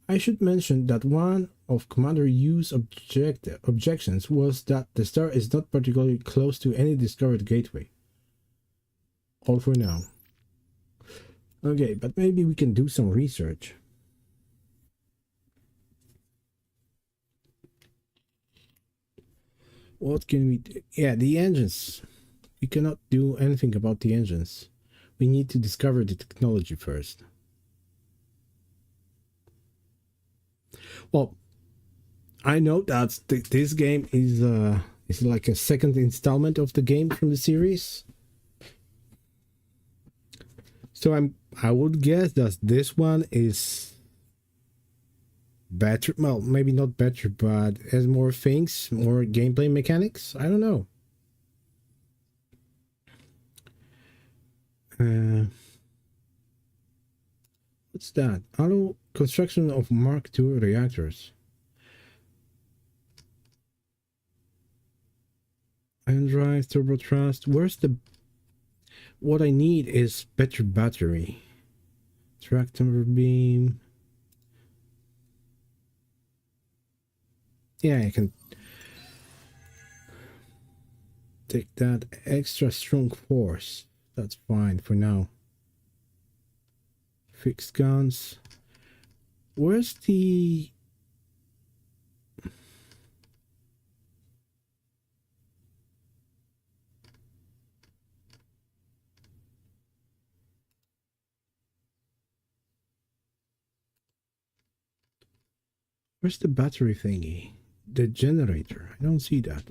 I should mention that one of Commander Yu's objections was that the star is not particularly close to any discovered gateway. All for now. Okay, but maybe we can do some research. What can we do? Yeah, the engines. We cannot do anything about the engines. We need to discover the technology first. Well, I know that this game is like a second installment of the game from the series. So I would guess that this one is better. Well, maybe not better, but has more things, more gameplay mechanics. I don't know. What's that? Auto construction of Mark II reactors. Ion drive, turbo thrust. Where's the... What I need is better battery. Track timber beam. Yeah, I can take that extra strong force. That's fine for now. Fixed guns. Where's the... Where's the battery thingy? The generator. I don't see that.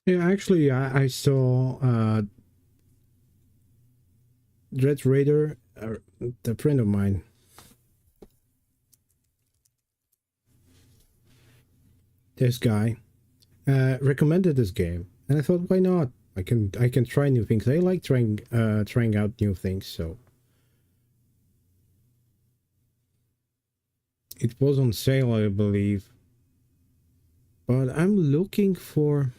Yeah, actually, I saw Dread Raider, the friend of mine. This guy recommended this game, and I thought, why not? I can try new things. I like trying out new things. So it was on sale, I believe. But I'm looking for...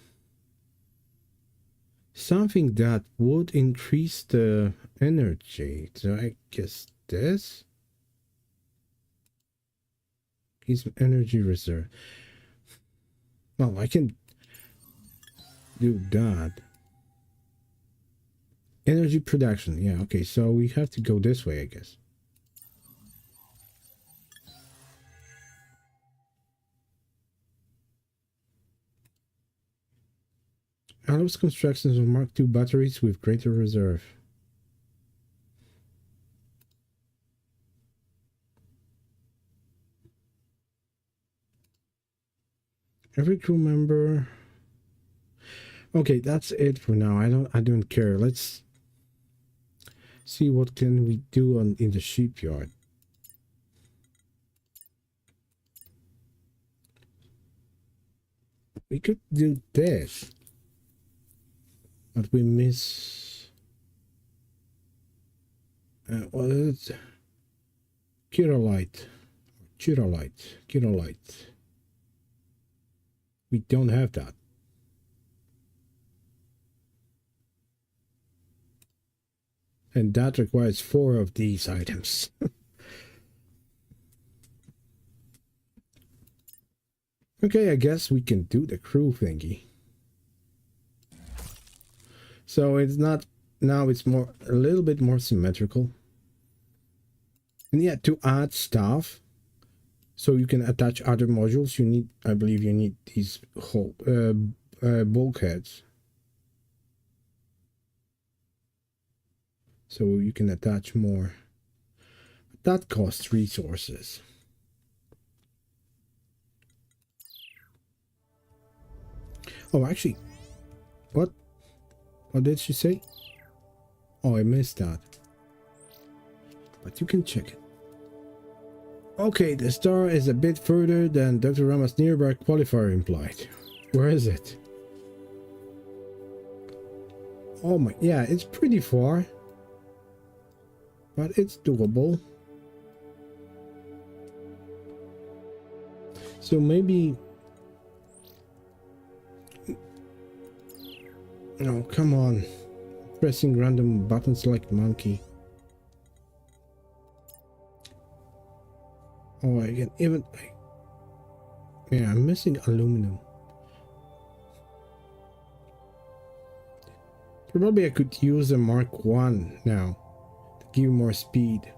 something that would increase the energy. So I guess this is energy reserve. Well, I can do that. Energy production. Yeah, okay, so we have to go this way, I guess. Allows constructions of Mark II batteries with greater reserve. Every crew member. Okay, that's it for now. I don't care. Let's see what can we do in the shipyard. We could do this. But we miss what is it? Kirolite. We don't have that. And that requires 4 of these items. Okay, I guess we can do the crew thingy. So it's not, now it's more, a little bit more symmetrical. And yeah, to add stuff, so you can attach other modules, you need, I believe you need these whole bulkheads. So you can attach more. That costs resources. Oh, actually, what did she say? Oh, I missed that. But you can check it. Okay, the star is a bit further than Dr. Rama's nearby qualifier implied. Where is it? Oh my, yeah, it's pretty far. But it's doable. So maybe... Oh, come on. Pressing random buttons like monkey. Oh, I can even... Yeah, I'm missing aluminum. Probably I could use a Mark 1 now to give more speed.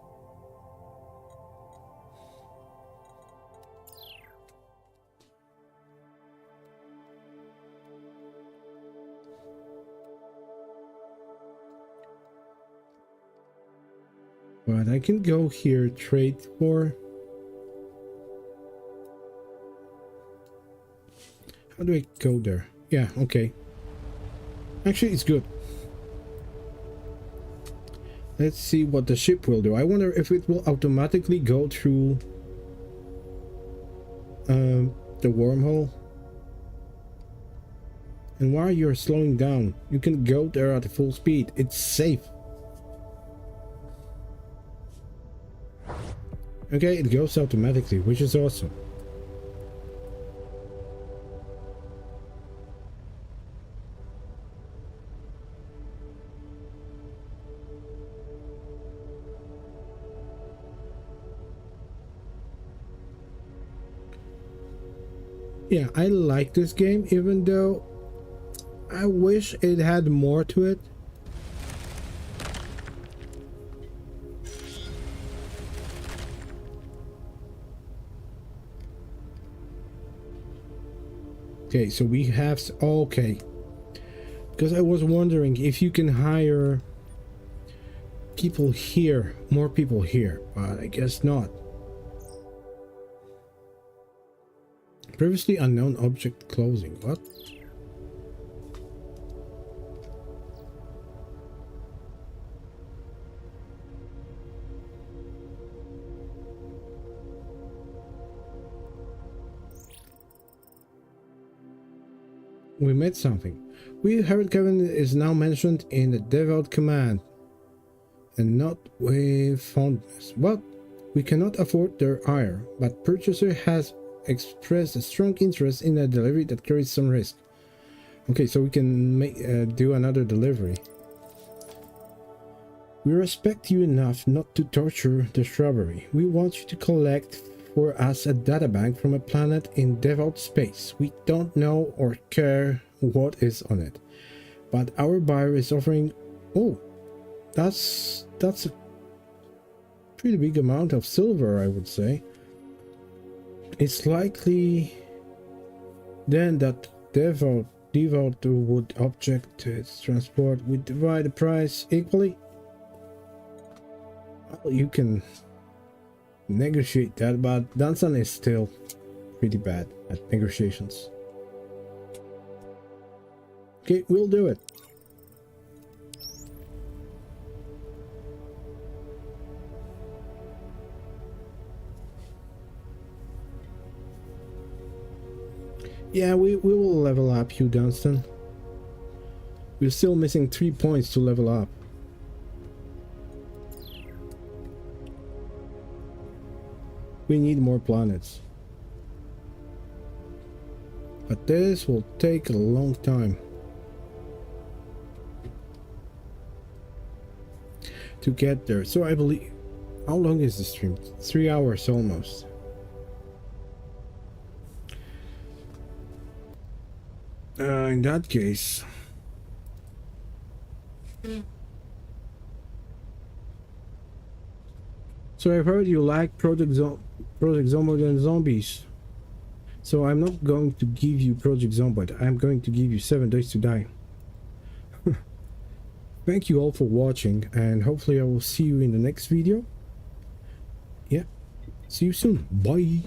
But I can go here, trade for... How do I go there? Yeah, okay. Actually, it's good. Let's see what the ship will do. I wonder if it will automatically go through the wormhole. And while you're slowing down, you can go there at full speed. It's safe. Okay, it goes automatically, which is awesome. Yeah, I like this game, even though I wish it had more to it. Okay, so we have... Okay. Because I was wondering if you can hire people here, more people here, but I guess not. Previously unknown object closing. What? We met something. We heard Kevin is now mentioned in the devout command, and not with fondness. But we cannot afford their ire, but purchaser has expressed a strong interest in a delivery that carries some risk. Okay, so we can do another delivery. We respect you enough not to torture the shrubbery. We want you to collect for us a databank from a planet in devout space. We don't know or care what is on it, but our buyer is offering... Oh, that's a pretty big amount of silver, I would say. It's likely then that devout would object to its transport. We divide the price equally. Well, you can negotiate that, but Danson is still pretty bad at negotiations. Okay, we'll do it. Yeah, we will level up you, Dunstan. We're still missing 3 points to level up. We need more planets. But this will take a long time to get there. So I believe... How long is the stream? 3 hours almost. In that case... So I've heard you like Project Zomboid and Zombies. So I'm not going to give you Project Zomboid. I'm going to give you 7 Days to Die. Thank you all for watching, and hopefully I will see you in the next video. Yeah, see you soon. Bye.